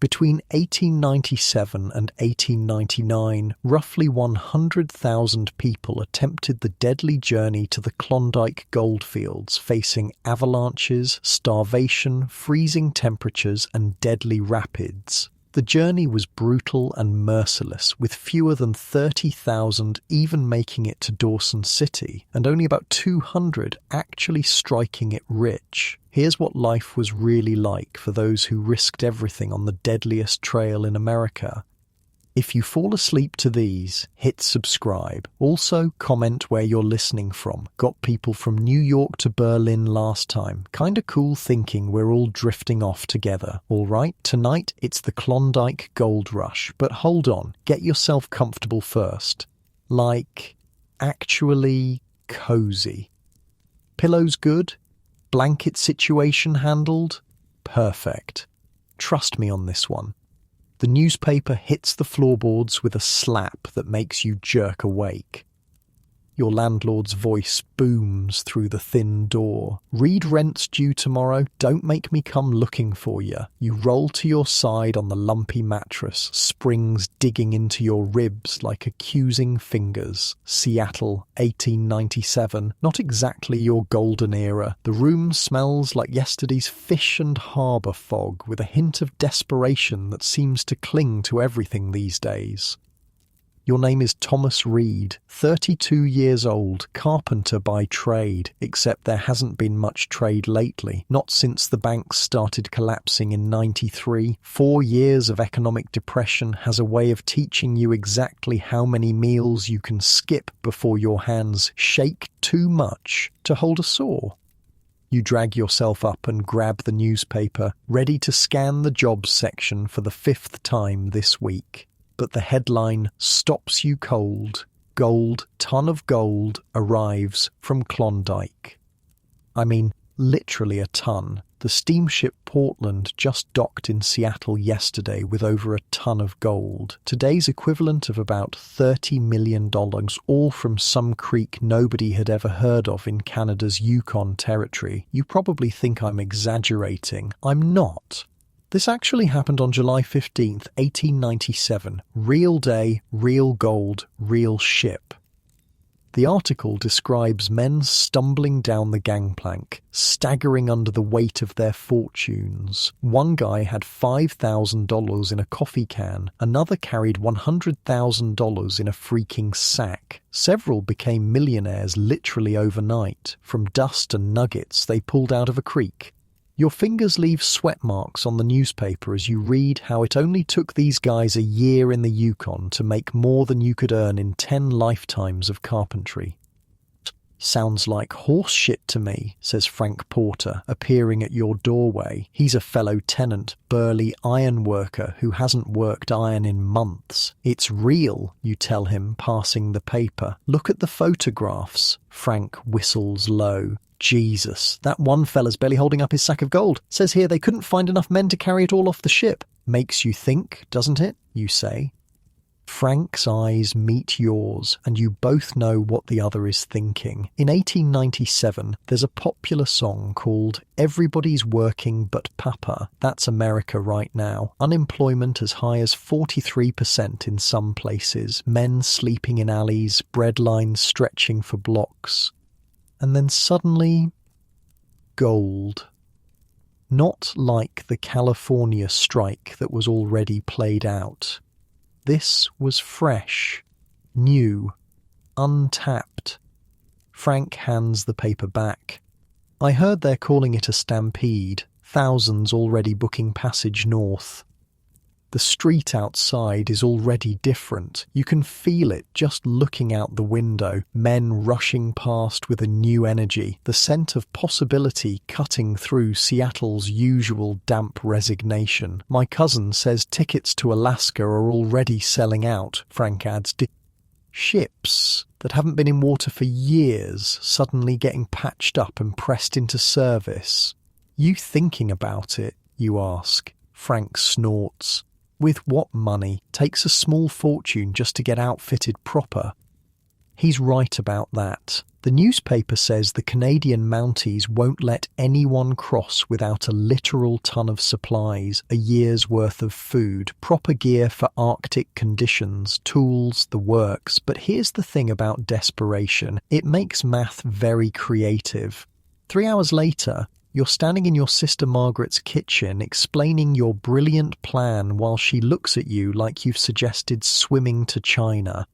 Between 1897 and 1899, roughly 100,000 people attempted the deadly journey to the Klondike goldfields, facing avalanches, starvation, freezing temperatures, and deadly rapids. The journey was brutal and merciless, with fewer than 30,000 even making it to Dawson City, and only about 200 actually striking it rich. Here's what life was really like for those who risked everything on the deadliest trail in America. If you fall asleep to these, hit subscribe. Also, comment where you're listening from. Got people from New York to Berlin last time. Kinda cool thinking we're all drifting off together. Alright, tonight it's the Klondike Gold Rush. But hold on, get yourself comfortable first. Like, actually cozy. Pillows good? Blanket situation handled? Perfect. Trust me on this one. The newspaper hits the floorboards with a slap that makes you jerk awake. Your landlord's voice booms through the thin door. Read rent's due tomorrow, don't make me come looking for you. You roll to your side on the lumpy mattress, springs digging into your ribs like accusing fingers. Seattle, 1897. Not exactly your golden era. The room smells like yesterday's fish and harbour fog, with a hint of desperation that seems to cling to everything these days. Your name is Thomas Reed, 32 years old, carpenter by trade, except there hasn't been much trade lately, not since the banks started collapsing in '93. 4 years of economic depression has a way of teaching you exactly how many meals you can skip before your hands shake too much to hold a saw. You drag yourself up and grab the newspaper, ready to scan the jobs section for the 5th time this week. But the headline stops you cold. Gold, ton of gold, arrives from Klondike. I mean, literally a ton. The steamship Portland just docked in Seattle yesterday with over a ton of gold. Today's equivalent of about $30 million, all from some creek nobody had ever heard of in Canada's Yukon Territory. You probably think I'm exaggerating. I'm not. This actually happened on July 15th, 1897. Real day, real gold, real ship. The article describes men stumbling down the gangplank, staggering under the weight of their fortunes. One guy had $5,000 in a coffee can. Another carried $100,000 in a freaking sack. Several became millionaires literally overnight, from dust and nuggets they pulled out of a creek. Your fingers leave sweat marks on the newspaper as you read how it only took these guys a year in the Yukon to make more than you could earn in 10 lifetimes of carpentry. Sounds like horse shit to me, says Frank Porter, appearing at your doorway. He's a fellow tenant, burly iron worker who hasn't worked iron in months. It's real, you tell him, passing the paper. Look at the photographs. Frank whistles low. Jesus, that one fella's barely holding up his sack of gold. Says here they couldn't find enough men to carry it all off the ship. Makes you think, doesn't it? You say. Frank's eyes meet yours, and you both know what the other is thinking. In 1897, there's a popular song called Everybody's Working But Papa. That's America right now. Unemployment as high as 43% in some places. Men sleeping in alleys, bread lines stretching for blocks. And then suddenly, gold. Not like the California strike that was already played out. This was fresh, new, untapped. Frank hands the paper back. I heard they're calling it a stampede, thousands already booking passage north. The street outside is already different. You can feel it just looking out the window, men rushing past with a new energy, the scent of possibility cutting through Seattle's usual damp resignation. My cousin says tickets to Alaska are already selling out, Frank adds. Ships that haven't been in water for years suddenly getting patched up and pressed into service. You thinking about it, you ask. Frank snorts. With what money? Takes a small fortune just to get outfitted proper. He's right about that. The newspaper says the Canadian Mounties won't let anyone cross without a literal ton of supplies, a year's worth of food, proper gear for Arctic conditions, tools, the works. But here's the thing about desperation. It makes math very creative. 3 hours later, you're standing in your sister Margaret's kitchen explaining your brilliant plan while she looks at you like you've suggested swimming to China.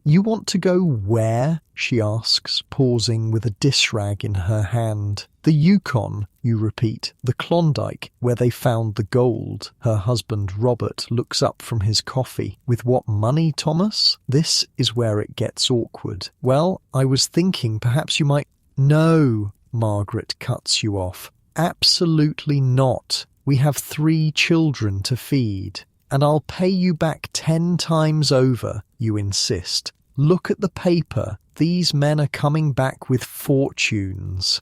"You want to go where?" she asks, pausing with a dish rag in her hand. "The Yukon," you repeat. "The Klondike, where they found the gold." Her husband, Robert, looks up from his coffee. "With what money, Thomas?" This is where it gets awkward. "Well, I was thinking perhaps you might—" "No," Margaret cuts you off. "Absolutely not. We have 3 children to feed. And I'll pay you back 10 times over," you insist. "Look at the paper. These men are coming back with fortunes."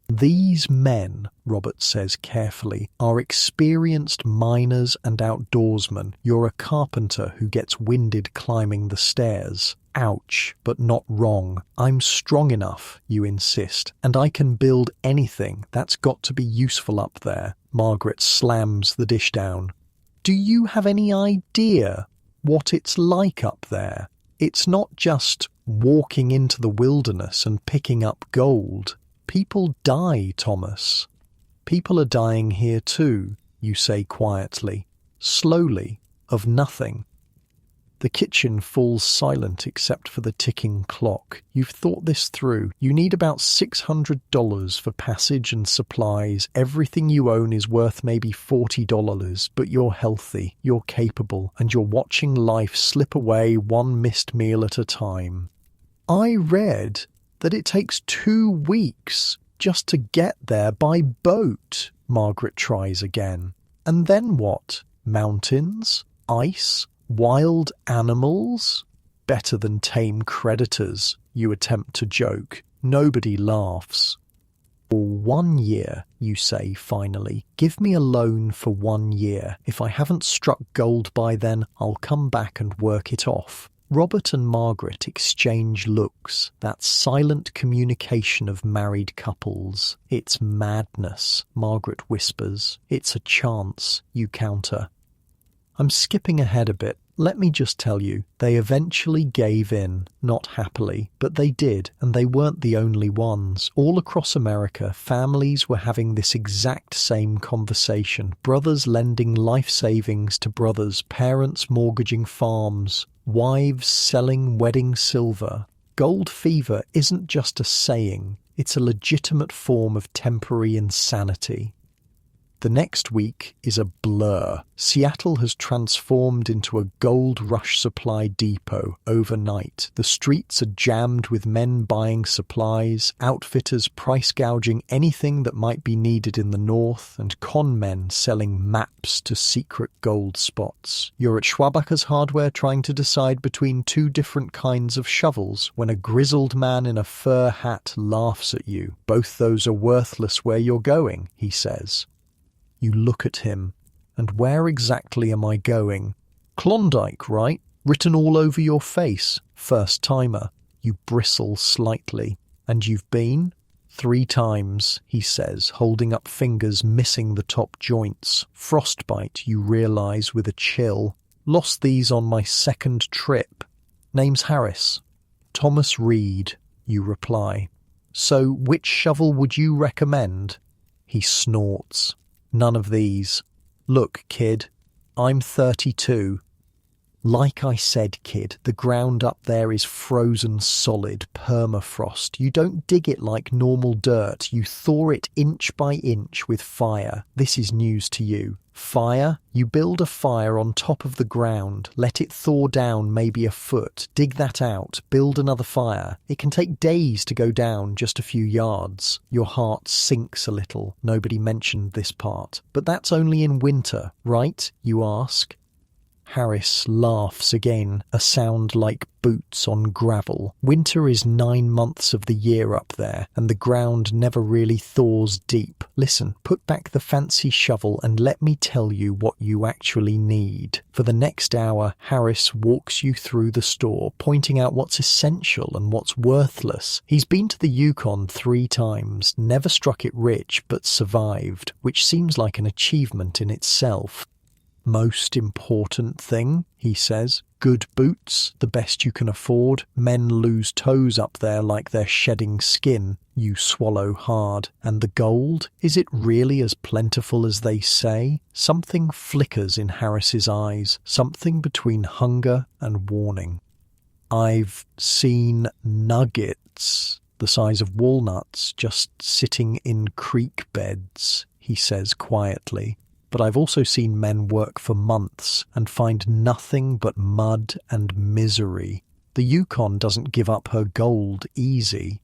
"These men," Robert says carefully, "are experienced miners and outdoorsmen. You're a carpenter who gets winded climbing the stairs." "Ouch, but not wrong. I'm strong enough," you insist, "and I can build anything that's got to be useful up there." Margaret slams the dish down. "Do you have any idea what it's like up there? It's not just walking into the wilderness and picking up gold. People die, Thomas." "People are dying here too," you say quietly. "Slowly, of nothing." The kitchen falls silent except for the ticking clock. You've thought this through. You need about $600 for passage and supplies. Everything you own is worth maybe $40, but you're healthy, you're capable, and you're watching life slip away one missed meal at a time. "I read that it takes 2 weeks just to get there by boat," Margaret tries again. "And then what? Mountains? Ice? Wild animals?" "Better than tame predators," you attempt to joke. Nobody laughs. "For 1 year," you say finally. "Give me a loan for 1 year. If I haven't struck gold by then, I'll come back and work it off." Robert and Margaret exchange looks, that silent communication of married couples. "It's madness," Margaret whispers. "It's a chance," you counter. I'm skipping ahead a bit. Let me just tell you, they eventually gave in, not happily, but they did, and they weren't the only ones. All across America, families were having this exact same conversation. Brothers lending life savings to brothers, parents mortgaging farms, wives selling wedding silver. Gold fever isn't just a saying, it's a legitimate form of temporary insanity. The next week is a blur. Seattle has transformed into a gold rush supply depot overnight. The streets are jammed with men buying supplies, outfitters price gouging anything that might be needed in the north, and con men selling maps to secret gold spots. You're at Schwabacher's Hardware trying to decide between 2 different kinds of shovels when a grizzled man in a fur hat laughs at you. "Both those are worthless where you're going," he says. You look at him. "And where exactly am I going?" "Klondike, right? Written all over your face. First timer." You bristle slightly. "And you've been?" "3 times, he says, holding up fingers missing the top joints. "Frostbite, you realise with a chill. Lost these on my 2nd trip. Name's Harris." "Thomas Reed," you reply. "So which shovel would you recommend?" He snorts. "None of these. Look, kid, I'm 32. Like I said, kid, the ground up there is frozen solid, permafrost. You don't dig it like normal dirt. You thaw it inch by inch with fire. This is news to you. Fire? You build a fire on top of the ground, let it thaw down maybe a foot, dig that out, build another fire. It can take days to go down just a few yards. Your heart sinks a little. Nobody mentioned this part. But that's only in winter, right? You ask. Harris laughs again, a sound like boots on gravel. Winter is 9 months of the year up there, and the ground never really thaws deep. Listen, put back the fancy shovel and let me tell you what you actually need. For the next hour, Harris walks you through the store, pointing out what's essential and what's worthless. He's been to the Yukon 3 times, never struck it rich, but survived, which seems like an achievement in itself. Most important thing, he says, good boots, the best you can afford. Men lose toes up there like they're shedding skin. You swallow hard. And the gold? Is it really as plentiful as they say? Something flickers in Harris's eyes, something between hunger and warning. I've seen nuggets, the size of walnuts, just sitting in creek beds, he says quietly. But I've also seen men work for months and find nothing but mud and misery. The Yukon doesn't give up her gold easy.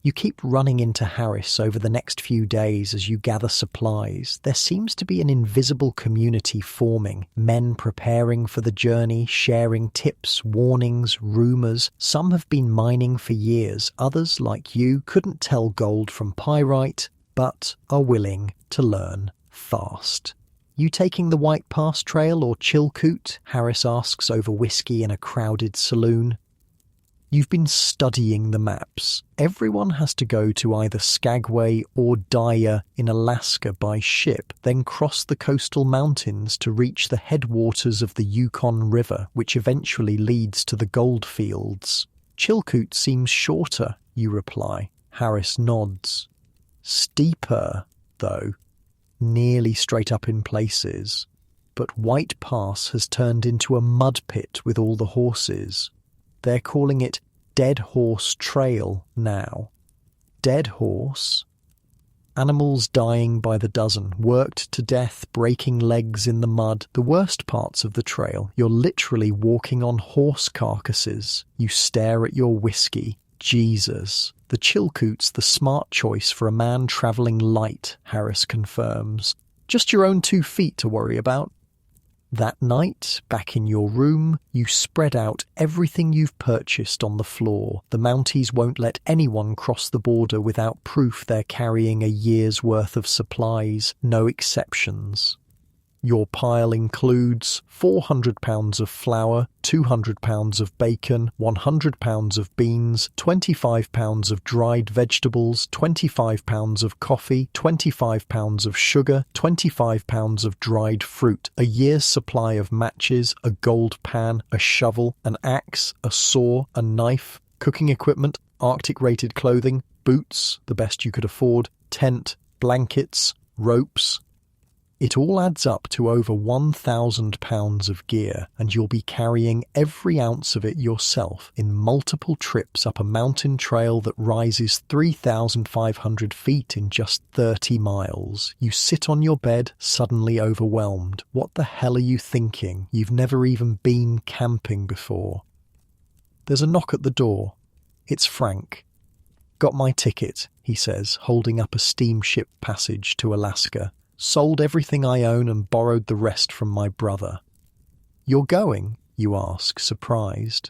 You keep running into Harris over the next few days as you gather supplies. There seems to be an invisible community forming, men preparing for the journey, sharing tips, warnings, rumours. Some have been mining for years. Others, like you, couldn't tell gold from pyrite, but are willing to learn fast. You taking the White Pass Trail or Chilkoot? Harris asks over whiskey in a crowded saloon. You've been studying the maps. Everyone has to go to either Skagway or Dyer in Alaska by ship, then cross the coastal mountains to reach the headwaters of the Yukon River, which eventually leads to the gold fields. Chilkoot seems shorter, you reply. Harris nods. Steeper, though. Nearly straight up in places. But White Pass has turned into a mud pit with all the horses. They're calling it Dead Horse Trail now. Dead horse? Animals dying by the dozen, worked to death, breaking legs in the mud. The worst parts of the trail, you're literally walking on horse carcasses. You stare at your whiskey. Jesus. The Chilkoot's the smart choice for a man travelling light, Harris confirms. Just your own 2 feet to worry about. That night, back in your room, you spread out everything you've purchased on the floor. The Mounties won't let anyone cross the border without proof they're carrying a year's worth of supplies, no exceptions. Your pile includes 400 pounds of flour, 200 pounds of bacon, 100 pounds of beans, 25 pounds of dried vegetables, 25 pounds of coffee, 25 pounds of sugar, 25 pounds of dried fruit, a year's supply of matches, a gold pan, a shovel, an axe, a saw, a knife, cooking equipment, Arctic-rated clothing, boots, the best you could afford, tent, blankets, ropes. It all adds up to over 1,000 pounds of gear, and you'll be carrying every ounce of it yourself in multiple trips up a mountain trail that rises 3,500 feet in just 30 miles. You sit on your bed, suddenly overwhelmed. What the hell are you thinking? You've never even been camping before. There's a knock at the door. It's Frank. Got my ticket, he says, holding up a steamship passage to Alaska. Sold everything I own and borrowed the rest from my brother. You're going? You ask, surprised.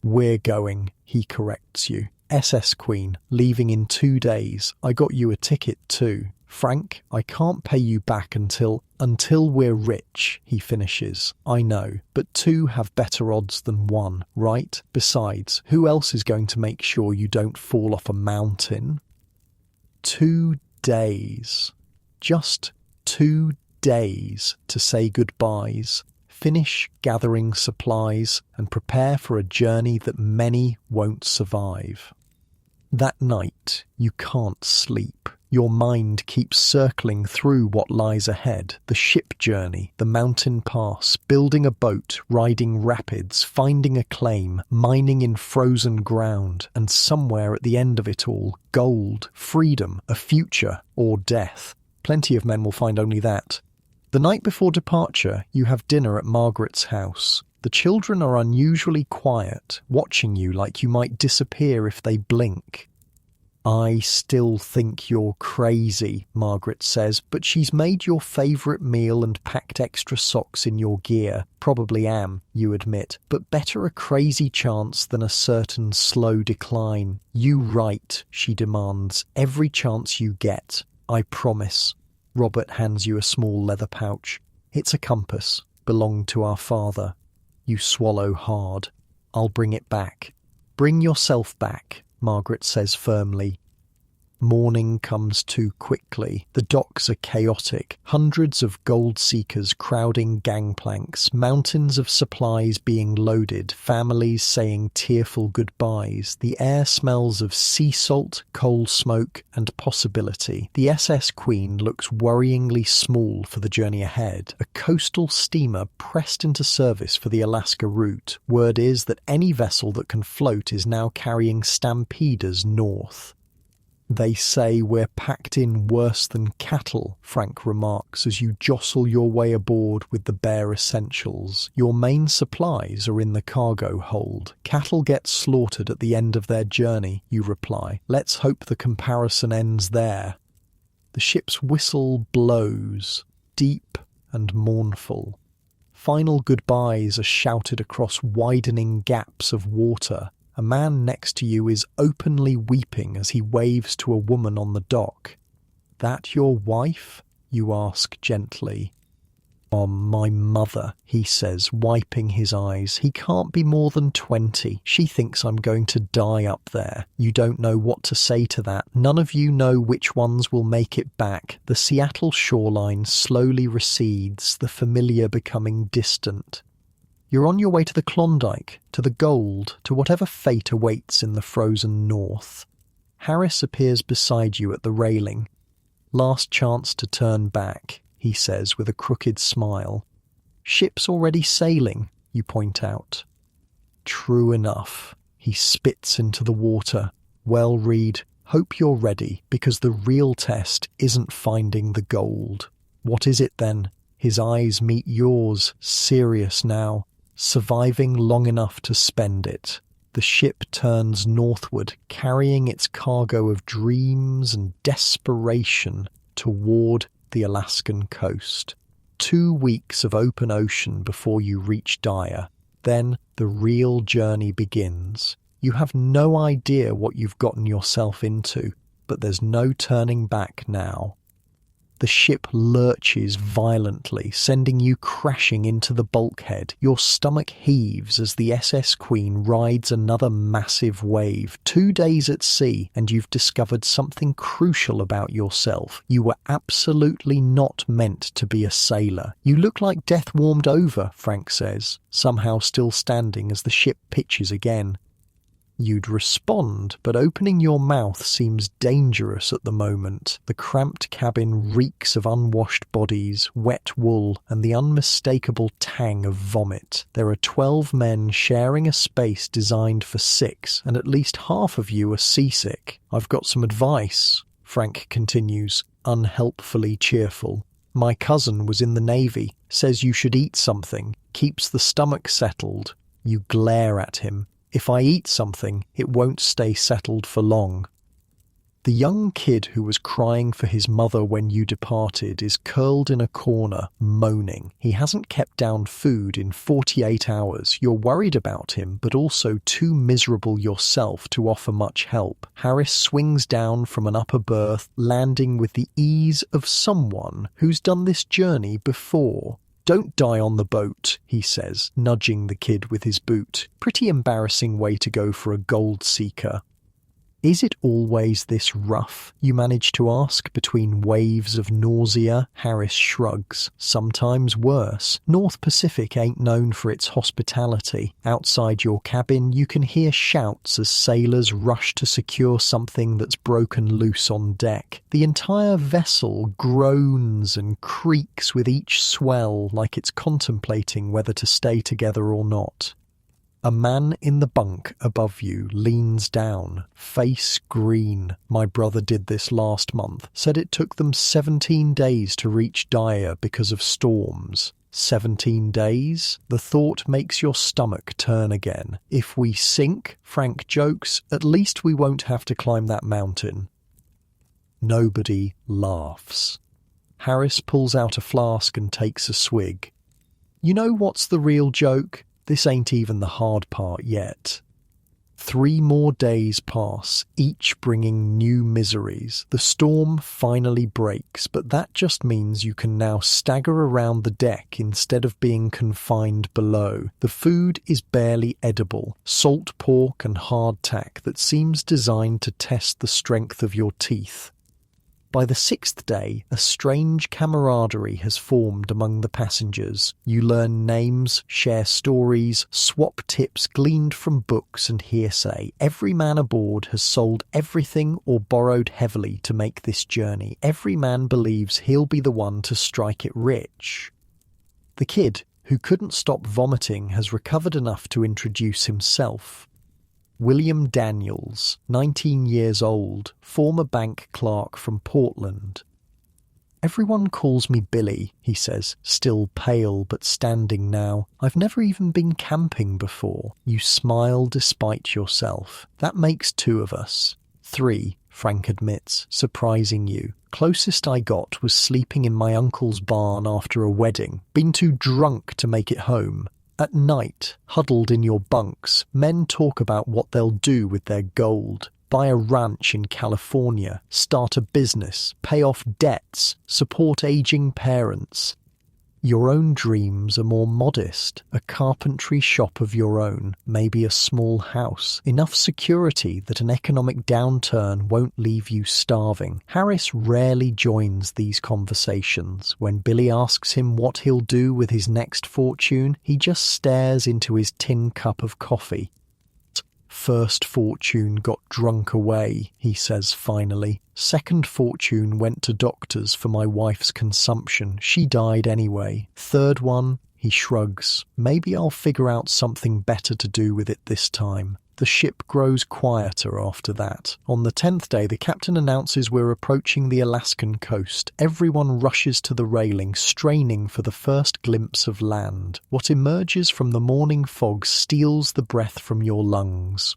We're going, he corrects you. SS Queen, leaving in 2 days. I got you a ticket too. Frank, I can't pay you back until we're rich, he finishes. I know, but 2 have better odds than 1, right? Besides, who else is going to make sure you don't fall off a mountain? 2 days. Just 2 days to say goodbyes, finish gathering supplies, and prepare for a journey that many won't survive. That night, you can't sleep. Your mind keeps circling through what lies ahead, the ship journey, the mountain pass, building a boat, riding rapids, finding a claim, mining in frozen ground, and somewhere at the end of it all, gold, freedom, a future, or death. Plenty of men will find only that. The night before departure, you have dinner at Margaret's house. The children are unusually quiet, watching you like you might disappear if they blink. I still think you're crazy, Margaret says, but she's made your favourite meal and packed extra socks in your gear. Probably am, you admit, but better a crazy chance than a certain slow decline. You write, she demands, every chance you get. I promise. Robert hands you a small leather pouch. It's a compass, belonged to our father. You swallow hard. I'll bring it back. Bring yourself back, Margaret says firmly. Morning comes too quickly. The docks are chaotic. Hundreds of gold seekers crowding gangplanks, mountains of supplies being loaded, families saying tearful goodbyes. The air smells of sea salt, coal smoke, and possibility. The SS Queen looks worryingly small for the journey ahead. A coastal steamer pressed into service for the Alaska route. Word is that any vessel that can float is now carrying stampeders north. They say we're packed in worse than cattle, Frank remarks as you jostle your way aboard with the bare essentials. Your main supplies are in the cargo hold. Cattle get slaughtered at the end of their journey, you reply. Let's hope the comparison ends there. The ship's whistle blows, deep and mournful. Final goodbyes are shouted across widening gaps of water. A man next to you is openly weeping as he waves to a woman on the dock. That your wife? You ask gently. Oh, my mother, he says, wiping his eyes. He can't be more than 20. She thinks I'm going to die up there. You don't know what to say to that. None of you know which ones will make it back. The Seattle shoreline slowly recedes, the familiar becoming distant. You're on your way to the Klondike, to the gold, to whatever fate awaits in the frozen north. Harris appears beside you at the railing. Last chance to turn back, he says with a crooked smile. Ship's already sailing, you point out. True enough. He spits into the water. Well, Reed, hope you're ready, because the real test isn't finding the gold. What is it then? His eyes meet yours, serious now. Surviving long enough to spend it. The ship turns northward, carrying its cargo of dreams and desperation toward the Alaskan coast. 2 weeks of open ocean before you reach Dyer. Then the real journey begins. You have no idea what you've gotten yourself into, but there's no turning back now. The ship lurches violently, sending you crashing into the bulkhead. Your stomach heaves as the SS Queen rides another massive wave. 2 days at sea, and you've discovered something crucial about yourself. You were absolutely not meant to be a sailor. You look like death warmed over, Frank says, somehow still standing as the ship pitches again. You'd respond, but opening your mouth seems dangerous at the moment. The cramped cabin reeks of unwashed bodies, wet wool, and the unmistakable tang of vomit. There are 12 men sharing a space designed for 6, and at least half of you are seasick. I've got some advice, Frank continues, unhelpfully cheerful. My cousin was in the Navy, says you should eat something, keeps the stomach settled. You glare at him. If I eat something, it won't stay settled for long. The young kid who was crying for his mother when you departed is curled in a corner, moaning. He hasn't kept down food in 48 hours. You're worried about him, but also too miserable yourself to offer much help. Harris swings down from an upper berth, landing with the ease of someone who's done this journey before. Don't die on the boat, he says, nudging the kid with his boot. Pretty embarrassing way to go for a gold seeker. Is it always this rough? You manage to ask between waves of nausea. Harris shrugs. Sometimes worse. North Pacific ain't known for its hospitality. Outside your cabin, you can hear shouts as sailors rush to secure something that's broken loose on deck. The entire vessel groans and creaks with each swell, like it's contemplating whether to stay together or not. A man in the bunk above you leans down, face green. My brother did this last month. Said it took them 17 days to reach Dyer because of storms. 17 days? The thought makes your stomach turn again. If we sink, Frank jokes, at least we won't have to climb that mountain. Nobody laughs. Harris pulls out a flask and takes a swig. You know what's the real joke? This ain't even the hard part yet. 3 more days pass, each bringing new miseries. The storm finally breaks, but that just means you can now stagger around the deck instead of being confined below. The food is barely edible, salt pork and hardtack that seems designed to test the strength of your teeth. By the 6th day, a strange camaraderie has formed among the passengers. You learn names, share stories, swap tips gleaned from books and hearsay. Every man aboard has sold everything or borrowed heavily to make this journey. Every man believes he'll be the one to strike it rich. The kid, who couldn't stop vomiting, has recovered enough to introduce himself. William Daniels, 19 years old, former bank clerk from Portland. Everyone calls me Billy, he says, still pale but standing now. I've never even been camping before. You smile despite yourself. That makes 2 of us. 3, Frank admits, surprising you. Closest I got was sleeping in my uncle's barn after a wedding. Been too drunk to make it home. At night, huddled in your bunks, men talk about what they'll do with their gold. Buy a ranch in California, start a business, pay off debts, support aging parents. Your own dreams are more modest, a carpentry shop of your own, maybe a small house, enough security that an economic downturn won't leave you starving. Harris rarely joins these conversations. When Billy asks him what he'll do with his next fortune, he just stares into his tin cup of coffee. First fortune got drunk away, he says finally. Second fortune went to doctors for my wife's consumption. She died anyway. Third one, he shrugs. Maybe I'll figure out something better to do with it this time. The ship grows quieter after that. On the 10th day, the captain announces we're approaching the Alaskan coast. Everyone rushes to the railing, straining for the first glimpse of land. What emerges from the morning fog steals the breath from your lungs.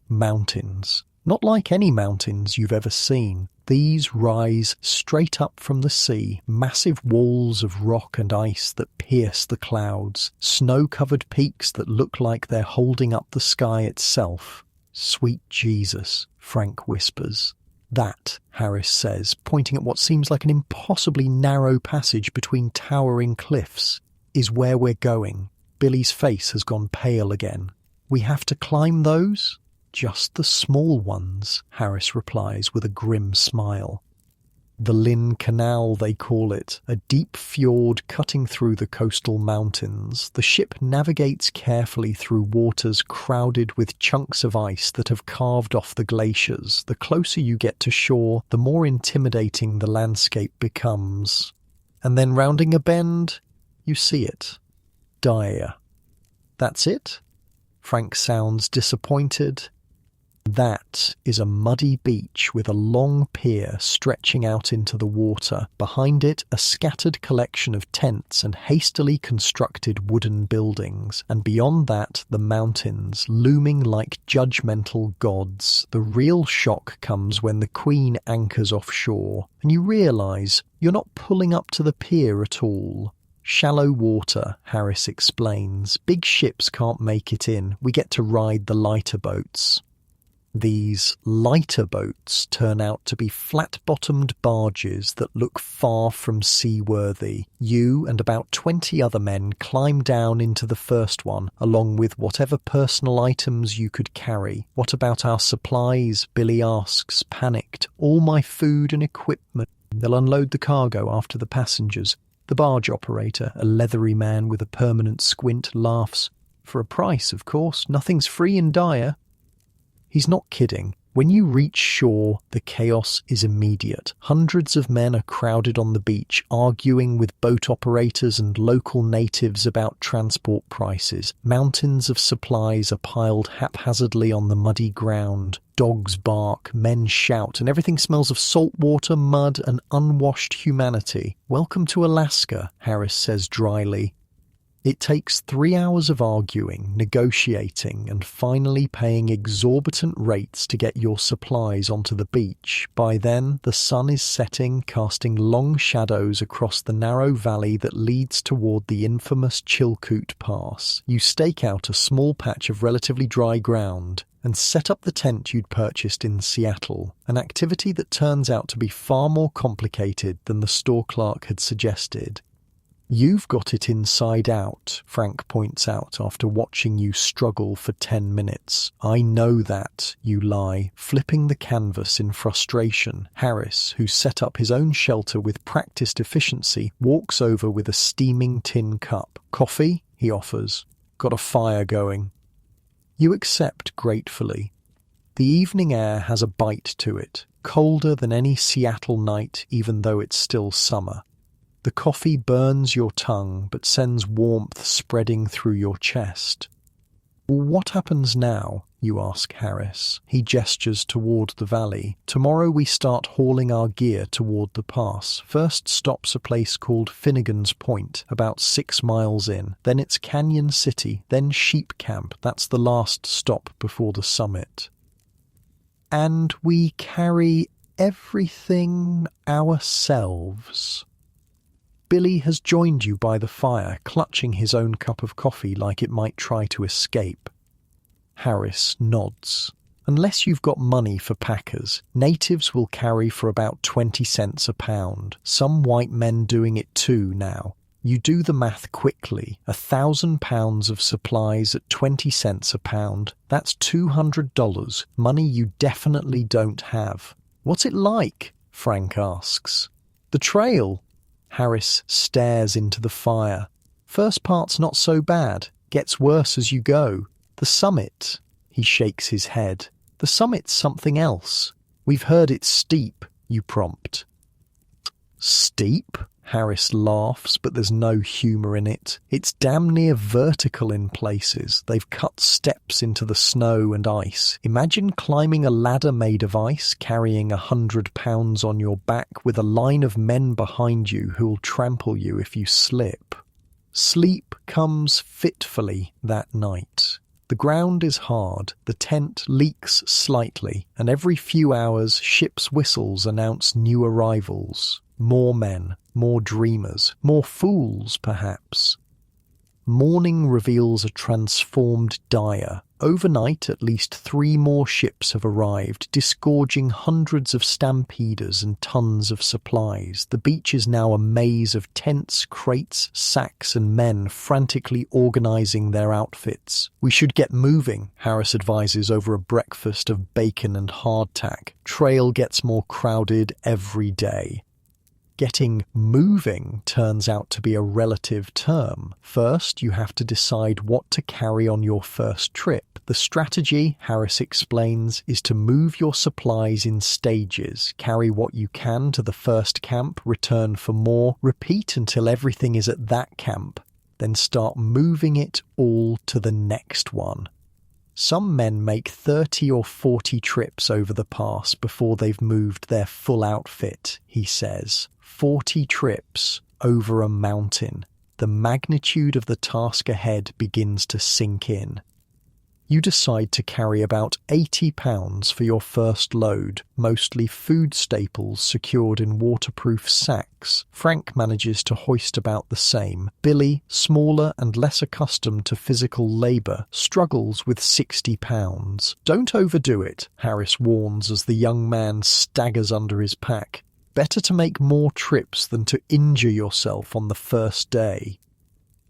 Mountains. Not like any mountains you've ever seen. These rise straight up from the sea, massive walls of rock and ice that pierce the clouds, snow-covered peaks that look like they're holding up the sky itself. Sweet Jesus, Frank whispers. That, Harris says, pointing at what seems like an impossibly narrow passage between towering cliffs, is where we're going. Billy's face has gone pale again. We have to climb those? Just the small ones, Harris replies with a grim smile. The Lynn Canal, they call it, a deep fjord cutting through the coastal mountains. The ship navigates carefully through waters crowded with chunks of ice that have carved off the glaciers. The closer you get to shore, the more intimidating the landscape becomes. And then rounding a bend, you see it. Dire. That's it? Frank sounds disappointed. That is a muddy beach with a long pier stretching out into the water. Behind it, a scattered collection of tents and hastily constructed wooden buildings. And beyond that, the mountains, looming like judgmental gods. The real shock comes when the Queen anchors offshore, and you realise you're not pulling up to the pier at all. Shallow water, Harris explains. Big ships can't make it in. We get to ride the lighter boats. These lighter boats turn out to be flat-bottomed barges that look far from seaworthy. You and about 20 other men climb down into the first one, along with whatever personal items you could carry. What about our supplies? Billy asks, panicked. All my food and equipment. They'll unload the cargo after the passengers. The barge operator, a leathery man with a permanent squint, laughs. For a price, of course. Nothing's free in Dyer. He's not kidding. When you reach shore, the chaos is immediate. Hundreds of men are crowded on the beach, arguing with boat operators and local natives about transport prices. Mountains of supplies are piled haphazardly on the muddy ground. Dogs bark, men shout, and everything smells of salt water, mud, and unwashed humanity. "Welcome to Alaska," Harris says dryly. It takes 3 hours of arguing, negotiating, and finally paying exorbitant rates to get your supplies onto the beach. By then, the sun is setting, casting long shadows across the narrow valley that leads toward the infamous Chilkoot Pass. You stake out a small patch of relatively dry ground and set up the tent you'd purchased in Seattle, an activity that turns out to be far more complicated than the store clerk had suggested. "You've got it inside out," Frank points out after watching you struggle for 10 minutes. "I know that," you lie, flipping the canvas in frustration. Harris, who set up his own shelter with practiced efficiency, walks over with a steaming tin cup. "Coffee?" he offers. "Got a fire going." You accept gratefully. The evening air has a bite to it, colder than any Seattle night even though it's still summer. The coffee burns your tongue but sends warmth spreading through your chest. "What happens now?" you ask Harris. He gestures toward the valley. "Tomorrow we start hauling our gear toward the pass. First stop's a place called Finnegan's Point, about 6 miles in. Then it's Canyon City, then Sheep Camp. That's the last stop before the summit. And we carry everything ourselves." Billy has joined you by the fire, clutching his own cup of coffee like it might try to escape. Harris nods. "Unless you've got money for packers, natives will carry for about 20 cents a pound. Some white men doing it too now. You do the math quickly. 1,000 pounds of supplies at 20 cents a pound. That's $200, money you definitely don't have." "What's it like?" Frank asks. "The trail." Harris stares into the fire. "First part's not so bad. Gets worse as you go. The summit." He shakes his head. "The summit's something else. We've heard it's steep," you prompt. "Steep?" Harris laughs, but there's no humour in it. "It's damn near vertical in places. They've cut steps into the snow and ice. Imagine climbing a ladder made of ice, carrying 100 pounds on your back with a line of men behind you who'll trample you if you slip." Sleep comes fitfully that night. The ground is hard, the tent leaks slightly, and every few hours ship's whistles announce new arrivals. More men, more dreamers, more fools, perhaps. Morning reveals a transformed Dyer. Overnight, at least 3 more ships have arrived, disgorging hundreds of stampeders and tons of supplies. The beach is now a maze of tents, crates, sacks, and men frantically organizing their outfits. "We should get moving," Harris advises over a breakfast of bacon and hardtack. "Trail gets more crowded every day." Getting moving turns out to be a relative term. First, you have to decide what to carry on your first trip. The strategy, Harris explains, is to move your supplies in stages. Carry what you can to the first camp, return for more, repeat until everything is at that camp, then start moving it all to the next one. Some men make 30 or 40 trips over the pass before they've moved their full outfit, he says. 40 trips over a mountain. The magnitude of the task ahead begins to sink in. You decide to carry about 80 pounds for your first load, mostly food staples secured in waterproof sacks. Frank manages to hoist about the same. Billy, smaller and less accustomed to physical labour, struggles with 60 pounds. "Don't overdo it," Harris warns as the young man staggers under his pack. "Better to make more trips than to injure yourself on the first day."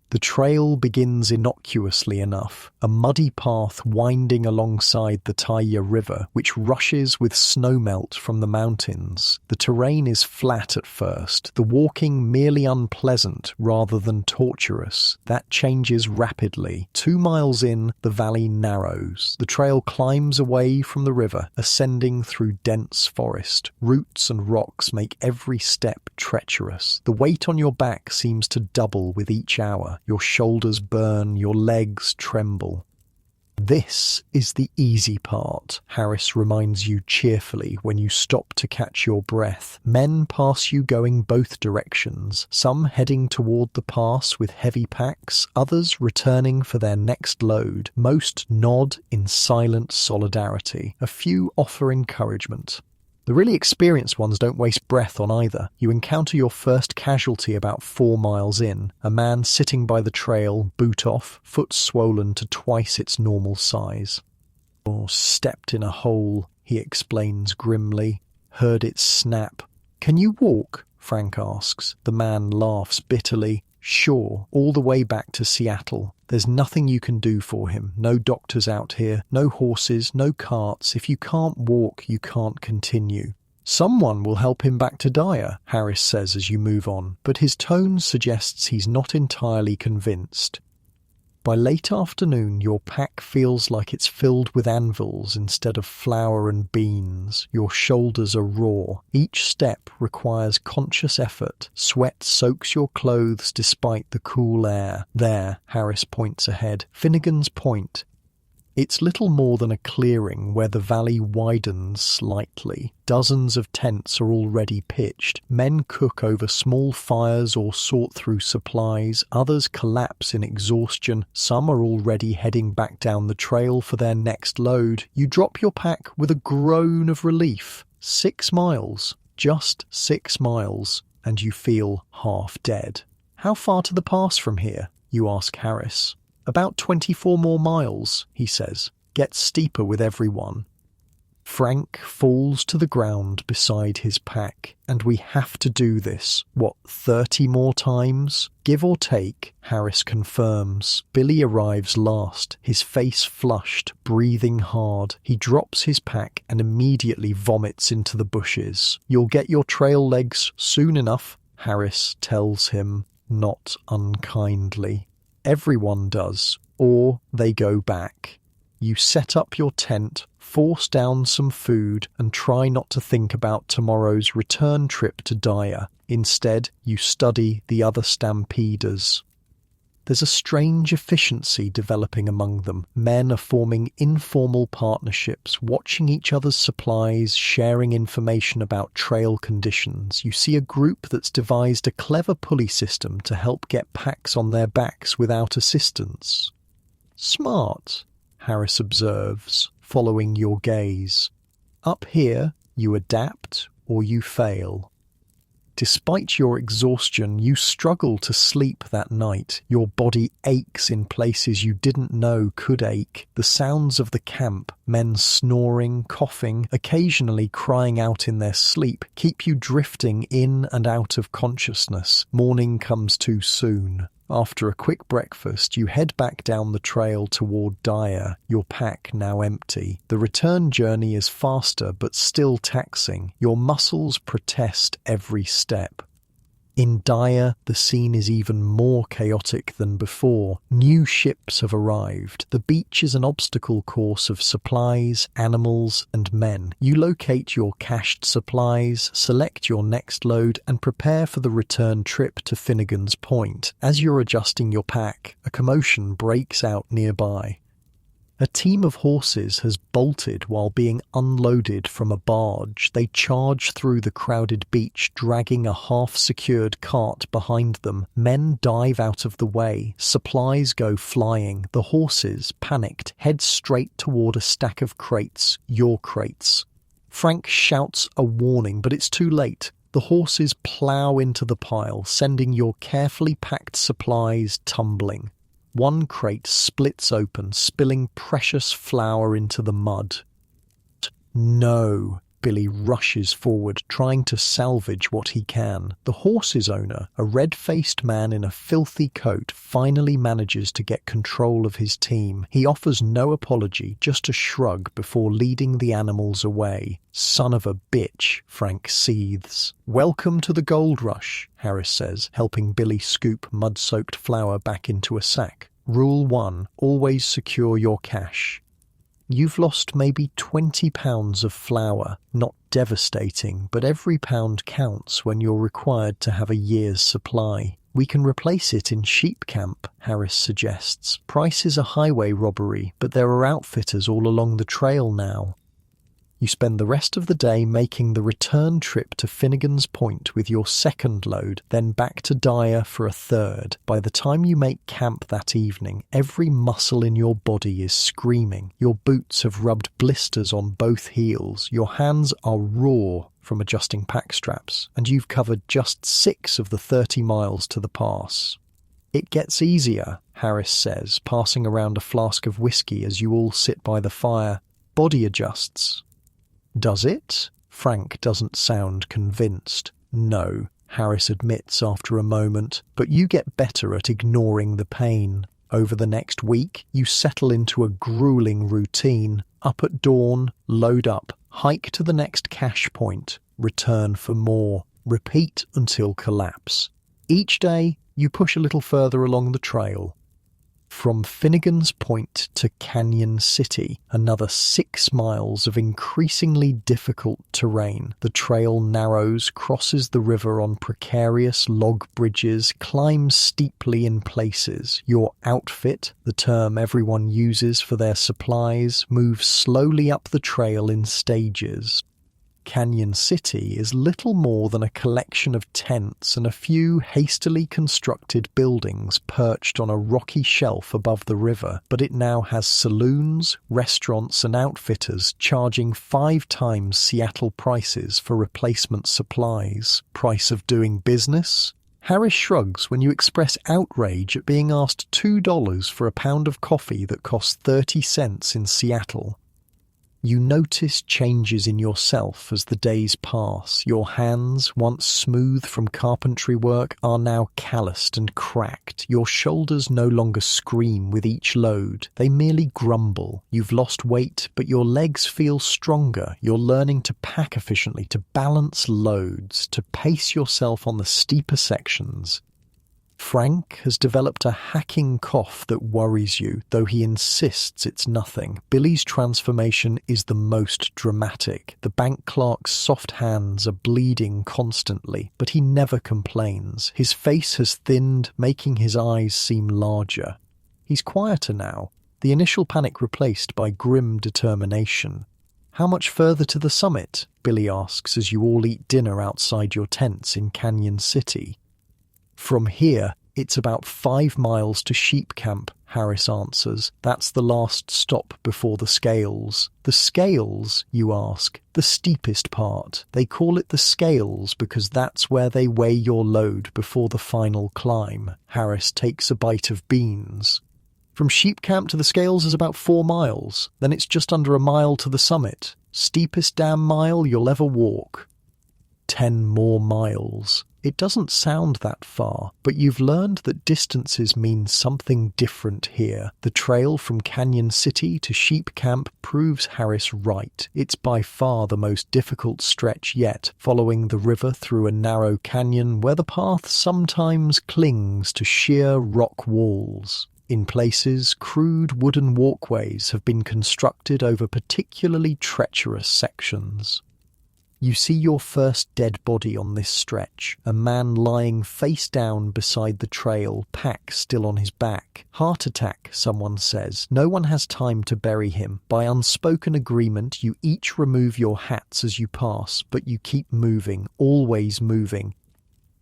The trail begins innocuously enough, a muddy path winding alongside the Thaw River, which rushes with snowmelt from the mountains. The terrain is flat at first, the walking merely unpleasant rather than torturous. That changes rapidly. 2 miles in, the valley narrows. The trail climbs away from the river, ascending through dense forest. Roots and rocks make every step treacherous. The weight on your back seems to double with each hour. Your shoulders burn, your legs tremble. This is the easy part, Harris reminds you cheerfully when you stop to catch your breath. Men pass you going both directions, some heading toward the pass with heavy packs, others returning for their next load. Most nod in silent solidarity. A few offer encouragement. The really experienced ones don't waste breath on either. You encounter your first casualty about 4 miles in, a man sitting by the trail, boot off, foot swollen to twice its normal size. "Or stepped in a hole," he explains grimly. "Heard it snap." "Can you walk?" Frank asks. The man laughs bitterly. "Sure, all the way back to Seattle. There's nothing you can do for him. No doctors out here, no horses, no carts. If you can't walk, you can't continue." "Someone will help him back to Dyer," Harris says as you move on, but his tone suggests he's not entirely convinced. By late afternoon, your pack feels like it's filled with anvils instead of flour and beans. Your shoulders are raw. Each step requires conscious effort. Sweat soaks your clothes despite the cool air. There, Harris points ahead. Finnegan's Point. It's little more than a clearing where the valley widens slightly. Dozens of tents are already pitched. Men cook over small fires or sort through supplies. Others collapse in exhaustion. Some are already heading back down the trail for their next load. You drop your pack with a groan of relief. 6 miles. Just 6 miles. And you feel half dead. "How far to the pass from here?" you ask Harris. "About 24 more miles," he says. "Gets steeper with every one." Frank falls to the ground beside his pack. "And we have to do this, 30 more times?" "Give or take," Harris confirms. Billy arrives last, his face flushed, breathing hard. He drops his pack and immediately vomits into the bushes. "You'll get your trail legs soon enough," Harris tells him, not unkindly. Everyone does, or they go back. You set up your tent, force down some food, and try not to think about tomorrow's return trip to Dyer. Instead, you study the other stampeders. There's a strange efficiency developing among them. Men are forming informal partnerships, watching each other's supplies, sharing information about trail conditions. You see a group that's devised a clever pulley system to help get packs on their backs without assistance. "Smart," Harris observes, following your gaze. "Up here, you adapt or you fail." Despite your exhaustion, you struggle to sleep that night. Your body aches in places you didn't know could ache. The sounds of the camp, men snoring, coughing, occasionally crying out in their sleep, keep you drifting in and out of consciousness. Morning comes too soon. After a quick breakfast, you head back down the trail toward Dyer, your pack now empty. The return journey is faster but still taxing. Your muscles protest every step. In Dyer, the scene is even more chaotic than before. New ships have arrived. The beach is an obstacle course of supplies, animals, and men. You locate your cached supplies, select your next load, and prepare for the return trip to Finnegan's Point. As you're adjusting your pack, a commotion breaks out nearby. A team of horses has bolted while being unloaded from a barge. They charge through the crowded beach, dragging a half-secured cart behind them. Men dive out of the way. Supplies go flying. The horses, panicked, head straight toward a stack of crates, your crates. Frank shouts a warning, but it's too late. The horses plow into the pile, sending your carefully packed supplies tumbling. One crate splits open, spilling precious flour into the mud. "No," Billy rushes forward, trying to salvage what he can. The horse's owner, a red-faced man in a filthy coat, finally manages to get control of his team. He offers no apology, just a shrug before leading the animals away. "Son of a bitch," Frank seethes. "Welcome to the gold rush," Harris says, helping Billy scoop mud-soaked flour back into a sack. "Rule 1, always secure your cash." You've lost maybe 20 pounds of flour. Not devastating, but every pound counts when you're required to have a year's supply. "We can replace it in sheep camp," Harris suggests. "Price is a highway robbery, but there are outfitters all along the trail now." You spend the rest of the day making the return trip to Finnegan's Point with your second load, then back to Dyer for a third. By the time you make camp that evening, every muscle in your body is screaming. Your boots have rubbed blisters on both heels. Your hands are raw from adjusting pack straps, and you've covered just 6 of the 30 miles to the pass. "It gets easier," Harris says, passing around a flask of whiskey as you all sit by the fire. "Body adjusts." "Does it?" Frank doesn't sound convinced. "No," Harris admits after a moment, "but you get better at ignoring the pain." Over the next week, you settle into a grueling routine. Up at dawn, load up, hike to the next cache point, return for more, repeat until collapse. Each day, you push a little further along the trail. From Finnegan's Point to Canyon City, another 6 miles of increasingly difficult terrain. The trail narrows, crosses the river on precarious log bridges, climbs steeply in places. Your outfit, the term everyone uses for their supplies, moves slowly up the trail in stages. Canyon City is little more than a collection of tents and a few hastily constructed buildings perched on a rocky shelf above the river, but it now has saloons, restaurants and outfitters charging 5 times Seattle prices for replacement supplies. Price of doing business? Harris shrugs when you express outrage at being asked $2 for a pound of coffee that costs 30 cents in Seattle. You notice changes in yourself as the days pass. Your hands, once smooth from carpentry work, are now calloused and cracked. Your shoulders no longer scream with each load. They merely grumble. You've lost weight, but your legs feel stronger. You're learning to pack efficiently, to balance loads, to pace yourself on the steeper sections. Frank has developed a hacking cough that worries you, though he insists it's nothing. Billy's transformation is the most dramatic. The bank clerk's soft hands are bleeding constantly, but he never complains. His face has thinned, making his eyes seem larger. He's quieter now, the initial panic replaced by grim determination. "How much further to the summit?" Billy asks as you all eat dinner outside your tents in Canyon City. "From here, it's about 5 miles to sheep camp," Harris answers. "That's the last stop before the scales." "The scales?" you ask. "The steepest part. They call it the scales because that's where they weigh your load before the final climb." Harris takes a bite of beans. "From sheep camp to the scales is about 4 miles. Then it's just under a mile to the summit. Steepest damn mile you'll ever walk." 10 more miles. It doesn't sound that far, but you've learned that distances mean something different here. The trail from Canyon City to Sheep Camp proves Harris right. It's by far the most difficult stretch yet, following the river through a narrow canyon where the path sometimes clings to sheer rock walls. In places, crude wooden walkways have been constructed over particularly treacherous sections. You see your first dead body on this stretch, a man lying face down beside the trail, pack still on his back. Heart attack, someone says. No one has time to bury him. By unspoken agreement, you each remove your hats as you pass, but you keep moving, always moving.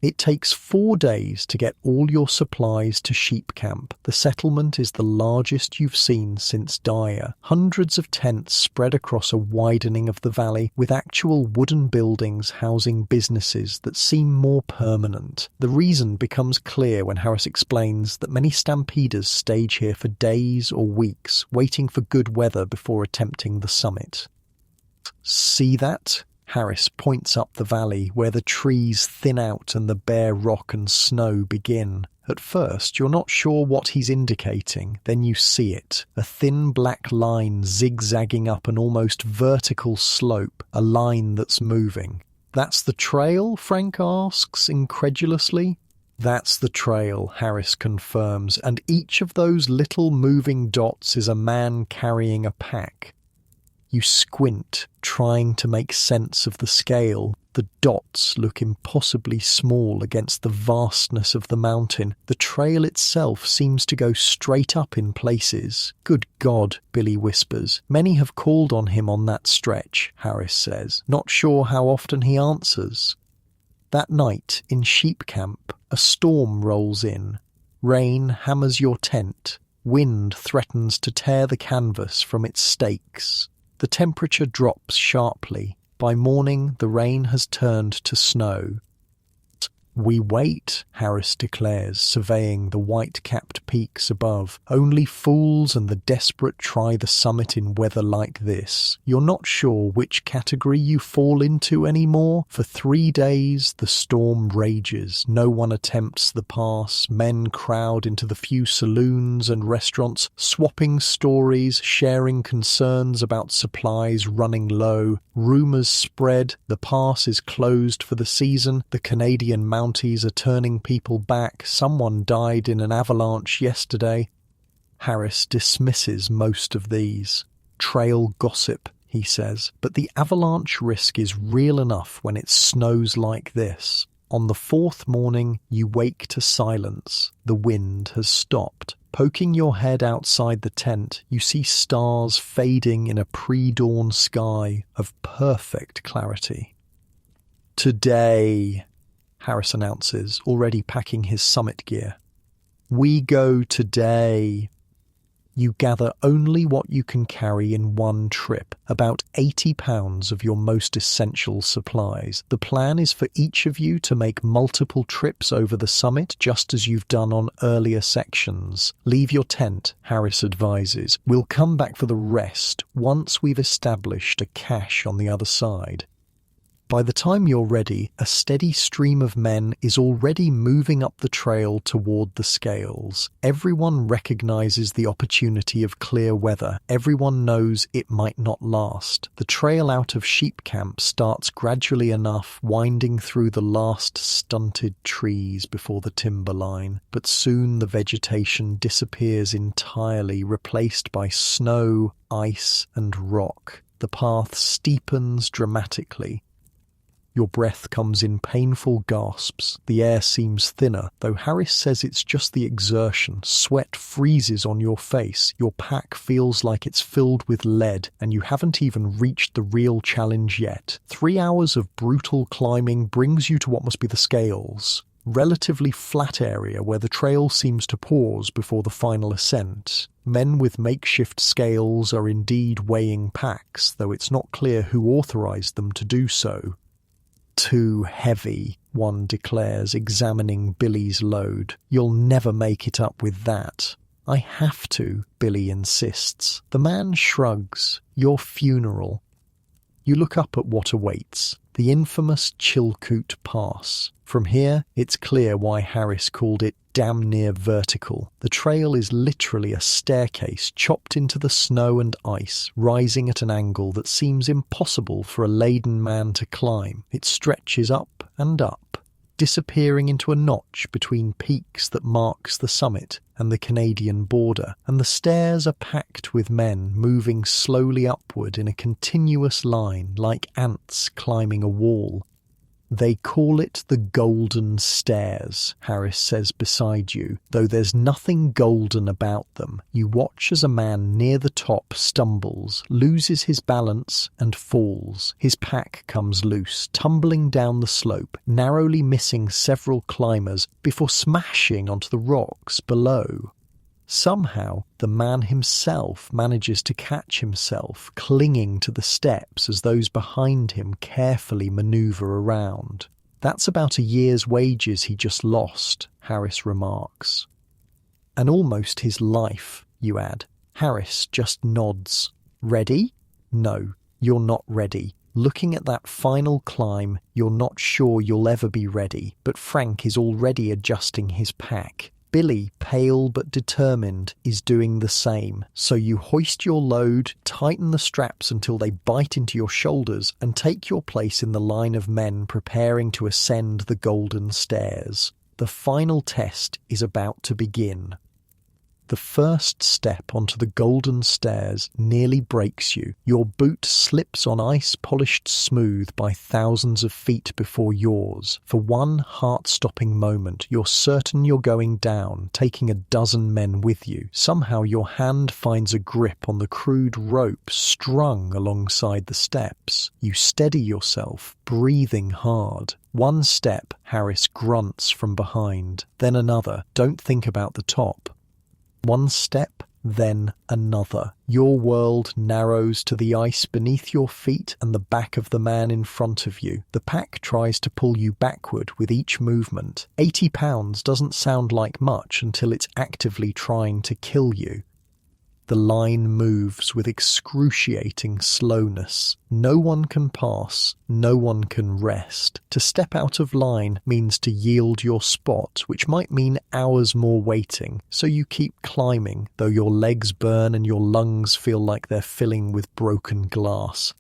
It takes 4 days to get all your supplies to Sheep Camp. The settlement is the largest you've seen since Dyer. Hundreds of tents spread across a widening of the valley, with actual wooden buildings housing businesses that seem more permanent. The reason becomes clear when Harris explains that many stampeders stage here for days or weeks, waiting for good weather before attempting the summit. "See that?" Harris points up the valley where the trees thin out and the bare rock and snow begin. At first, you're not sure what he's indicating, then you see it. A thin black line zigzagging up an almost vertical slope, a line that's moving. "That's the trail?" Frank asks incredulously. "That's the trail," Harris confirms, "and each of those little moving dots is a man carrying a pack." You squint, trying to make sense of the scale. The dots look impossibly small against the vastness of the mountain. The trail itself seems to go straight up in places. "Good God," Billy whispers. "Many have called on him on that stretch," Harris says, not sure how often he answers. That night, in sheep camp, a storm rolls in. Rain hammers your tent. Wind threatens to tear the canvas from its stakes. The temperature drops sharply. By morning, the rain has turned to snow. "We wait," Harris declares, surveying the white-capped peaks above. "Only fools and the desperate try the summit in weather like this. You're not sure which category you fall into anymore. For 3 days, the storm rages. No one attempts the pass. Men crowd into the few saloons and restaurants, swapping stories, sharing concerns about supplies running low. Rumors spread. The pass is closed for the season. The Canadian Mounties are turning people back. Someone died in an avalanche yesterday." Harris dismisses most of these. "Trail gossip," he says, "but the avalanche risk is real enough when it snows like this." On the 4th morning, you wake to silence. The wind has stopped. Poking your head outside the tent, you see stars fading in a pre-dawn sky of perfect clarity. "Today," Harris announces, already packing his summit gear. "We go today." You gather only what you can carry in one trip, about 80 pounds of your most essential supplies. The plan is for each of you to make multiple trips over the summit, just as you've done on earlier sections. "Leave your tent," Harris advises. "We'll come back for the rest once we've established a cache on the other side." By the time you're ready, a steady stream of men is already moving up the trail toward the scales. Everyone recognizes the opportunity of clear weather. Everyone knows it might not last. The trail out of sheep camp starts gradually enough, winding through the last stunted trees before the timberline. But soon the vegetation disappears entirely, replaced by snow, ice, and rock. The path steepens dramatically. Your breath comes in painful gasps. The air seems thinner, though Harris says it's just the exertion. Sweat freezes on your face. Your pack feels like it's filled with lead, and you haven't even reached the real challenge yet. 3 hours of brutal climbing brings you to what must be the scales. Relatively flat area where the trail seems to pause before the final ascent. Men with makeshift scales are indeed weighing packs, though it's not clear who authorized them to do so. "Too heavy," one declares, examining Billy's load. "You'll never make it up with that." "I have to," Billy insists. The man shrugs. "Your funeral." You look up at what awaits. The infamous Chilkoot Pass. From here, it's clear why Harris called it damn near vertical. The trail is literally a staircase chopped into the snow and ice, rising at an angle that seems impossible for a laden man to climb. It stretches up and up, disappearing into a notch between peaks that marks the summit and the Canadian border, and the stairs are packed with men moving slowly upward in a continuous line like ants climbing a wall. "They call it the Golden Stairs," Harris says beside you, though there's nothing golden about them. You watch as a man near the top stumbles, loses his balance, and falls. His pack comes loose, tumbling down the slope, narrowly missing several climbers before smashing onto the rocks below. Somehow, the man himself manages to catch himself, clinging to the steps as those behind him carefully maneuver around. "That's about a year's wages he just lost," Harris remarks. "And almost his life," you add. Harris just nods. "Ready?" "No, you're not ready." Looking at that final climb, you're not sure you'll ever be ready, but Frank is already adjusting his pack. Billy, pale but determined, is doing the same. So you hoist your load, tighten the straps until they bite into your shoulders, and take your place in the line of men preparing to ascend the golden stairs. The final test is about to begin. The first step onto the golden stairs nearly breaks you. Your boot slips on ice polished smooth by thousands of feet before yours. For one heart-stopping moment, you're certain you're going down, taking a dozen men with you. Somehow your hand finds a grip on the crude rope strung alongside the steps. You steady yourself, breathing hard. One step, Harris grunts from behind. Then another. Don't think about the top. One step, then another. Your world narrows to the ice beneath your feet and the back of the man in front of you. The pack tries to pull you backward with each movement. 80 pounds doesn't sound like much until it's actively trying to kill you. The line moves with excruciating slowness. No one can pass, no one can rest. To step out of line means to yield your spot, which might mean hours more waiting, so you keep climbing, though your legs burn and your lungs feel like they're filling with broken glass.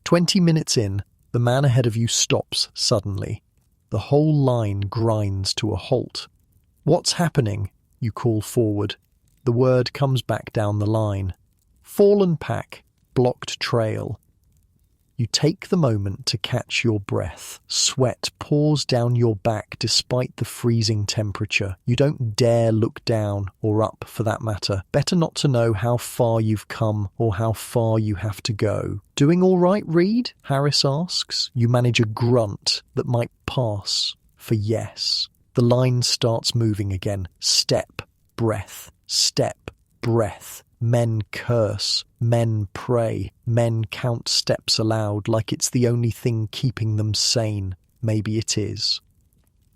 20 minutes in, the man ahead of you stops suddenly. The whole line grinds to a halt. "What's happening?" you call forward. The word comes back down the line. "Fallen pack, blocked trail." You take the moment to catch your breath. Sweat pours down your back despite the freezing temperature. You don't dare look down, or up for that matter. Better not to know how far you've come or how far you have to go. "Doing all right, Reed?" Harris asks. You manage a grunt that might pass for yes. The line starts moving again. Step, breath. Step, breath. Men curse, men pray, men count steps aloud like it's the only thing keeping them sane. Maybe it is.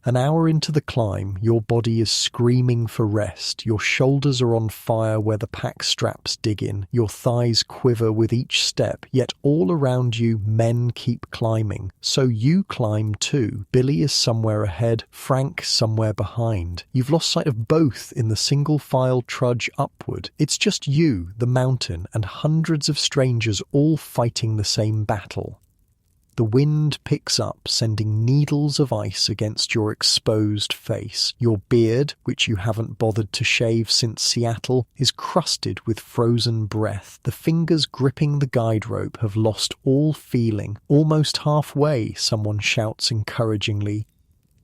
An hour into the climb, your body is screaming for rest. Your shoulders are on fire where the pack straps dig in. Your thighs quiver with each step, yet all around you men keep climbing. So you climb too. Billy is somewhere ahead, Frank somewhere behind. You've lost sight of both in the single file trudge upward. It's just you, the mountain, and hundreds of strangers all fighting the same battle. The wind picks up, sending needles of ice against your exposed face. Your beard, which you haven't bothered to shave since Seattle, is crusted with frozen breath. The fingers gripping the guide rope have lost all feeling. Almost halfway, someone shouts encouragingly.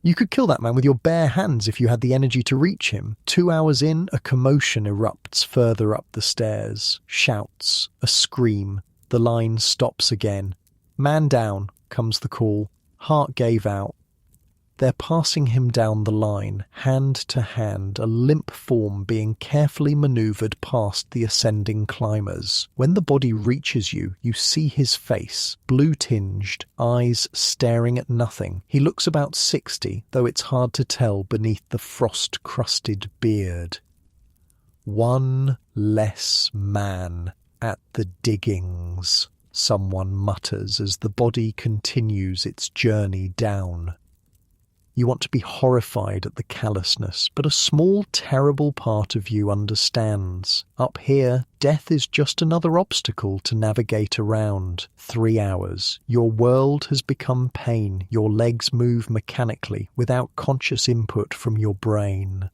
You could kill that man with your bare hands if you had the energy to reach him. 2 hours in, a commotion erupts further up the stairs. Shouts, a scream. The line stops again. "Man down," comes the call. Heart gave out. They're passing him down the line, hand to hand, a limp form being carefully manoeuvred past the ascending climbers. When the body reaches you, you see his face, blue-tinged, eyes staring at nothing. He looks about 60, though it's hard to tell beneath the frost-crusted beard. "One less man at the diggings," someone mutters as the body continues its journey down. You want to be horrified at the callousness, but a small, terrible part of you understands. Up here, death is just another obstacle to navigate around. 3 hours. Your world has become pain. Your legs move mechanically, without conscious input from your brain.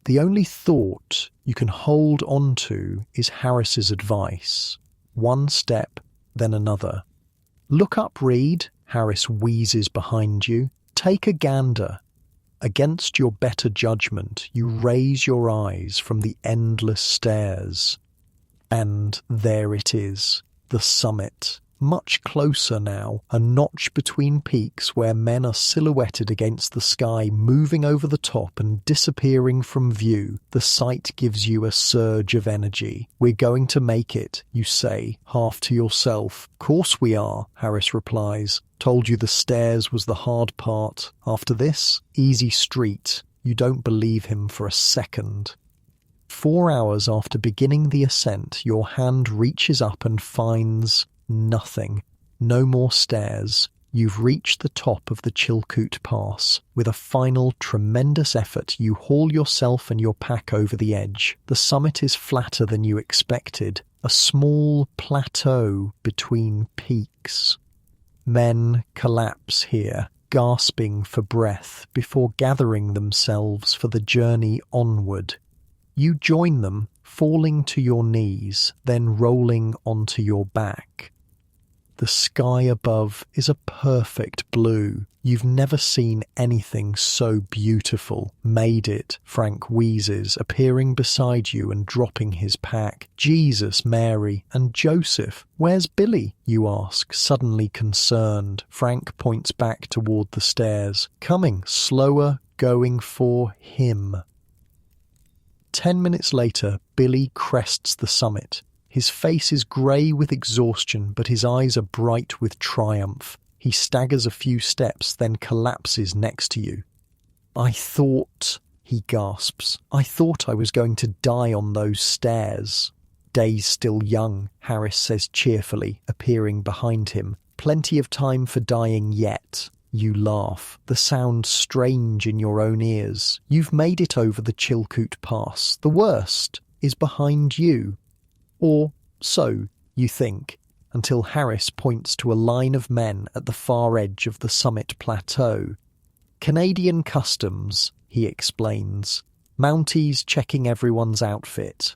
The only thought you can hold on to is Harris's advice. One step, then another. "Look up, Reed," Harris wheezes behind you. "Take a gander." Against your better judgment, you raise your eyes from the endless stairs. And there it is, the summit. Much closer now, a notch between peaks where men are silhouetted against the sky, moving over the top and disappearing from view. The sight gives you a surge of energy. "We're going to make it," you say, half to yourself. "Course we are," Harris replies. "Told you the stairs was the hard part. After this, easy street." You don't believe him for a second. 4 hours after beginning the ascent, your hand reaches up and finds nothing. No more stairs. You've reached the top of the Chilkoot Pass. With a final tremendous effort, you haul yourself and your pack over the edge. The summit is flatter than you expected, a small plateau between peaks. Men collapse here, gasping for breath before gathering themselves for the journey onward. You join them, falling to your knees, then rolling onto your back. The sky above is a perfect blue. You've never seen anything so beautiful. Made it, Frank wheezes, appearing beside you and dropping his pack. Jesus, Mary, and Joseph. Where's Billy? You ask, suddenly concerned. Frank points back toward the stairs. Coming, slower, going for him. 10 minutes later, Billy crests the summit. His face is grey with exhaustion, but his eyes are bright with triumph. He staggers a few steps, then collapses next to you. I thought, he gasps, I thought I was going to die on those stairs. Day's still young, Harris says cheerfully, appearing behind him. Plenty of time for dying yet. You laugh, the sound strange in your own ears. You've made it over the Chilkoot Pass. The worst is behind you. Or so you think, until Harris points to a line of men at the far edge of the summit plateau. Canadian customs, he explains. Mounties checking everyone's outfit.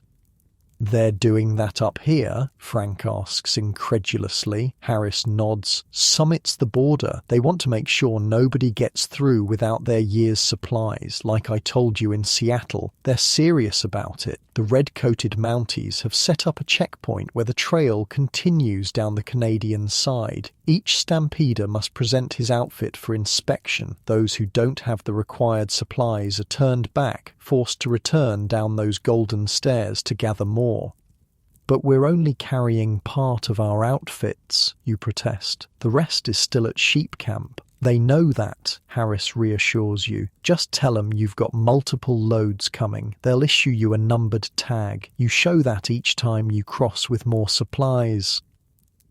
They're doing that up here? Frank asks incredulously. Harris nods. Summit's the border. They want to make sure nobody gets through without their year's supplies, like I told you in Seattle. They're serious about it. The red-coated Mounties have set up a checkpoint where the trail continues down the Canadian side. Each stampeder must present his outfit for inspection. Those who don't have the required supplies are turned back, forced to return down those golden stairs to gather more. But we're only carrying part of our outfits, you protest. The rest is still at sheep camp. They know that, Harris reassures you. Just tell them you've got multiple loads coming. They'll issue you a numbered tag. You show that each time you cross with more supplies.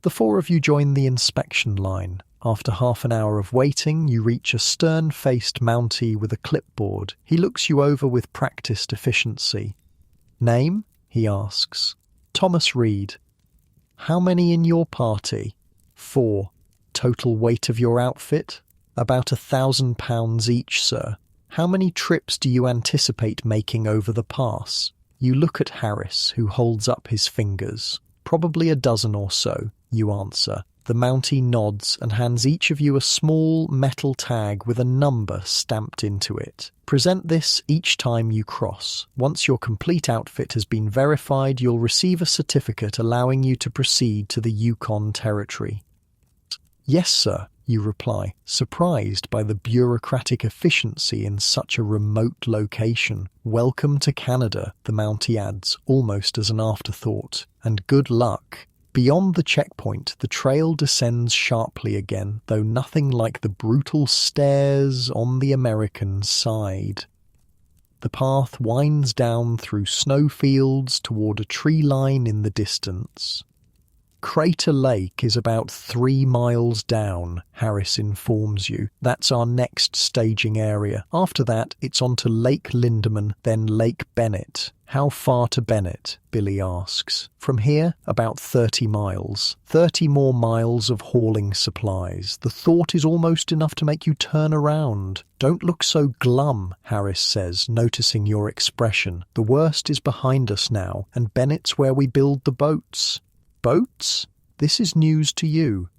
The four of you join the inspection line. After half an hour of waiting, you reach a stern-faced Mountie with a clipboard. He looks you over with practiced efficiency. Name? He asks. Thomas Reed. How many in your party? 4. Total weight of your outfit? About 1,000 pounds each, sir. How many trips do you anticipate making over the pass? You look at Harris, who holds up his fingers. Probably a dozen or so, you answer. The Mountie nods and hands each of you a small metal tag with a number stamped into it. Present this each time you cross. Once your complete outfit has been verified, you'll receive a certificate allowing you to proceed to the Yukon Territory. Yes, sir, you reply, surprised by the bureaucratic efficiency in such a remote location. Welcome to Canada, the Mountie adds, almost as an afterthought. And good luck. Beyond the checkpoint, the trail descends sharply again, though nothing like the brutal stairs on the American side. The path winds down through snowfields toward a tree line in the distance. Crater Lake is about 3 miles down, Harris informs you. That's our next staging area. After that, it's on to Lake Lindeman, then Lake Bennett. How far to Bennett? Billy asks. From here, about 30 miles. 30 more miles of hauling supplies. The thought is almost enough to make you turn around. Don't look so glum, Harris says, noticing your expression. The worst is behind us now, and Bennett's where we build the boats. Boats? This is news to you.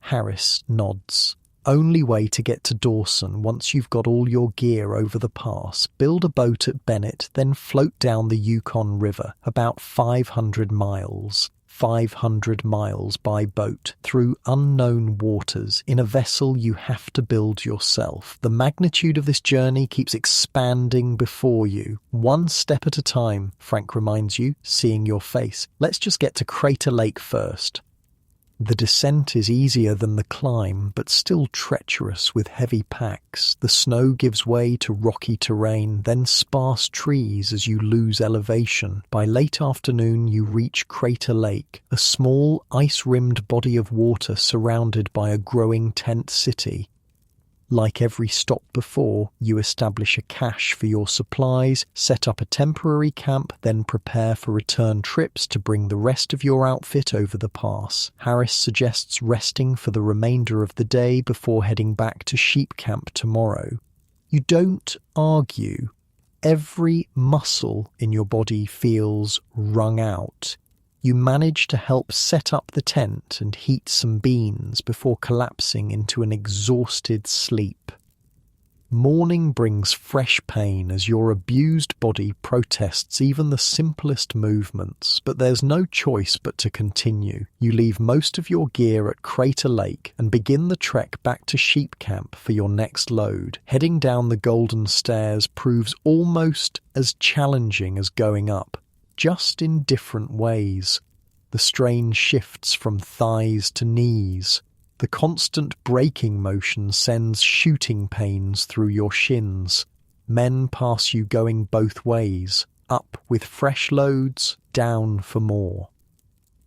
Harris nods. Only way to get to Dawson once you've got all your gear over the pass. Build a boat at Bennett, then float down the Yukon River, about 500 miles. 500 miles by boat, through unknown waters, in a vessel you have to build yourself. The magnitude of this journey keeps expanding before you. One step at a time, Frank reminds you, seeing your face. Let's just get to Crater Lake first. The descent is easier than the climb, but still treacherous with heavy packs. The snow gives way to rocky terrain, then sparse trees as you lose elevation. By late afternoon, you reach Crater Lake, a small, ice-rimmed body of water surrounded by a growing tent city. Like every stop before, you establish a cache for your supplies, set up a temporary camp, then prepare for return trips to bring the rest of your outfit over the pass. Harris suggests resting for the remainder of the day before heading back to sheep camp tomorrow. You don't argue. Every muscle in your body feels wrung out. You manage to help set up the tent and heat some beans before collapsing into an exhausted sleep. Morning brings fresh pain as your abused body protests even the simplest movements, but there's no choice but to continue. You leave most of your gear at Crater Lake and begin the trek back to sheep camp for your next load. Heading down the golden stairs proves almost as challenging as going up, just in different ways. The strain shifts from thighs to knees. The constant braking motion sends shooting pains through your shins. Men pass you going both ways, up with fresh loads, down for more.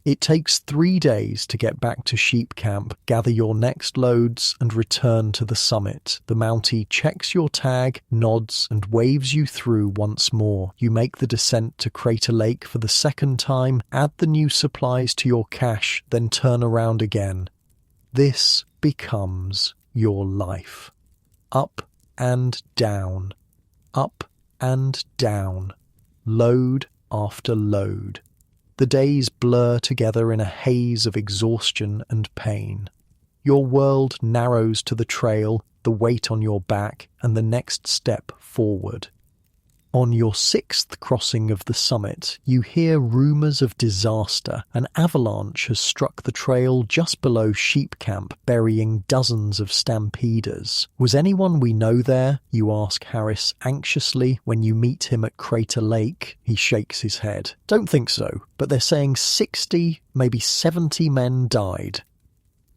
It takes 3 days to get back to sheep camp, gather your next loads, and return to the summit. The Mountie checks your tag, nods, and waves you through once more. You make the descent to Crater Lake for the second time, add the new supplies to your cache, then turn around again. This becomes your life. Up and down. Up and down. Load after load. The days blur together in a haze of exhaustion and pain. Your world narrows to the trail, the weight on your back, and the next step forward. On your 6th crossing of the summit, you hear rumours of disaster. An avalanche has struck the trail just below sheep camp, burying dozens of stampeders. Was anyone we know there? You ask Harris anxiously when you meet him at Crater Lake. He shakes his head. Don't think so, but they're saying 60, maybe 70 men died.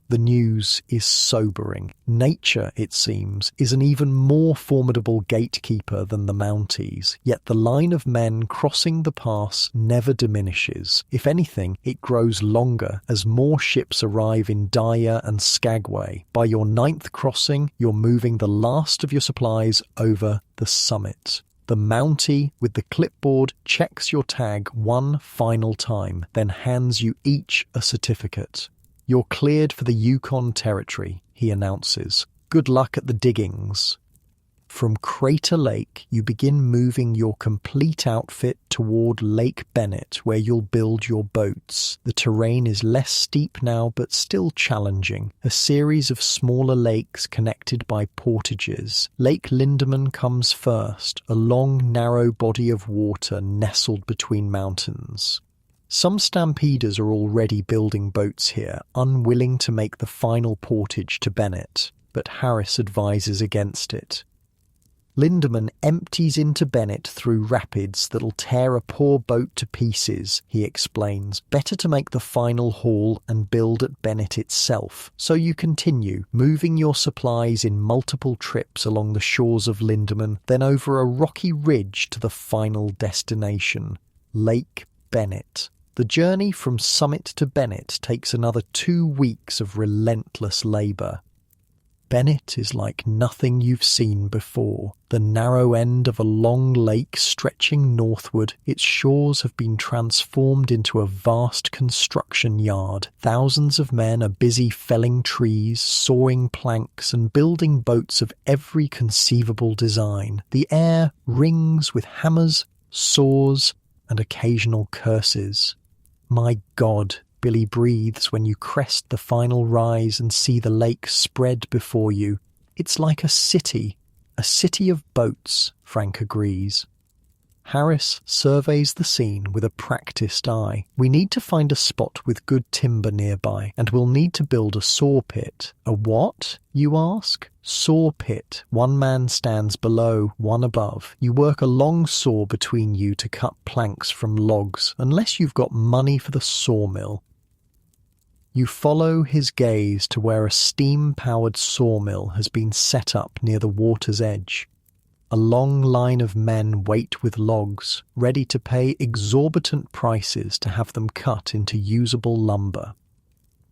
The news is sobering. Nature, it seems, is an even more formidable gatekeeper than the Mounties, yet the line of men crossing the pass never diminishes. If anything, it grows longer as more ships arrive in Daya and Skagway. By your 9th crossing, you're moving the last of your supplies over the summit. The Mountie with the clipboard checks your tag one final time, then hands you each a certificate. You're cleared for the Yukon Territory, he announces. Good luck at the diggings. From Crater Lake, you begin moving your complete outfit toward Lake Bennett, where you'll build your boats. The terrain is less steep now, but still challenging. A series of smaller lakes connected by portages. Lake Lindeman comes first, a long, narrow body of water nestled between mountains. Some stampeders are already building boats here, unwilling to make the final portage to Bennett, but Harris advises against it. Lindeman empties into Bennett through rapids that'll tear a poor boat to pieces, he explains. Better to make the final haul and build at Bennett itself. So you continue, moving your supplies in multiple trips along the shores of Lindeman, then over a rocky ridge to the final destination, Lake Bennett. The journey from summit to Bennett takes another 2 weeks of relentless labour. Bennett is like nothing you've seen before. The narrow end of a long lake stretching northward, its shores have been transformed into a vast construction yard. Thousands of men are busy felling trees, sawing planks, and building boats of every conceivable design. The air rings with hammers, saws, and occasional curses. My God, Billy breathes when you crest the final rise and see the lake spread before you. It's like a city of boats, Frank agrees. Harris surveys the scene with a practiced eye. We need to find a spot with good timber nearby, and we'll need to build a saw pit. A what, you ask? Saw pit. One man stands below, one above. You work a long saw between you to cut planks from logs, unless you've got money for the sawmill. You follow his gaze to where a steam-powered sawmill has been set up near the water's edge. A long line of men wait with logs, ready to pay exorbitant prices to have them cut into usable lumber.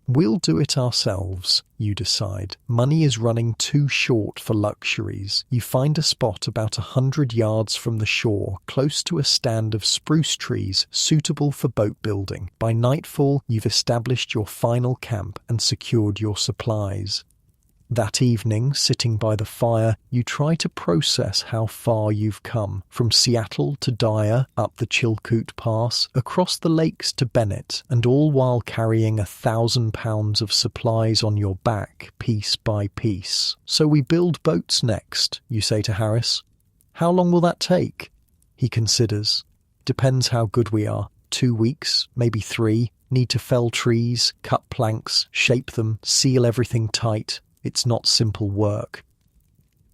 We'll do it ourselves, you decide. Money is running too short for luxuries. You find a spot about 100 yards from the shore, close to a stand of spruce trees suitable for boat building. By nightfall, you've established your final camp and secured your supplies. That evening, sitting by the fire, you try to process how far you've come, from Seattle to Dyer, up the Chilkoot Pass, across the lakes to Bennett, and all while carrying 1,000 pounds of supplies on your back, piece by piece. So we build boats next, you say to Harris. How long will that take? He considers. Depends how good we are. 2 weeks, maybe 3. Need to fell trees, cut planks, shape them, seal everything tight. It's not simple work.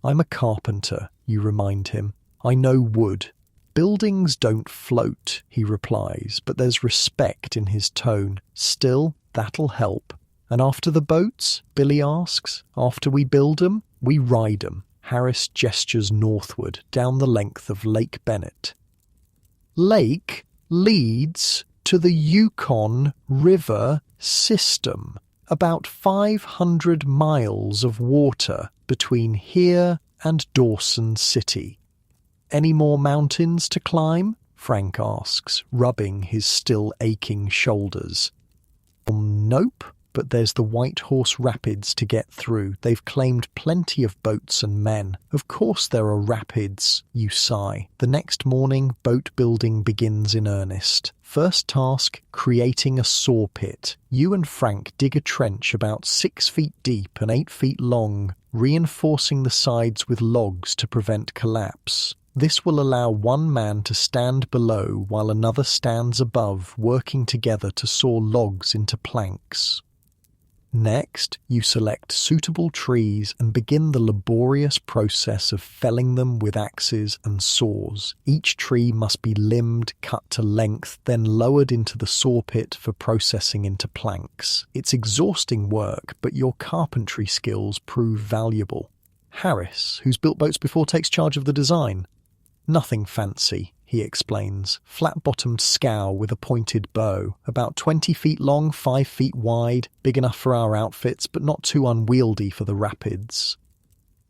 I'm a carpenter, you remind him. I know wood. Buildings don't float, he replies, but there's respect in his tone. Still, that'll help. And after the boats? Billy asks. After we build 'em, we ride 'em. Harris gestures northward, down the length of Lake Bennett. Lake leads to the Yukon River system. About 500 miles of water between here and Dawson City. Any more mountains to climb? Frank asks, rubbing his still aching shoulders. Nope, but there's the White Horse Rapids to get through. They've claimed plenty of boats and men. Of course there are rapids, you sigh. The next morning, boat building begins in earnest. First task, creating a saw pit. You and Frank dig a trench about 6 feet deep and 8 feet long, reinforcing the sides with logs to prevent collapse. This will allow one man to stand below while another stands above, working together to saw logs into planks. Next, you select suitable trees and begin the laborious process of felling them with axes and saws. Each tree must be limbed, cut to length, then lowered into the saw pit for processing into planks. It's exhausting work, but your carpentry skills prove valuable. Harris, who's built boats before, takes charge of the design. Nothing fancy, he explains. Flat-bottomed scow with a pointed bow, about 20 feet long, 5 feet wide, big enough for our outfits, but not too unwieldy for the rapids.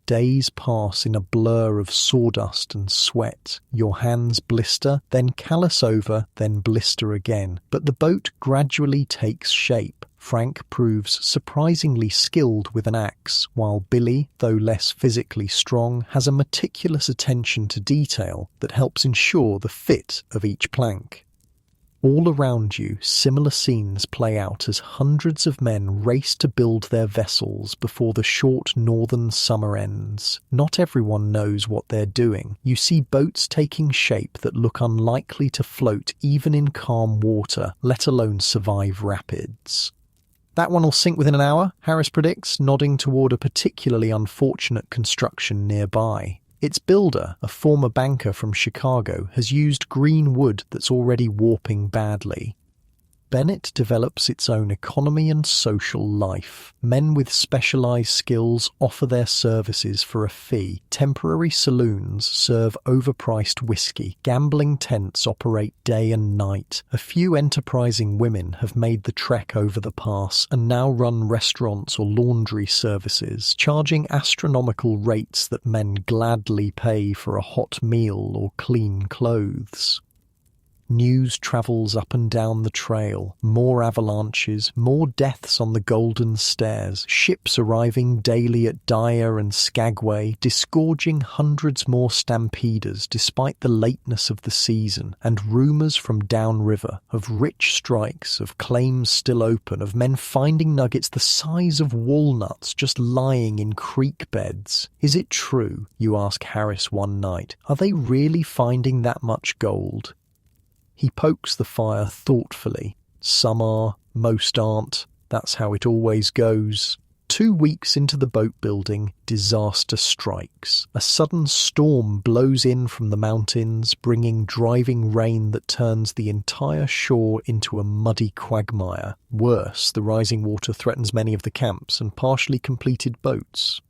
Days pass in a blur of sawdust and sweat. Your hands blister, then callus over, then blister again. But the boat gradually takes shape. Frank proves surprisingly skilled with an axe, while Billy, though less physically strong, has a meticulous attention to detail that helps ensure the fit of each plank. All around you, similar scenes play out as hundreds of men race to build their vessels before the short northern summer ends. Not everyone knows what they're doing. You see boats taking shape that look unlikely to float even in calm water, let alone survive rapids. That one will sink within an hour, Harris predicts, nodding toward a particularly unfortunate construction nearby. Its builder, a former banker from Chicago, has used green wood that's already warping badly. Bennett develops its own economy and social life. Men with specialized skills offer their services for a fee. Temporary saloons serve overpriced whiskey. Gambling tents operate day and night. A few enterprising women have made the trek over the pass and now run restaurants or laundry services, charging astronomical rates that men gladly pay for a hot meal or clean clothes. News travels up and down the trail. More avalanches, more deaths on the Golden Stairs, ships arriving daily at Dyer and Skagway, disgorging hundreds more stampeders despite the lateness of the season, and rumours from downriver of rich strikes, of claims still open, of men finding nuggets the size of walnuts just lying in creek beds. Is it true, you ask Harris one night? Are they really finding that much gold? He pokes the fire thoughtfully. Some are, most aren't. That's how it always goes. 2 weeks into the boat building, disaster strikes. A sudden storm blows in from the mountains, bringing driving rain that turns the entire shore into a muddy quagmire. Worse, the rising water threatens many of the camps and partially completed boats.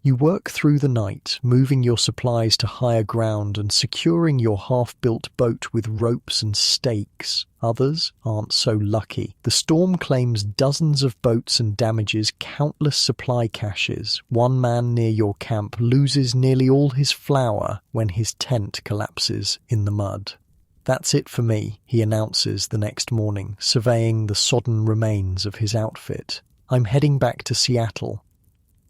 You work through the night, moving your supplies to higher ground and securing your half-built boat with ropes and stakes. Others aren't so lucky. The storm claims dozens of boats and damages countless supply caches. One man near your camp loses nearly all his flour when his tent collapses in the mud. "That's it for me," he announces the next morning, surveying the sodden remains of his outfit. "I'm heading back to Seattle."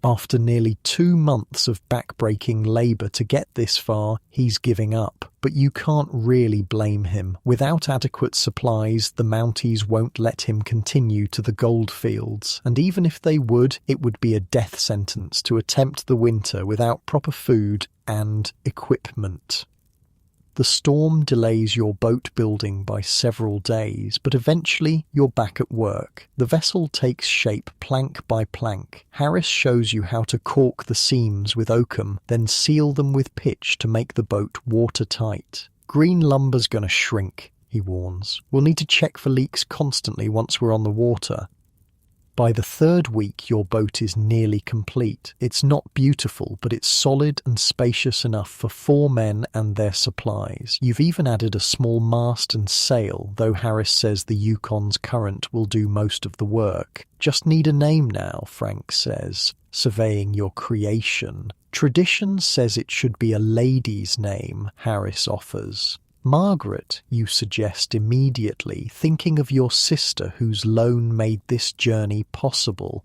After nearly 2 months of backbreaking labour to get this far, he's giving up. But you can't really blame him. Without adequate supplies, the Mounties won't let him continue to the gold fields. And even if they would, it would be a death sentence to attempt the winter without proper food and equipment. The storm delays your boat building by several days, but eventually you're back at work. The vessel takes shape plank by plank. Harris shows you how to caulk the seams with oakum, then seal them with pitch to make the boat watertight. "Green lumber's gonna shrink," he warns. "We'll need to check for leaks constantly once we're on the water." By the 3rd week, your boat is nearly complete. It's not beautiful, but it's solid and spacious enough for 4 men and their supplies. You've even added a small mast and sail, though Harris says the Yukon's current will do most of the work. "Just need a name now," Frank says, surveying your creation. "Tradition says it should be a lady's name," Harris offers. "Margaret," you suggest immediately, thinking of your sister whose loan made this journey possible.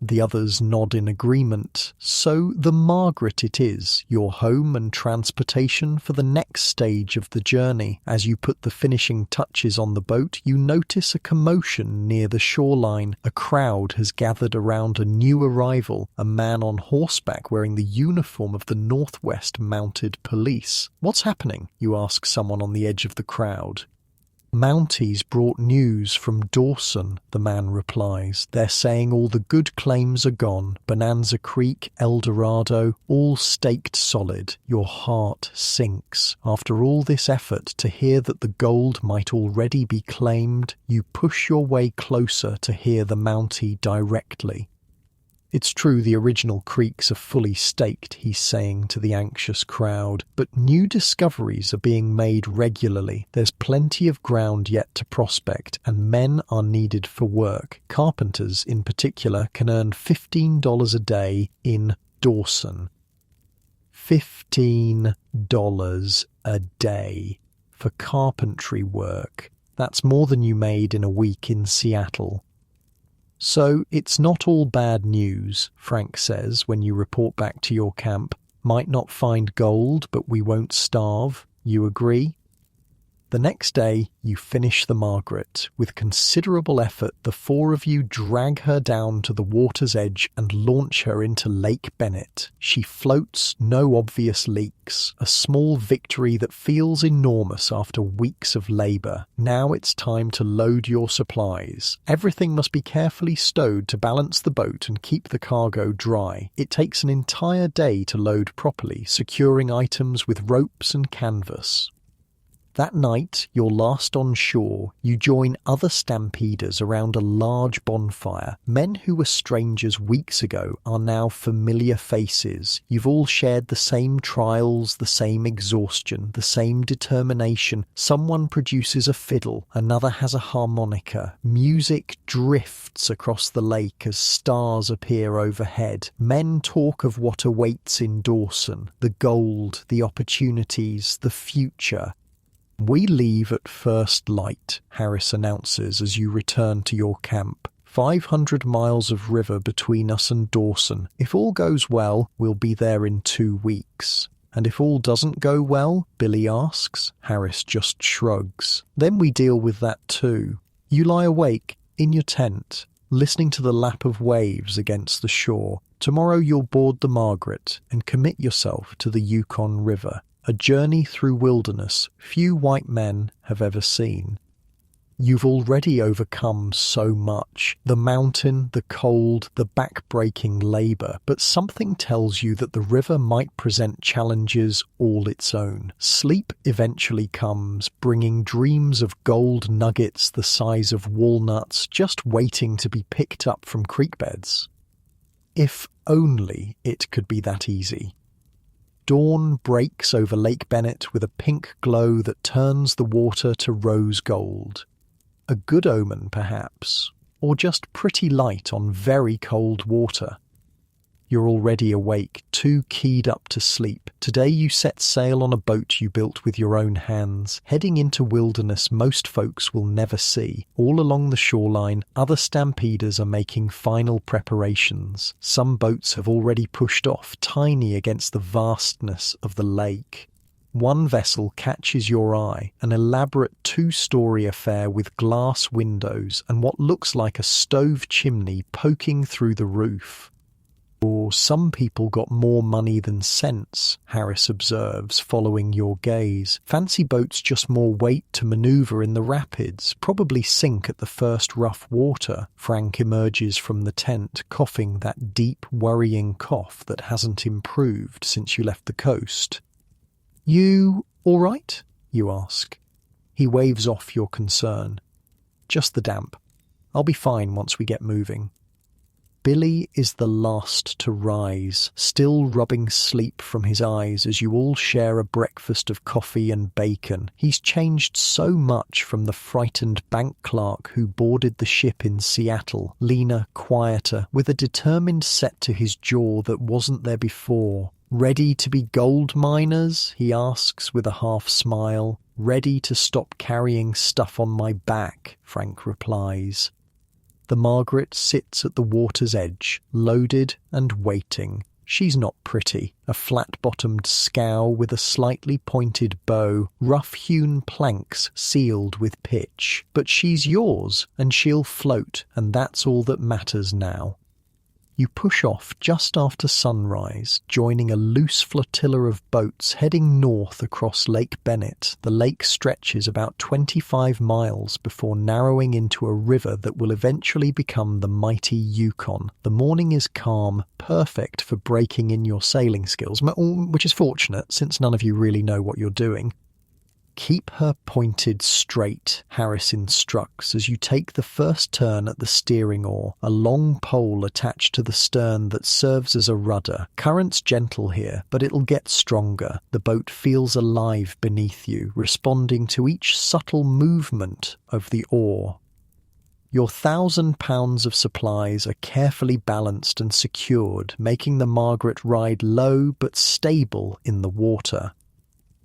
The others nod in agreement. So the Margaret it is, your home and transportation for the next stage of the journey. As you put the finishing touches on the boat, you notice a commotion near the shoreline. A crowd has gathered around a new arrival, a man on horseback wearing the uniform of the Northwest Mounted Police. "What's happening?" you ask someone on the edge of the crowd. "Mounties brought news from Dawson," the man replies. "They're saying all the good claims are gone. Bonanza Creek, El Dorado, all staked solid." Your heart sinks. After all this effort to hear that the gold might already be claimed, you push your way closer to hear the Mountie directly. "It's true the original creeks are fully staked," he's saying to the anxious crowd, "but new discoveries are being made regularly. There's plenty of ground yet to prospect, and men are needed for work. Carpenters, in particular, can earn $15 a day in Dawson." $15 a day for carpentry work. That's more than you made in a week in Seattle. "So it's not all bad news," Frank says when you report back to your camp. "Might not find gold, but we won't starve. You agree?" The next day, you finish the Margaret. With considerable effort, the 4 of you drag her down to the water's edge and launch her into Lake Bennett. She floats, no obvious leaks. A small victory that feels enormous after weeks of labour. Now it's time to load your supplies. Everything must be carefully stowed to balance the boat and keep the cargo dry. It takes an entire day to load properly, securing items with ropes and canvas. That night, you're last on shore. You join other stampeders around a large bonfire. Men who were strangers weeks ago are now familiar faces. You've all shared the same trials, the same exhaustion, the same determination. Someone produces a fiddle, another has a harmonica. Music drifts across the lake as stars appear overhead. Men talk of what awaits in Dawson, the gold, the opportunities, the future. "We leave at first light," Harris announces as you return to your camp. 500 miles of river between us and Dawson. If all goes well, we'll be there in 2 weeks. "And if all doesn't go well?" Billy asks. Harris just shrugs. "Then we deal with that too." You lie awake in your tent, listening to the lap of waves against the shore. Tomorrow you'll board the Margaret and commit yourself to the Yukon River. A journey through wilderness few white men have ever seen. You've already overcome so much. The mountain, the cold, the back-breaking labor. But something tells you that the river might present challenges all its own. Sleep eventually comes, bringing dreams of gold nuggets the size of walnuts just waiting to be picked up from creek beds. If only it could be that easy. Dawn breaks over Lake Bennett with a pink glow that turns the water to rose gold. A good omen, perhaps, or just pretty light on very cold water. You're already awake, too keyed up to sleep. Today you set sail on a boat you built with your own hands, heading into wilderness most folks will never see. All along the shoreline, other stampeders are making final preparations. Some boats have already pushed off, tiny against the vastness of the lake. One vessel catches your eye, an elaborate two-story affair with glass windows and what looks like a stove chimney poking through the roof. Or some people got more money than sense, Harris observes, following your gaze. Fancy boats just more weight to maneuver in the rapids, probably sink at the first rough water. Frank emerges from the tent, coughing that deep, worrying cough that hasn't improved since you left the coast. "You all right?" you ask. He waves off your concern. "Just the damp. I'll be fine once we get moving." Billy is the last to rise, still rubbing sleep from his eyes as you all share a breakfast of coffee and bacon. He's changed so much from the frightened bank clerk who boarded the ship in Seattle, leaner, quieter, with a determined set to his jaw that wasn't there before. "Ready to be gold miners?" he asks with a half smile. "Ready to stop carrying stuff on my back," Frank replies. The Margaret sits at the water's edge, loaded and waiting. She's not pretty, a flat-bottomed scow with a slightly pointed bow, rough-hewn planks sealed with pitch. But she's yours, and she'll float, and that's all that matters now. You push off just after sunrise, joining a loose flotilla of boats heading north across Lake Bennett. The lake stretches about 25 miles before narrowing into a river that will eventually become the mighty Yukon. The morning is calm, perfect for breaking in your sailing skills, which is fortunate since none of you really know what you're doing. "Keep her pointed straight," Harris instructs as you take the first turn at the steering oar, a long pole attached to the stern that serves as a rudder. Current's gentle here, but it'll get stronger. The boat feels alive beneath you, responding to each subtle movement of the oar. Your 1,000 pounds of supplies are carefully balanced and secured, making the Margaret ride low but stable in the water.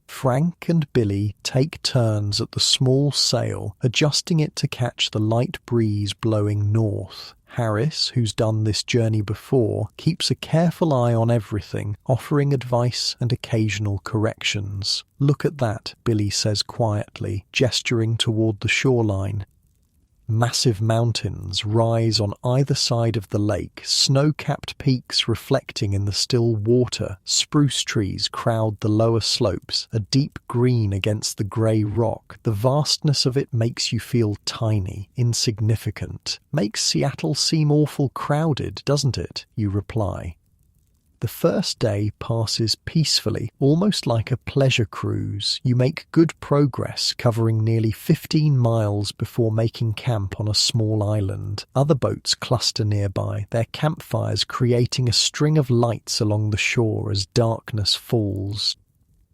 Frank and Billy take turns at the small sail, adjusting it to catch the light breeze blowing north. Harris, who's done this journey before, keeps a careful eye on everything, offering advice and occasional corrections. "Look at that," Billy says quietly, gesturing toward the shoreline. Massive mountains rise on either side of the lake, snow-capped peaks reflecting in the still water. Spruce trees crowd the lower slopes, a deep green against the grey rock. The vastness of it makes you feel tiny, insignificant. "Makes Seattle seem awful crowded, doesn't it?" you reply. The first day passes peacefully, almost like a pleasure cruise. You make good progress, covering nearly 15 miles before making camp on a small island. Other boats cluster nearby, their campfires creating a string of lights along the shore as darkness falls.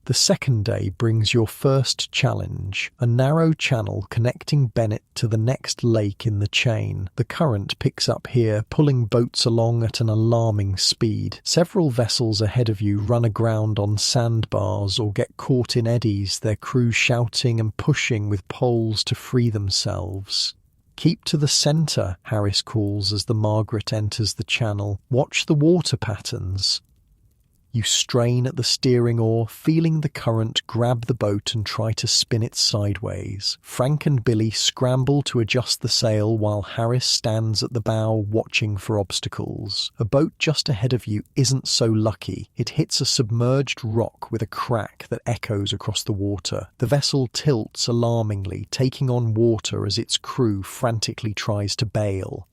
The second day brings your first challenge, a narrow channel connecting Bennett to the next lake in the chain. The current picks up here, pulling boats along at an alarming speed. Several vessels ahead of you run aground on sandbars or get caught in eddies, their crew shouting and pushing with poles to free themselves. "Keep to the centre," Harris calls as the Margaret enters the channel. "Watch the water patterns." You strain at the steering oar, feeling the current grab the boat and try to spin it sideways. Frank and Billy scramble to adjust the sail while Harris stands at the bow watching for obstacles. A boat just ahead of you isn't so lucky. It hits a submerged rock with a crack that echoes across the water. The vessel tilts alarmingly, taking on water as its crew frantically tries to bail.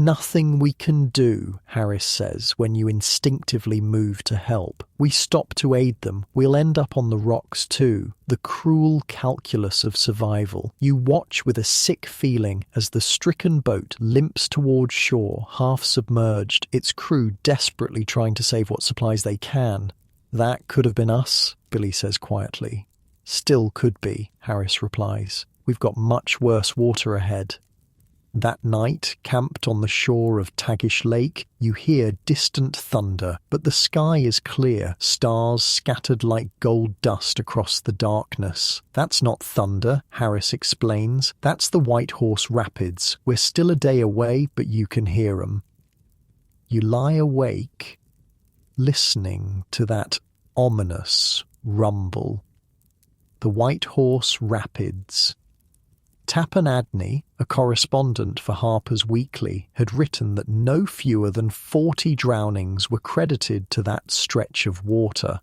"Nothing we can do," Harris says when you instinctively move to help. "We stop to aid them. We'll end up on the rocks too." The cruel calculus of survival. You watch with a sick feeling as the stricken boat limps towards shore, half submerged, its crew desperately trying to save what supplies they can. "That could have been us," Billy says quietly. "Still could be," Harris replies. "We've got much worse water ahead." That night, camped on the shore of Tagish Lake, you hear distant thunder, but the sky is clear, stars scattered like gold dust across the darkness. "That's not thunder," Harris explains. "That's the White Horse Rapids. We're still a day away, but you can hear 'em." You lie awake, listening to that ominous rumble. The White Horse Rapids. Tapan Adney, a correspondent for Harper's Weekly, had written that no fewer than 40 drownings were credited to that stretch of water.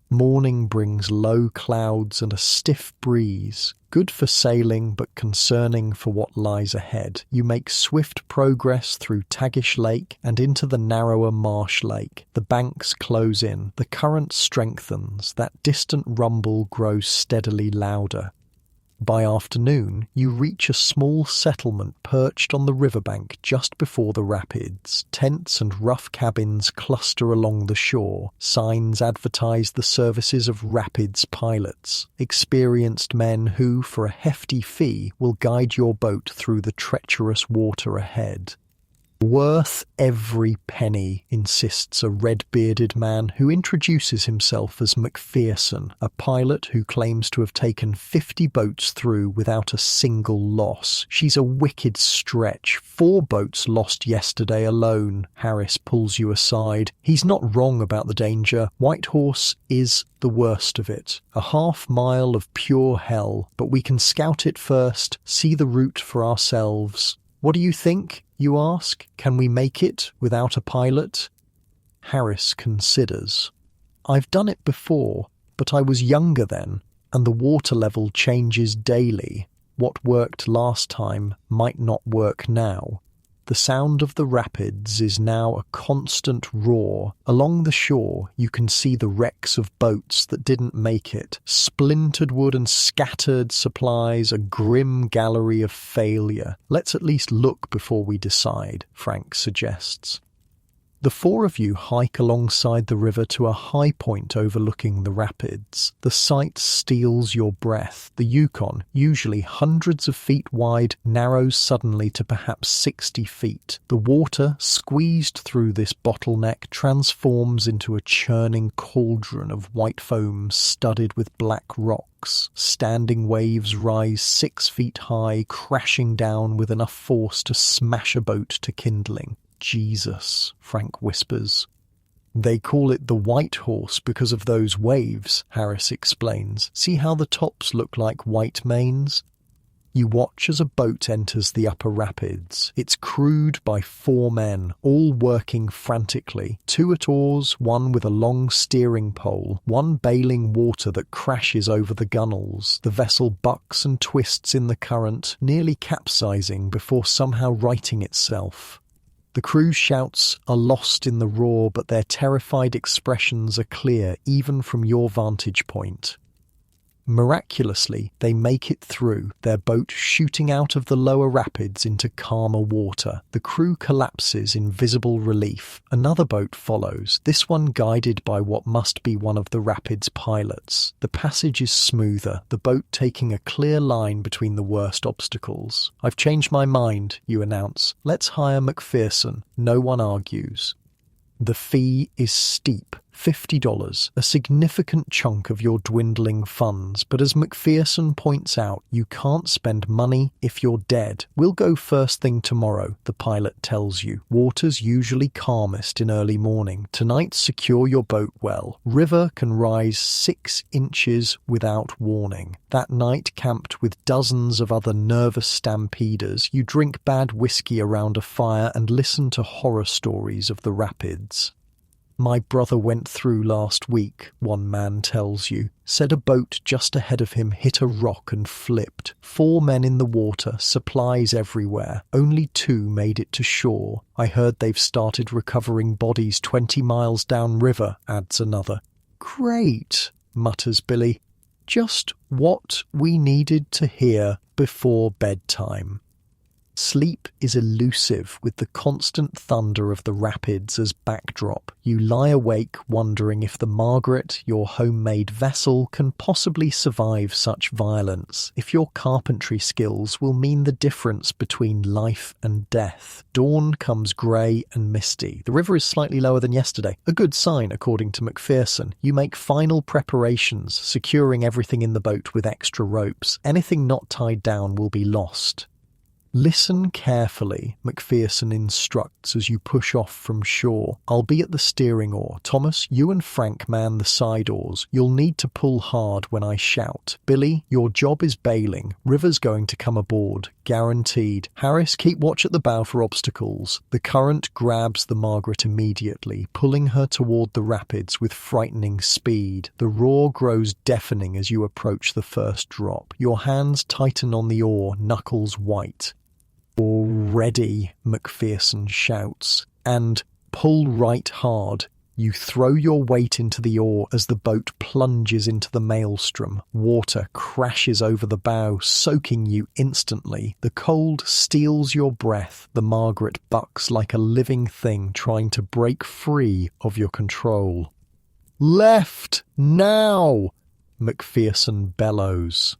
Morning brings low clouds and a stiff breeze, good for sailing but concerning for what lies ahead. You make swift progress through Tagish Lake and into the narrower Marsh Lake. The banks close in, the current strengthens, that distant rumble grows steadily louder. By afternoon, you reach a small settlement perched on the riverbank just before the rapids. Tents and rough cabins cluster along the shore. Signs advertise the services of rapids pilots, experienced men who, for a hefty fee, will guide your boat through the treacherous water ahead. "Worth every penny," insists a red-bearded man who introduces himself as McPherson, a pilot who claims to have taken 50 boats through without a single loss. "She's a wicked stretch. 4 boats lost yesterday alone." Harris pulls you aside. He's not wrong about the danger. White Horse is the worst of it. A half-mile of pure hell, but we can scout it first, see the route for ourselves. "What do you think?" you ask. "Can we make it without a pilot?" Harris considers. "I've done it before, but I was younger then, and the water level changes daily. What worked last time might not work now." The sound of the rapids is now a constant roar. Along the shore, you can see the wrecks of boats that didn't make it. Splintered wood and scattered supplies, a grim gallery of failure. "Let's at least look before we decide," Frank suggests. The 4 of you hike alongside the river to a high point overlooking the rapids. The sight steals your breath. The Yukon, usually hundreds of feet wide, narrows suddenly to perhaps 60 feet. The water, squeezed through this bottleneck, transforms into a churning cauldron of white foam studded with black rocks. Standing waves rise 6 feet high, crashing down with enough force to smash a boat to kindling. "Jesus," Frank whispers. "They call it the White Horse because of those waves," Harris explains. "See how the tops look like white manes?" You watch as a boat enters the upper rapids. It's crewed by 4 men, all working frantically. 2 at oars, 1 with a long steering pole, 1 bailing water that crashes over the gunnels. The vessel bucks and twists in the current, nearly capsizing before somehow righting itself. The crew's shouts are lost in the roar, but their terrified expressions are clear even from your vantage point. Miraculously, they make it through, their boat shooting out of the lower rapids into calmer water. The crew collapses in visible relief. Another boat follows, this one guided by what must be one of the rapids' pilots. The passage is smoother, the boat taking a clear line between the worst obstacles. "I've changed my mind," you announce. "Let's hire McPherson." No one argues. The fee is steep, $50, a significant chunk of your dwindling funds, but as McPherson points out, you can't spend money if you're dead. We'll go first thing tomorrow, the pilot tells you. Water's usually calmest in early morning. Tonight, secure your boat well. River can rise 6 inches without warning. That night, camped with dozens of other nervous stampeders, you drink bad whiskey around a fire and listen to horror stories of the rapids. My brother went through last week, one man tells you. Said a boat just ahead of him hit a rock and flipped. 4 men in the water, supplies everywhere. Only 2 made it to shore. I heard they've started recovering bodies 20 miles downriver, adds another. Great, mutters Billy. Just what we needed to hear before bedtime. Sleep is elusive with the constant thunder of the rapids as backdrop. You lie awake wondering if the Margaret, your homemade vessel, can possibly survive such violence, if your carpentry skills will mean the difference between life and death. Dawn comes grey and misty. The river is slightly lower than yesterday, a good sign according to McPherson. You make final preparations, securing everything in the boat with extra ropes. Anything not tied down will be lost. Listen carefully, McPherson instructs as you push off from shore. I'll be at the steering oar. Thomas, you and Frank man the side oars. You'll need to pull hard when I shout. Billy, your job is bailing. River's going to come aboard. Guaranteed. Harris, keep watch at the bow for obstacles. The current grabs the Margaret immediately, pulling her toward the rapids with frightening speed. The roar grows deafening as you approach the first drop. Your hands tighten on the oar, knuckles white. Already, McPherson shouts, and pull right hard. You throw your weight into the oar as the boat plunges into the maelstrom. Water crashes over the bow, soaking you instantly. The cold steals your breath. The Margaret bucks like a living thing trying to break free of your control. Left, now! McPherson bellows.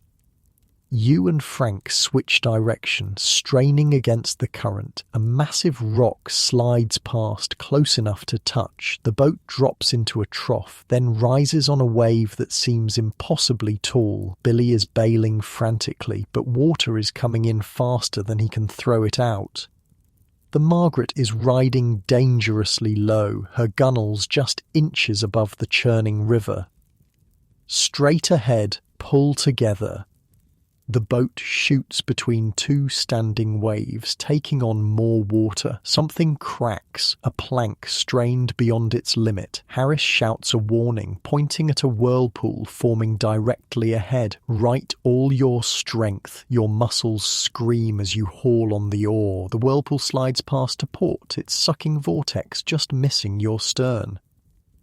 You and Frank switch direction, straining against the current. A massive rock slides past, close enough to touch. The boat drops into a trough, then rises on a wave that seems impossibly tall. Billy is bailing frantically, but water is coming in faster than he can throw it out. The Margaret is riding dangerously low, her gunnels just inches above the churning river. Straight ahead, pull together. The boat shoots between 2 standing waves, taking on more water. Something cracks, a plank strained beyond its limit. Harris shouts a warning, pointing at a whirlpool forming directly ahead. Right all your strength. Your muscles scream as you haul on the oar. The whirlpool slides past to port, its sucking vortex just missing your stern.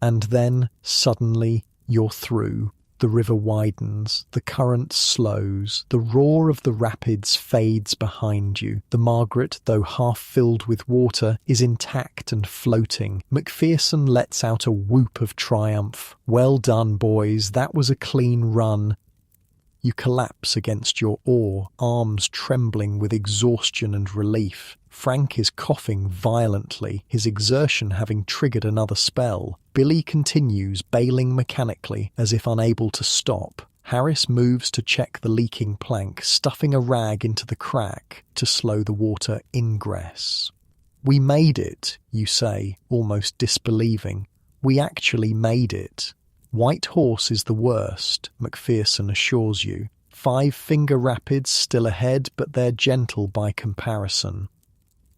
And then, suddenly, you're through. The river widens, the current slows, the roar of the rapids fades behind you. The Margaret, though half filled with water, is intact and floating. McPherson lets out a whoop of triumph. Well done, boys, that was a clean run. You collapse against your oar, arms trembling with exhaustion and relief. Frank is coughing violently, his exertion having triggered another spell. Billy continues, bailing mechanically, as if unable to stop. Harris moves to check the leaking plank, stuffing a rag into the crack to slow the water ingress. We made it, you say, almost disbelieving. We actually made it. White Horse is the worst, McPherson assures you. 5 Finger Rapids still ahead, but they're gentle by comparison.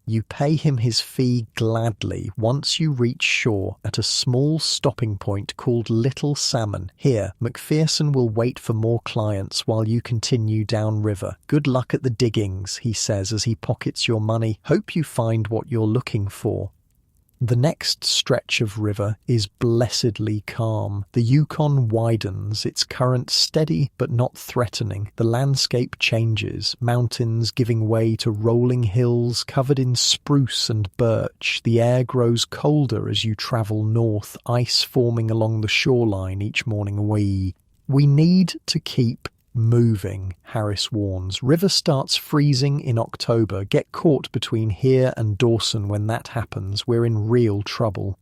You pay him his fee gladly once you reach shore at a small stopping point called Little Salmon. Here, McPherson will wait for more clients while you continue downriver. Good luck at the diggings, he says as he pockets your money. Hope you find what you're looking for. The next stretch of river is blessedly calm. The Yukon widens, its current steady but not threatening. The landscape changes, mountains giving way to rolling hills covered in spruce and birch. The air grows colder as you travel north, ice forming along the shoreline each morning. We need to keep moving, Harris warns. River starts freezing in October. Get caught between here and Dawson when that happens. We're in real trouble.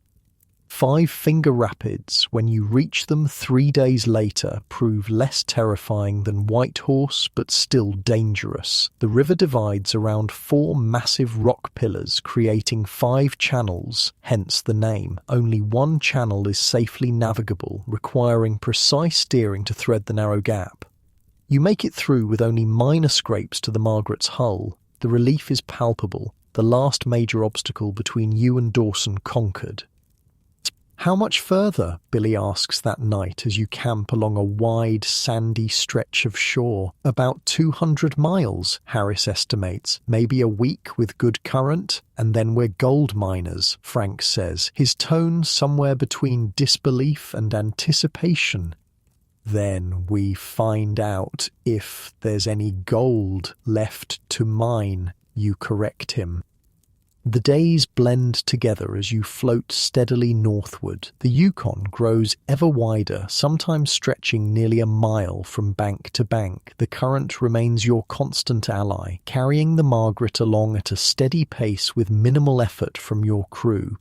Five Finger Rapids, when you reach them 3 days later, prove less terrifying than Whitehorse, but still dangerous. The river divides around 4 massive rock pillars, creating 5 channels, hence the name. Only one channel is safely navigable, requiring precise steering to thread the narrow gap. You make it through with only minor scrapes to the Margaret's hull. The relief is palpable, the last major obstacle between you and Dawson conquered. "How much further?" Billy asks that night as you camp along a wide, sandy stretch of shore. "About 200 miles, Harris estimates. Maybe a week with good current, and then we're gold miners," Frank says, his tone somewhere between disbelief and anticipation. "Then we find out if there's any gold left to mine," you correct him. The days blend together as you float steadily northward. The Yukon grows ever wider, sometimes stretching nearly a mile from bank to bank. The current remains your constant ally, carrying the Margaret along at a steady pace with minimal effort from your crew.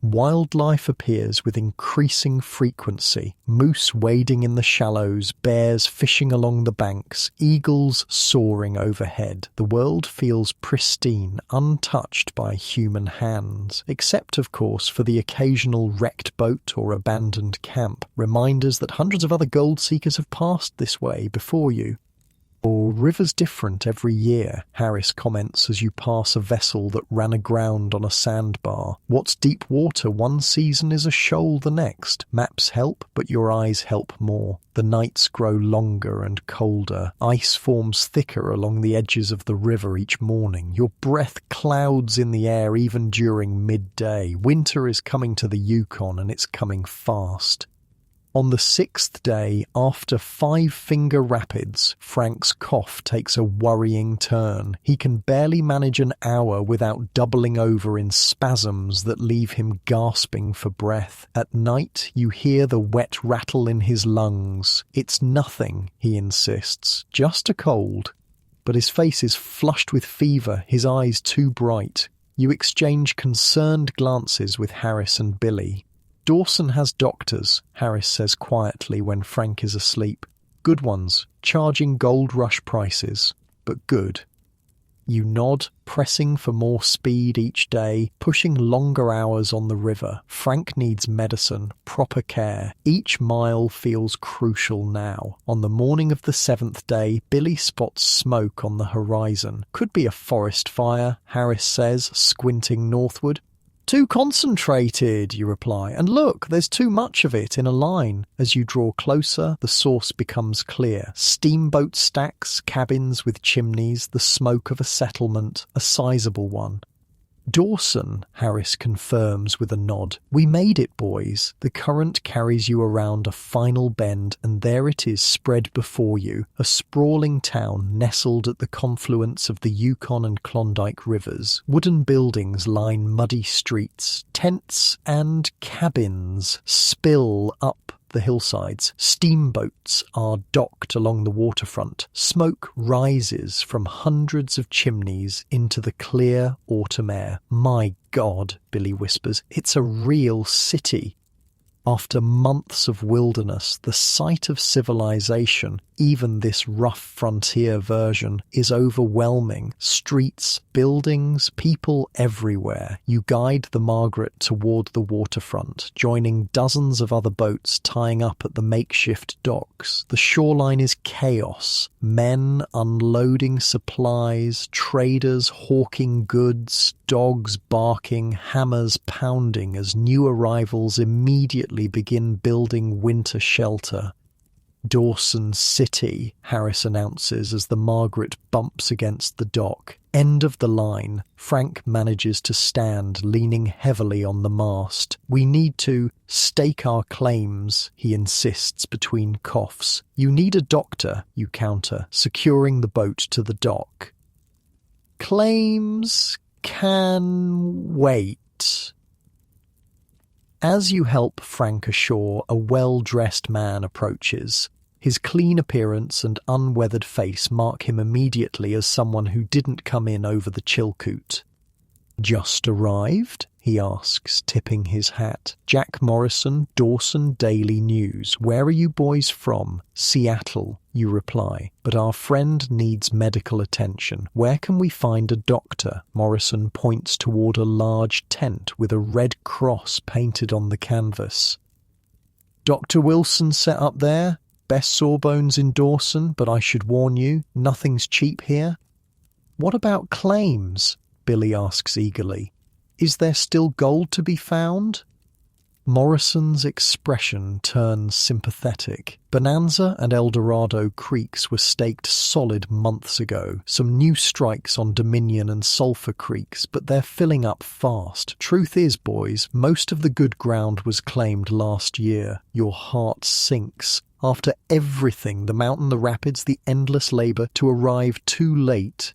Wildlife appears with increasing frequency. Moose wading in the shallows, bears fishing along the banks, eagles soaring overhead. The world feels pristine, untouched by human hands, except, of course, for the occasional wrecked boat or abandoned camp, reminders that hundreds of other gold seekers have passed this way before you. "Or river's different every year," Harris comments as you pass a vessel that ran aground on a sandbar. "What's deep water one season is a shoal the next. Maps help, but your eyes help more. The nights grow longer and colder. Ice forms thicker along the edges of the river each morning. Your breath clouds in the air even during midday. Winter is coming to the Yukon, and it's coming fast." On the 6th day, after 5 Finger Rapids, Frank's cough takes a worrying turn. He can barely manage an hour without doubling over in spasms that leave him gasping for breath. At night, you hear the wet rattle in his lungs. "It's nothing," he insists, "just a cold." But his face is flushed with fever, his eyes too bright. You exchange concerned glances with Harris and Billy. "Dawson has doctors," Harris says quietly when Frank is asleep. "Good ones, charging gold rush prices, but good." You nod, pressing for more speed each day, pushing longer hours on the river. Frank needs medicine, proper care. Each mile feels crucial now. On the morning of the 7th day, Billy spots smoke on the horizon. "Could be a forest fire," Harris says, squinting northward. "Too concentrated," you reply, "and look, there's too much of it in a line." As you draw closer, the source becomes clear. Steamboat stacks, cabins with chimneys, the smoke of a settlement, a sizable one. "Dawson," Harris confirms with a nod. "We made it, boys." The current carries you around a final bend, and there it is spread before you, a sprawling town nestled at the confluence of the Yukon and Klondike rivers. Wooden buildings line muddy streets. Tents and cabins spill up the hillsides. Steamboats are docked along the waterfront. Smoke rises from hundreds of chimneys into the clear autumn air. "My God," Billy whispers, "it's a real city." After months of wilderness, the sight of civilization, even this rough frontier version, is overwhelming. Streets, buildings, people everywhere. You guide the Margaret toward the waterfront, joining dozens of other boats tying up at the makeshift docks. The shoreline is chaos. Men unloading supplies, traders hawking goods, dogs barking, hammers pounding as new arrivals immediately begin building winter shelter. "Dawson City," Harris announces as the Margaret bumps against the dock. End of the line. Frank manages to stand, leaning heavily on the mast. "We need to stake our claims," he insists between coughs. "You need a doctor," you counter, securing the boat to the dock. "Claims can wait." As you help Frank ashore, a well-dressed man approaches. His clean appearance and unweathered face mark him immediately as someone who didn't come in over the Chilkoot. "Just arrived?" he asks, tipping his hat. Jack Morrison, Dawson Daily News. Where are you boys from? Seattle, you reply. But our friend needs medical attention. Where can we find a doctor? Morrison points toward a large tent with a red cross painted on the canvas. Dr. Wilson set up there? Best sawbones in Dawson, but I should warn you, nothing's cheap here. What about claims? Billy asks eagerly. Is there still gold to be found? Morrison's expression turns sympathetic. Bonanza and Eldorado creeks were staked solid months ago. Some new strikes on Dominion and Sulphur creeks, but they're filling up fast. Truth is, boys, most of the good ground was claimed last year. Your heart sinks. After everything, the mountain, the rapids, the endless labour, to arrive too late.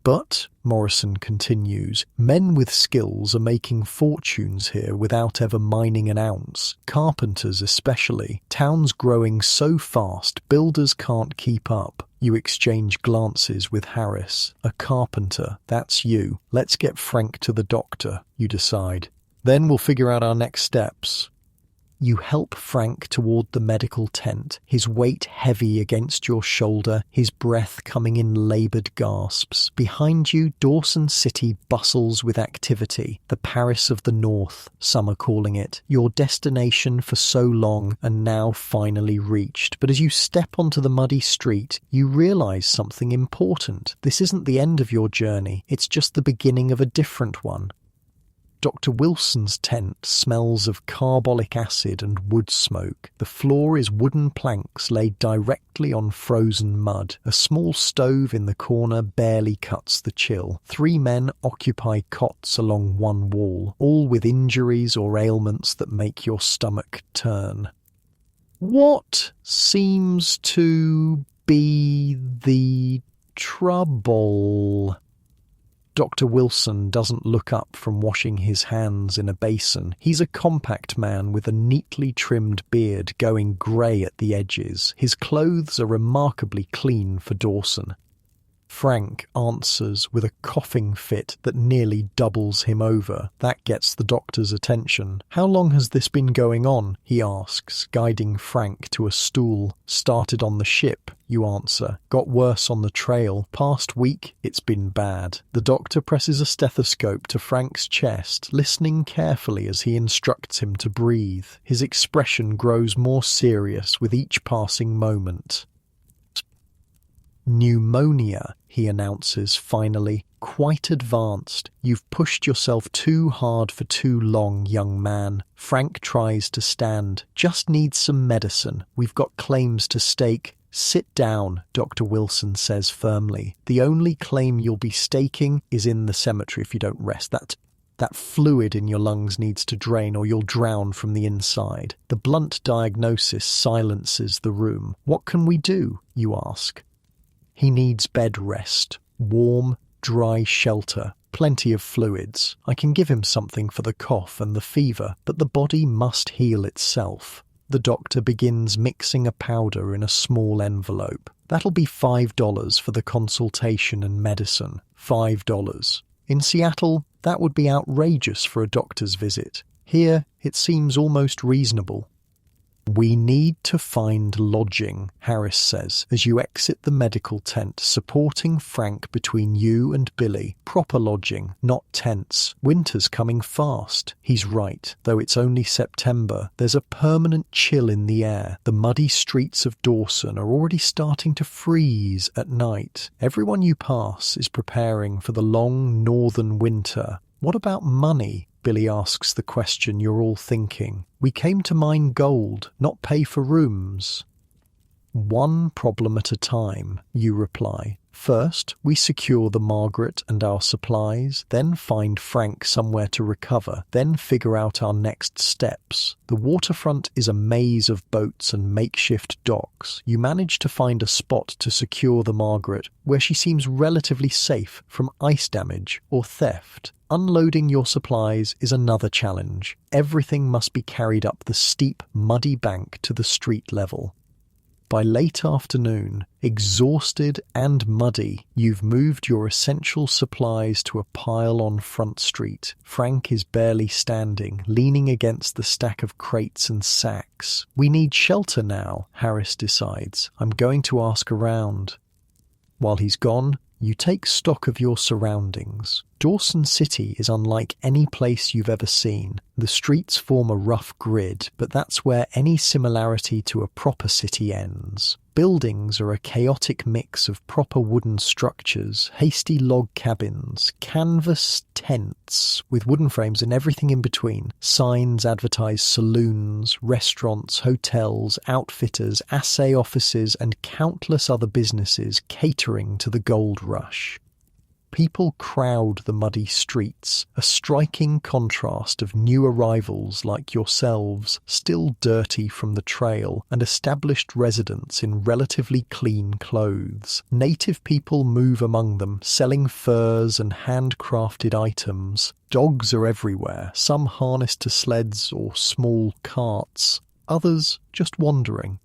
But, Morrison continues, men with skills are making fortunes here without ever mining an ounce. Carpenters especially. Towns growing so fast, builders can't keep up. You exchange glances with Harris. A carpenter, that's you. Let's get Frank to the doctor, you decide. Then we'll figure out our next steps. You help Frank toward the medical tent, his weight heavy against your shoulder, his breath coming in laboured gasps. Behind you, Dawson City bustles with activity, the Paris of the North, some are calling it. Your destination for so long and now finally reached. But as you step onto the muddy street, you realise something important. This isn't the end of your journey, it's just the beginning of a different one. Dr. Wilson's tent smells of carbolic acid and wood smoke. The floor is wooden planks laid directly on frozen mud. A small stove in the corner barely cuts the chill. 3 men occupy cots along one wall, all with injuries or ailments that make your stomach turn. What seems to be the trouble? Dr. Wilson doesn't look up from washing his hands in a basin. He's a compact man with a neatly trimmed beard going grey at the edges. His clothes are remarkably clean for Dawson. Frank answers with a coughing fit that nearly doubles him over. That gets the doctor's attention. How long has this been going on? He asks, guiding Frank to a stool. Started on the ship, you answer. Got worse on the trail. Past week, it's been bad. The doctor presses a stethoscope to Frank's chest, listening carefully as he instructs him to breathe. His expression grows more serious with each passing moment. Pneumonia, he announces finally, quite advanced. You've pushed yourself too hard for too long, young man. Frank tries to stand. Just needs some medicine. We've got claims to stake. Sit down, Dr. Wilson says firmly. The only claim you'll be staking is in the cemetery if you don't rest. That fluid in your lungs needs to drain or you'll drown from the inside. The blunt diagnosis silences the room. What can we do, you ask? He needs bed rest, warm, dry shelter, plenty of fluids. I can give him something for the cough and the fever, but the body must heal itself. The doctor begins mixing a powder in a small envelope. That'll be $5 for the consultation and medicine. $5. In Seattle, that would be outrageous for a doctor's visit. Here, it seems almost reasonable. We need to find lodging, Harris says, as you exit the medical tent, supporting Frank between you and Billy. Proper lodging, not tents. Winter's coming fast. He's right. Though it's only September, there's a permanent chill in the air. The muddy streets of Dawson are already starting to freeze at night. Everyone you pass is preparing for the long northern winter. What about money? Billy asks the question you're all thinking. We came to mine gold, not pay for rooms. One problem at a time, you reply. First, we secure the Margaret and our supplies, then find Frank somewhere to recover, then figure out our next steps. The waterfront is a maze of boats and makeshift docks. You manage to find a spot to secure the Margaret, where she seems relatively safe from ice damage or theft. Unloading your supplies is another challenge. Everything must be carried up the steep, muddy bank to the street level. By late afternoon, exhausted and muddy, you've moved your essential supplies to a pile on Front Street. Frank is barely standing, leaning against the stack of crates and sacks. We need shelter now, Harris decides. I'm going to ask around. While he's gone, you take stock of your surroundings. Dawson City is unlike any place you've ever seen. The streets form a rough grid, but that's where any similarity to a proper city ends. Buildings are a chaotic mix of proper wooden structures, hasty log cabins, canvas tents with wooden frames and everything in between. Signs advertise saloons, restaurants, hotels, outfitters, assay offices, and countless other businesses catering to the gold rush. People crowd the muddy streets, a striking contrast of new arrivals like yourselves, still dirty from the trail, and established residents in relatively clean clothes. Native people move among them, selling furs and handcrafted items. Dogs are everywhere, some harnessed to sleds or small carts, others just wandering.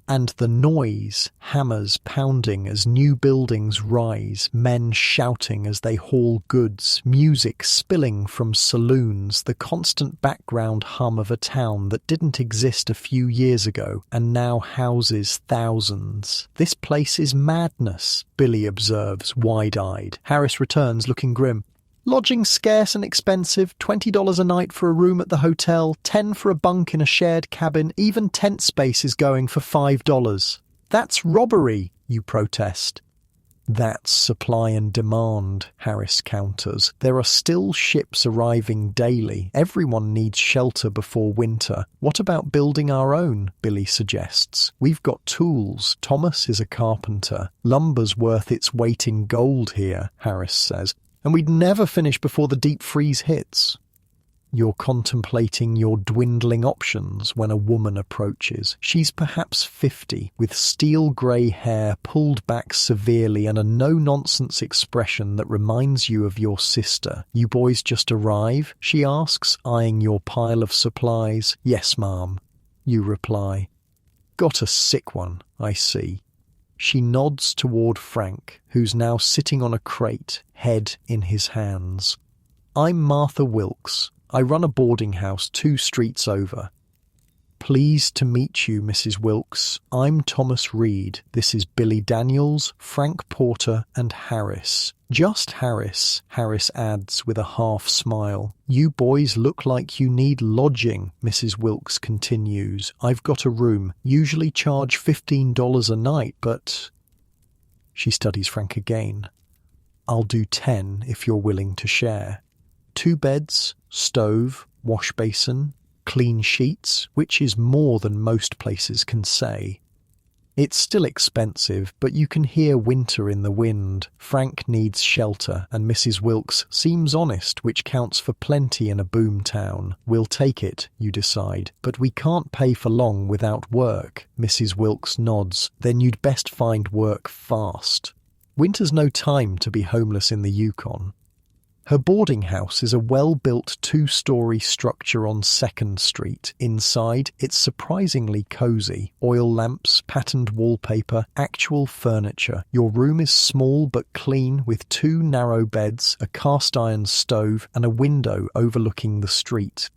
And the noise, hammers pounding as new buildings rise, men shouting as they haul goods, music spilling from saloons, the constant background hum of a town that didn't exist a few years ago and now houses thousands. This place is madness, Billy observes, wide-eyed. Harris returns, looking grim. Lodging scarce and expensive, $20 a night for a room at the hotel, $10 for a bunk in a shared cabin, even tent space is going for $5. That's robbery, you protest. That's supply and demand, Harris counters. There are still ships arriving daily. Everyone needs shelter before winter. What about building our own, Billy suggests. We've got tools. Thomas is a carpenter. Lumber's worth its weight in gold here, Harris says. And we'd never finish before the deep freeze hits. You're contemplating your dwindling options when a woman approaches. She's perhaps 50, with steel-grey hair pulled back severely and a no-nonsense expression that reminds you of your sister. You boys just arrive? She asks, eyeing your pile of supplies. Yes, ma'am, you reply. Got a sick one, I see. She nods toward Frank, who's now sitting on a crate, head in his hands. I'm Martha Wilkes. I run a boarding house 2 streets over. Pleased to meet you, Mrs. Wilkes. I'm Thomas Reed. This is Billy Daniels, Frank Porter, and Harris. Just Harris, Harris adds with a half smile. You boys look like you need lodging, Mrs. Wilkes continues. I've got a room, usually charge $15 a night, but... She studies Frank again. I'll do 10 if you're willing to share. 2 beds, stove, wash basin, clean sheets, which is more than most places can say. It's still expensive, but you can hear winter in the wind. Frank needs shelter, and Mrs. Wilkes seems honest, which counts for plenty in a boom town. We'll take it, you decide, but we can't pay for long without work. Mrs. Wilkes nods. Then you'd best find work fast. Winter's no time to be homeless in the Yukon. Her boarding house is a well-built 2-story structure on 2nd Street. Inside, it's surprisingly cozy. Oil lamps, patterned wallpaper, actual furniture. Your room is small but clean with 2 narrow beds, a cast-iron stove, and a window overlooking the street.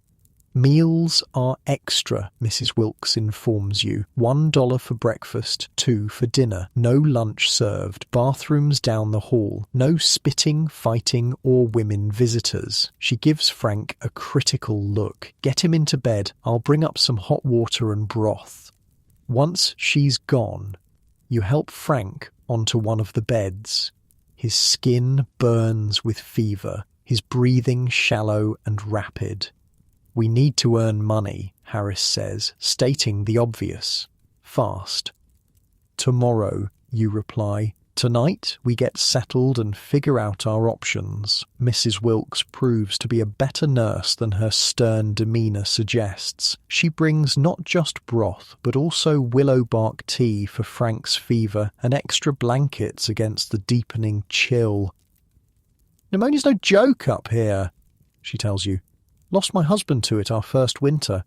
Meals are extra, Mrs. Wilkes informs you. $1 for breakfast, $2 for dinner. No lunch served. Bathrooms down the hall. No spitting, fighting, or women visitors. She gives Frank a critical look. Get him into bed. I'll bring up some hot water and broth. Once she's gone, you help Frank onto one of the beds. His skin burns with fever. His breathing shallow and rapid. We need to earn money, Harris says, stating the obvious. Fast. Tomorrow, you reply. Tonight, we get settled and figure out our options. Mrs. Wilkes proves to be a better nurse than her stern demeanour suggests. She brings not just broth, but also willow bark tea for Frank's fever and extra blankets against the deepening chill. Pneumonia's no joke up here, she tells you. Lost my husband to it our first winter.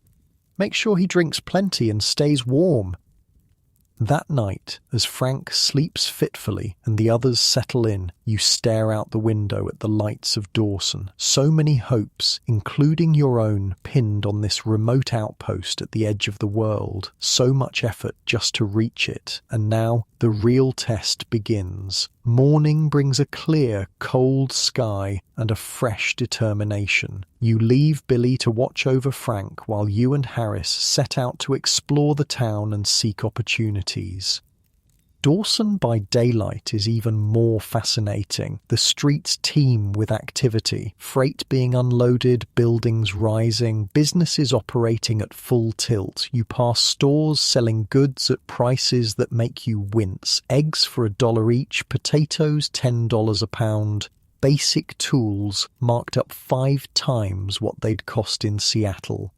Make sure he drinks plenty and stays warm. That night, as Frank sleeps fitfully and the others settle in, you stare out the window at the lights of Dawson. So many hopes, including your own, pinned on this remote outpost at the edge of the world. So much effort just to reach it. And now, the real test begins. Morning brings a clear, cold sky and a fresh determination. You leave Billy to watch over Frank while you and Harris set out to explore the town and seek opportunities. Dawson by daylight is even more fascinating. The streets teem with activity, freight being unloaded, buildings rising, businesses operating at full tilt. You pass stores selling goods at prices that make you wince. Eggs for $1 each, potatoes $10 a pound. Basic tools marked up 5 times what they'd cost in Seattle.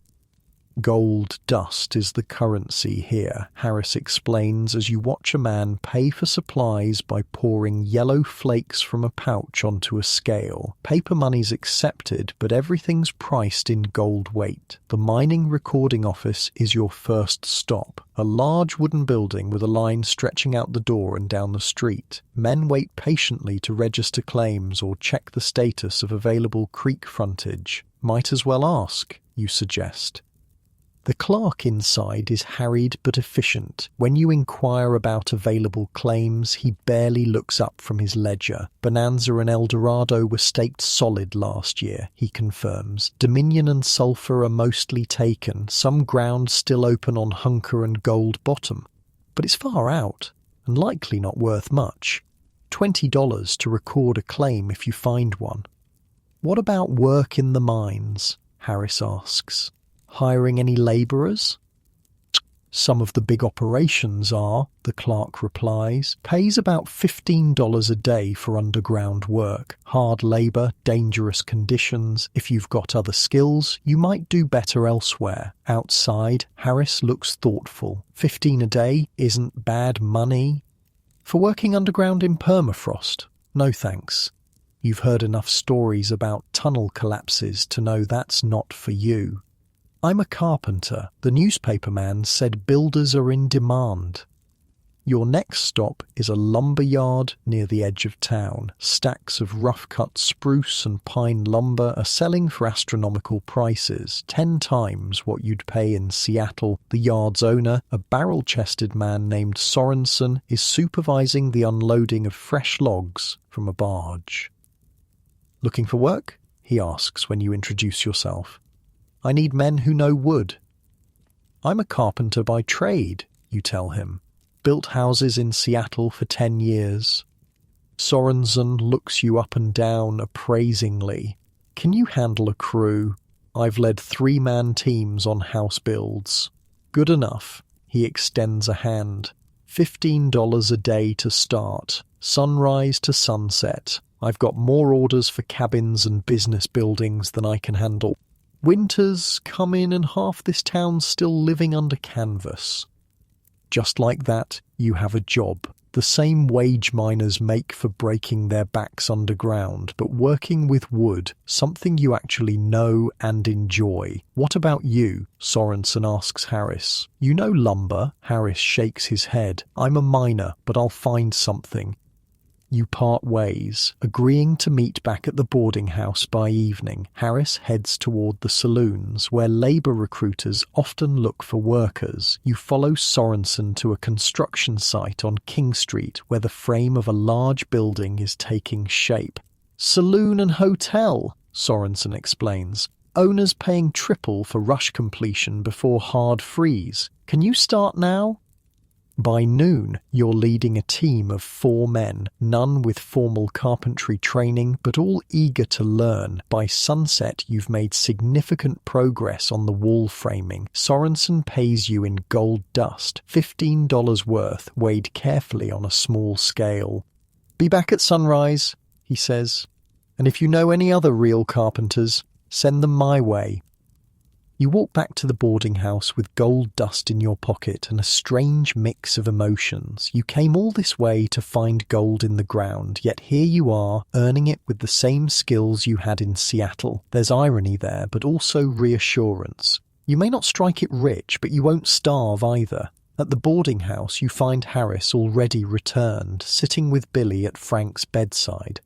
Gold dust is the currency here, Harris explains as you watch a man pay for supplies by pouring yellow flakes from a pouch onto a scale. Paper money's accepted, but everything's priced in gold weight. The mining recording office is your first stop, a large wooden building with a line stretching out the door and down the street. Men wait patiently to register claims or check the status of available creek frontage. Might as well ask, you suggest. The clerk inside is harried but efficient. When you inquire about available claims, he barely looks up from his ledger. Bonanza and Eldorado were staked solid last year, he confirms. Dominion and Sulphur are mostly taken, some ground still open on Hunker and Gold Bottom. But it's far out, and likely not worth much. $20 to record a claim if you find one. What about work in the mines? Harris asks. Hiring any labourers? Some of the big operations are, the clerk replies. Pays about $15 a day for underground work. Hard labour, dangerous conditions. If you've got other skills, you might do better elsewhere. Outside, Harris looks thoughtful. $15 a day isn't bad money. For working underground in permafrost? No thanks. You've heard enough stories about tunnel collapses to know that's not for you. I'm a carpenter. The newspaperman said builders are in demand. Your next stop is a lumber yard near the edge of town. Stacks of rough-cut spruce and pine lumber are selling for astronomical prices, 10 times what you'd pay in Seattle. The yard's owner, a barrel-chested man named Sorensen, is supervising the unloading of fresh logs from a barge. Looking for work? He asks when you introduce yourself. I need men who know wood. I'm a carpenter by trade, you tell him. Built houses in Seattle for 10 years. Sorensen looks you up and down appraisingly. Can you handle a crew? I've led 3-man teams on house builds. Good enough. He extends a hand. $15 a day to start. Sunrise to sunset. I've got more orders for cabins and business buildings than I can handle. Winters come in and half this town's still living under canvas. Just like that, you have a job. The same wage miners make for breaking their backs underground, but working with wood, something you actually know and enjoy. What about you? Sorensen asks Harris. You know lumber? Harris shakes his head. I'm a miner, but I'll find something. You part ways, agreeing to meet back at the boarding house by evening. Harris heads toward the saloons, where labour recruiters often look for workers. You follow Sorensen to a construction site on King Street, where the frame of a large building is taking shape. Saloon and hotel, Sorensen explains. Owners paying triple for rush completion before hard freeze. Can you start now? By noon, you're leading a team of 4 men, none with formal carpentry training, but all eager to learn. By sunset, you've made significant progress on the wall framing. Sorensen pays you in gold dust, $15 worth, weighed carefully on a small scale. Be back at sunrise, he says. And if you know any other real carpenters, send them my way. You walk back to the boarding house with gold dust in your pocket and a strange mix of emotions. You came all this way to find gold in the ground, yet here you are, earning it with the same skills you had in Seattle. There's irony there, but also reassurance. You may not strike it rich, but you won't starve either. At the boarding house, you find Harris already returned, sitting with Billy at Frank's bedside.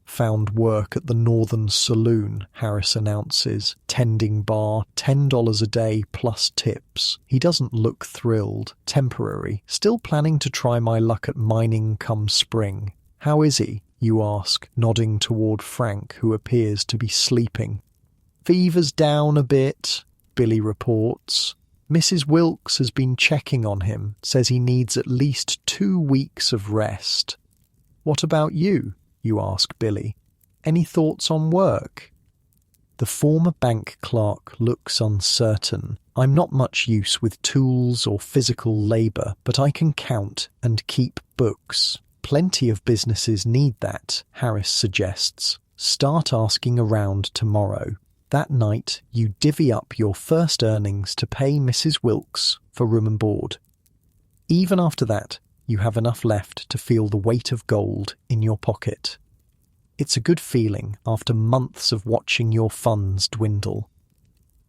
Found work at the Northern Saloon, Harris announces. Tending bar, $10 a day plus tips. He doesn't look thrilled. Temporary. Still planning to try my luck at mining come spring. How is he? You ask, nodding toward Frank, who appears to be sleeping. Fever's down a bit, Billy reports. Mrs. Wilkes has been checking on him, says he needs at least 2 weeks of rest. What about you? You ask Billy. Any thoughts on work? The former bank clerk looks uncertain. I'm not much use with tools or physical labour, but I can count and keep books. Plenty of businesses need that, Harris suggests. Start asking around tomorrow. That night, you divvy up your first earnings to pay Mrs. Wilkes for room and board. Even after that, you have enough left to feel the weight of gold in your pocket. It's a good feeling after months of watching your funds dwindle.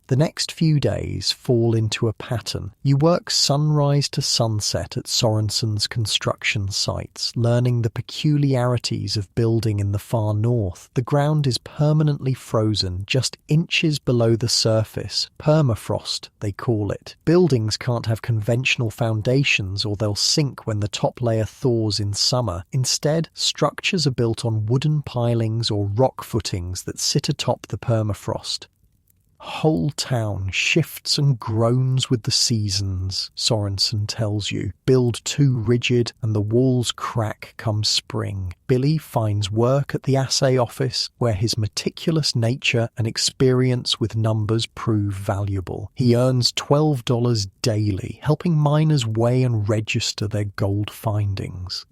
The next few days fall into a pattern. You work sunrise to sunset at Sorensen's construction sites, learning the peculiarities of building in the far north. The ground is permanently frozen, just inches below the surface. Permafrost, they call it. Buildings can't have conventional foundations or they'll sink when the top layer thaws in summer. Instead, structures are built on wooden pilings or rock footings that sit atop the permafrost. Whole town shifts and groans with the seasons, Sorensen tells you. Build too rigid and the walls crack come spring. Billy finds work at the assay office where his meticulous nature and experience with numbers prove valuable. He earns $12 daily, helping miners weigh and register their gold findings.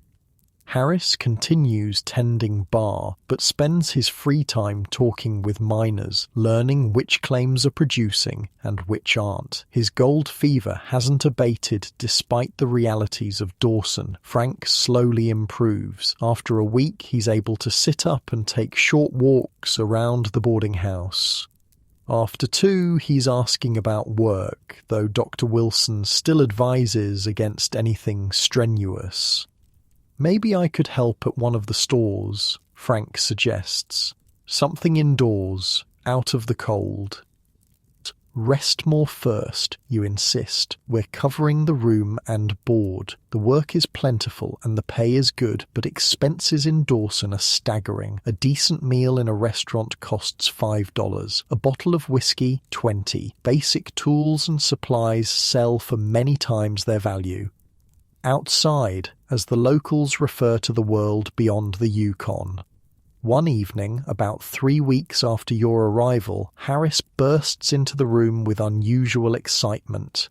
Harris continues tending bar, but spends his free time talking with miners, learning which claims are producing and which aren't. His gold fever hasn't abated despite the realities of Dawson. Frank slowly improves. After a week, he's able to sit up and take short walks around the boarding house. After 2, he's asking about work, though Dr. Wilson still advises against anything strenuous. Maybe I could help at one of the stores, Frank suggests. Something indoors, out of the cold. Rest more first, you insist. We're covering the room and board. The work is plentiful and the pay is good, but expenses in Dawson are staggering. A decent meal in a restaurant costs $5. A bottle of whiskey, $20. Basic tools and supplies sell for many times their value. Outside, as the locals refer to the world beyond the Yukon. One evening, about 3 weeks after your arrival, Harris bursts into the room with unusual excitement.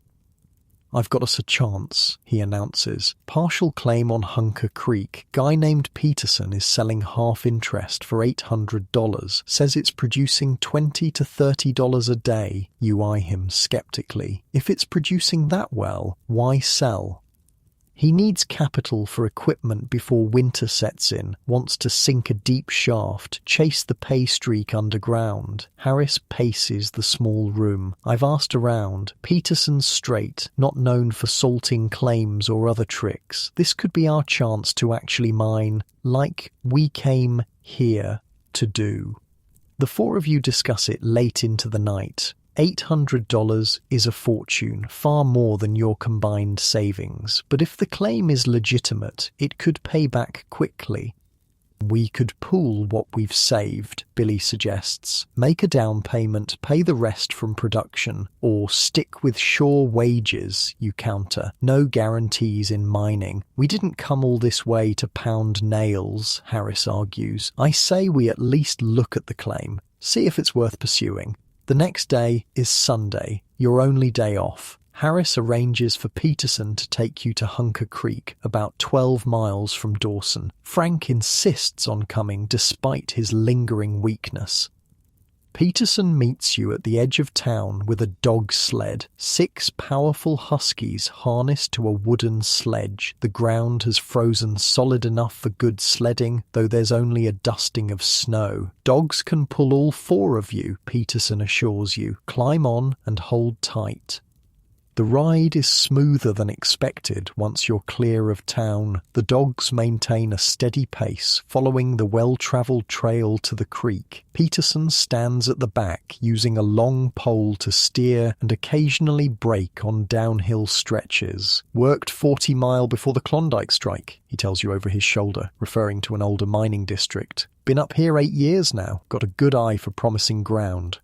I've got us a chance, he announces. Partial claim on Hunker Creek. Guy named Peterson is selling half interest for $800. Says it's producing $20 to $30 a day. You eye him skeptically. If it's producing that well, why sell? He needs capital for equipment before winter sets in, wants to sink a deep shaft, chase the pay streak underground. Harris paces the small room. I've asked around. Peterson's straight, not known for salting claims or other tricks. This could be our chance to actually mine, like we came here to do. The 4 of you discuss it late into the night. $800 is a fortune, far more than your combined savings. But if the claim is legitimate, it could pay back quickly. We could pool what we've saved, Billy suggests. Make a down payment, pay the rest from production, or stick with sure wages, you counter. No guarantees in mining. We didn't come all this way to pound nails, Harris argues. I say we at least look at the claim, see if it's worth pursuing. The next day is Sunday, your only day off. Harris arranges for Peterson to take you to Hunker Creek, about 12 miles from Dawson. Frank insists on coming despite his lingering weakness. Peterson meets you at the edge of town with a dog sled. 6 powerful huskies harnessed to a wooden sledge. The ground has frozen solid enough for good sledding, though there's only a dusting of snow. Dogs can pull all 4 of you, Peterson assures you. Climb on and hold tight. The ride is smoother than expected once you're clear of town. The dogs maintain a steady pace, following the well-travelled trail to the creek. Peterson stands at the back, using a long pole to steer and occasionally brake on downhill stretches. "Worked 40 mile before the Klondike strike," he tells you over his shoulder, referring to an older mining district. "Been up here 8 years now, got a good eye for promising ground."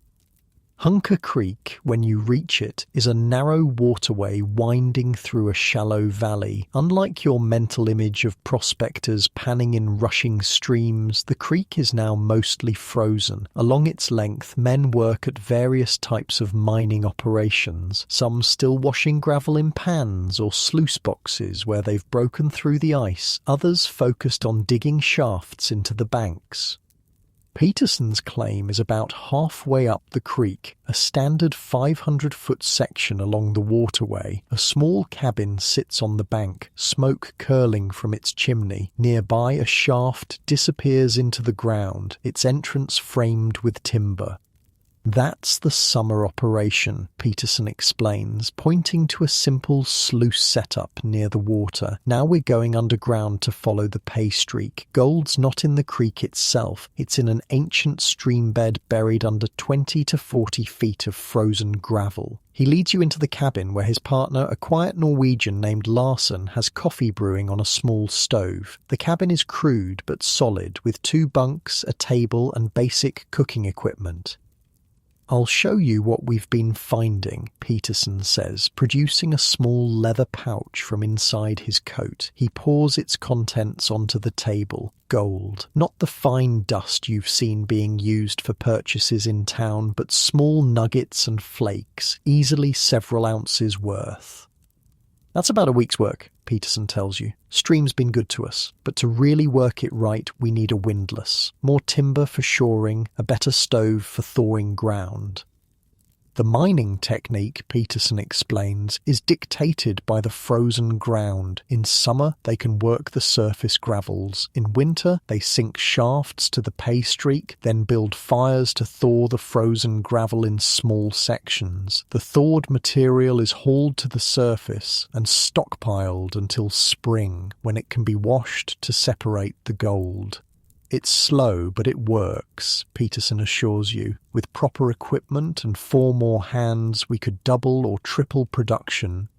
Hunker Creek, when you reach it, is a narrow waterway winding through a shallow valley. Unlike your mental image of prospectors panning in rushing streams, the creek is now mostly frozen. Along its length, men work at various types of mining operations, some still washing gravel in pans or sluice boxes where they've broken through the ice, others focused on digging shafts into the banks. Peterson's claim is about halfway up the creek, a standard 500-foot section along the waterway. A small cabin sits on the bank, smoke curling from its chimney. Nearby, a shaft disappears into the ground, its entrance framed with timber. "That's the summer operation," Peterson explains, pointing to a simple sluice setup near the water. "Now we're going underground to follow the pay streak. Gold's not in the creek itself. It's in an ancient stream bed buried under 20 to 40 feet of frozen gravel." He leads you into the cabin where his partner, a quiet Norwegian named Dawson, has coffee brewing on a small stove. The cabin is crude but solid, with 2 bunks, a table and basic cooking equipment. "I'll show you what we've been finding," Peterson says, producing a small leather pouch from inside his coat. He pours its contents onto the table. Gold. Not the fine dust you've seen being used for purchases in town, but small nuggets and flakes, easily several ounces worth. "That's about a week's work," Peterson tells you. "Stream's been good to us, but to really work it right, we need a windlass, more timber for shoring, a better stove for thawing ground." The mining technique, Peterson explains, is dictated by the frozen ground. In summer, they can work the surface gravels. In winter, they sink shafts to the pay streak, then build fires to thaw the frozen gravel in small sections. The thawed material is hauled to the surface and stockpiled until spring, when it can be washed to separate the gold. "It's slow, but it works," Peterson assures you. "With proper equipment and 4 more hands, we could double or triple production."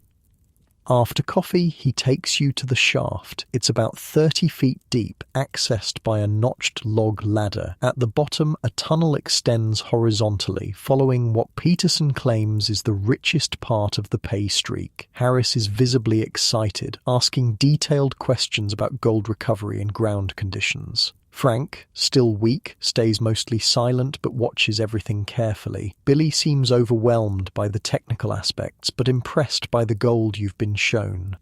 After coffee, he takes you to the shaft. It's about 30 feet deep, accessed by a notched log ladder. At the bottom, a tunnel extends horizontally, following what Peterson claims is the richest part of the pay streak. Harris is visibly excited, asking detailed questions about gold recovery and ground conditions. Frank, still weak, stays mostly silent but watches everything carefully. Billy seems overwhelmed by the technical aspects but impressed by the gold you've been shown.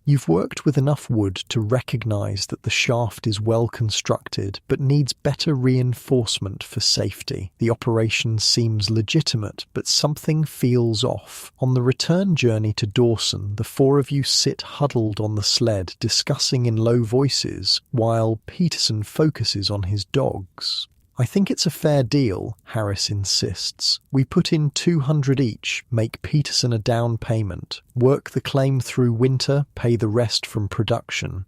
You've worked with enough wood to recognize that the shaft is well constructed but needs better reinforcement for safety. The operation seems legitimate, but something feels off. On the return journey to Dawson, the 4 of you sit huddled on the sled, discussing in low voices, while Peterson focuses on his dogs. "I think it's a fair deal," Harris insists. "We put in 200 each, make Peterson a down payment, work the claim through winter, pay the rest from production."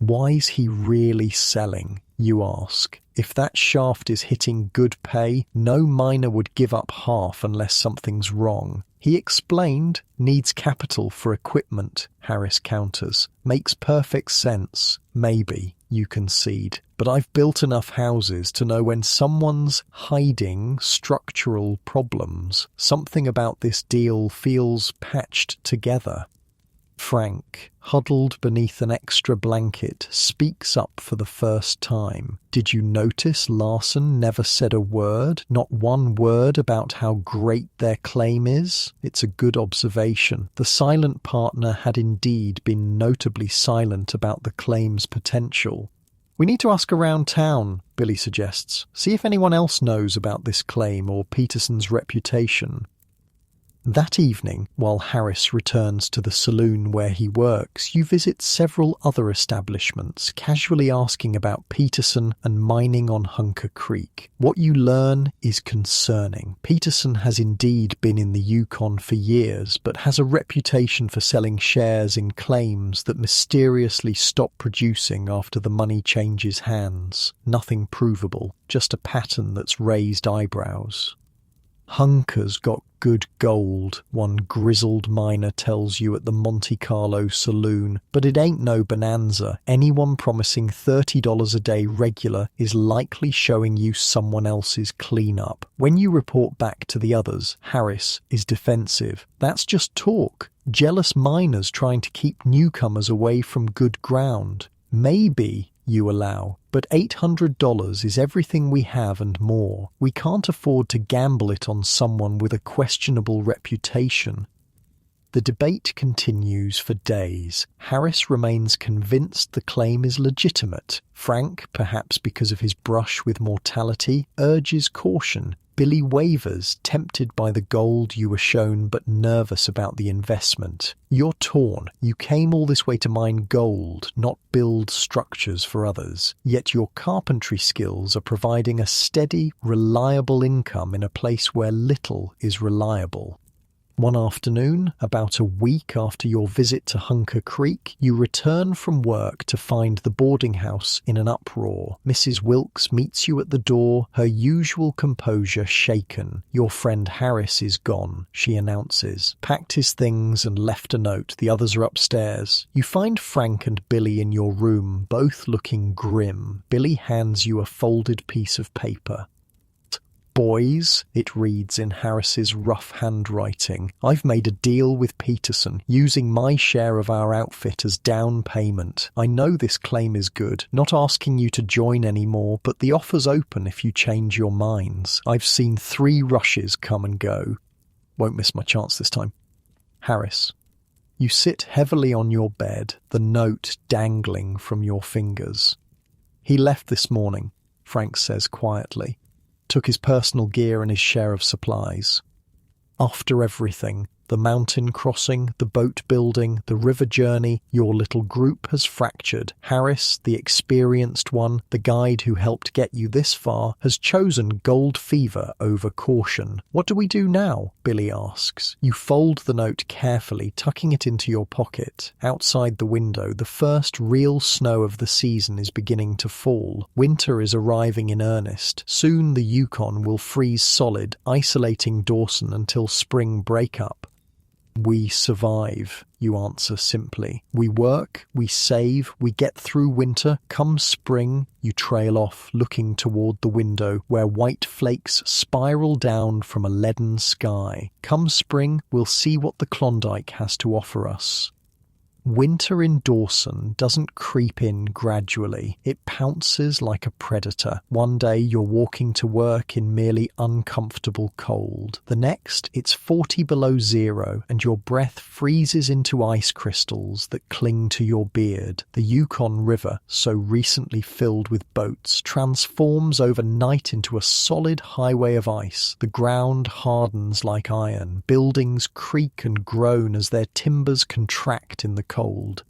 Why's he really selling, you ask? If that shaft is hitting good pay, no miner would give up half unless something's wrong. He explained, needs capital for equipment, Harris counters. Makes perfect sense. Maybe, you concede. But I've built enough houses to know when someone's hiding structural problems, something about this deal feels patched together. Frank, huddled beneath an extra blanket, speaks up for the first time. "Did you notice Larson never said a word, not one word about how great their claim is? It's a good observation. The silent partner had indeed been notably silent about the claim's potential." "We need to ask around town," Billy suggests. "See if anyone else knows about this claim or Peterson's reputation." That evening, while Harris returns to the saloon where he works, you visit several other establishments, casually asking about Peterson and mining on Hunker Creek. What you learn is concerning. Peterson has indeed been in the Yukon for years, but has a reputation for selling shares in claims that mysteriously stop producing after the money changes hands. Nothing provable, just a pattern that's raised eyebrows. Hunker's got good gold, one grizzled miner tells you at the Monte Carlo saloon, but it ain't no bonanza. Anyone promising $30 a day regular is likely showing you someone else's cleanup. When you report back to the others, Harris is defensive. That's just talk. Jealous miners trying to keep newcomers away from good ground. Maybe you allow, but $800 is everything we have and more. We can't afford to gamble it on someone with a questionable reputation. The debate continues for days. Harris remains convinced the claim is legitimate. Frank, perhaps because of his brush with mortality, urges caution. Billy wavers, tempted by the gold you were shown but nervous about the investment. You're torn. You came all this way to mine gold, not build structures for others. Yet your carpentry skills are providing a steady, reliable income in a place where little is reliable. One afternoon, about a week after your visit to Hunker Creek, you return from work to find the boarding house in an uproar. Mrs. Wilkes meets you at the door, her usual composure shaken. Your friend Harris is gone, she announces. Packed his things and left a note. The others are upstairs. You find Frank and Billy in your room, both looking grim. Billy hands you a folded piece of paper. "Boys," it reads in Harris's rough handwriting, "I've made a deal with Peterson, using my share of our outfit as down payment. I know this claim is good, not asking you to join anymore, but the offer's open if you change your minds. I've seen 3 rushes come and go. Won't miss my chance this time. Harris." You sit heavily on your bed, the note dangling from your fingers. "He left this morning," Frank says quietly. "Took his personal gear and his share of supplies. After everything, the mountain crossing, the boat building, the river journey, your little group has fractured. Harris, the experienced one, the guide who helped get you this far, has chosen gold fever over caution. What do we do now?" Billy asks. You fold the note carefully, tucking it into your pocket. Outside the window, the first real snow of the season is beginning to fall. Winter is arriving in earnest. Soon the Yukon will freeze solid, isolating Dawson until spring breakup. "We survive," you answer simply. "We work, we save, we get through winter. Come spring," you trail off, looking toward the window where white flakes spiral down from a leaden sky. "Come spring, we'll see what the Klondike has to offer us." Winter in Dawson doesn't creep in gradually. It pounces like a predator. One day you're walking to work in merely uncomfortable cold. The next, it's 40 below zero and your breath freezes into ice crystals that cling to your beard. The Yukon River, so recently filled with boats, transforms overnight into a solid highway of ice. The ground hardens like iron. Buildings creak and groan as their timbers contract in the cold.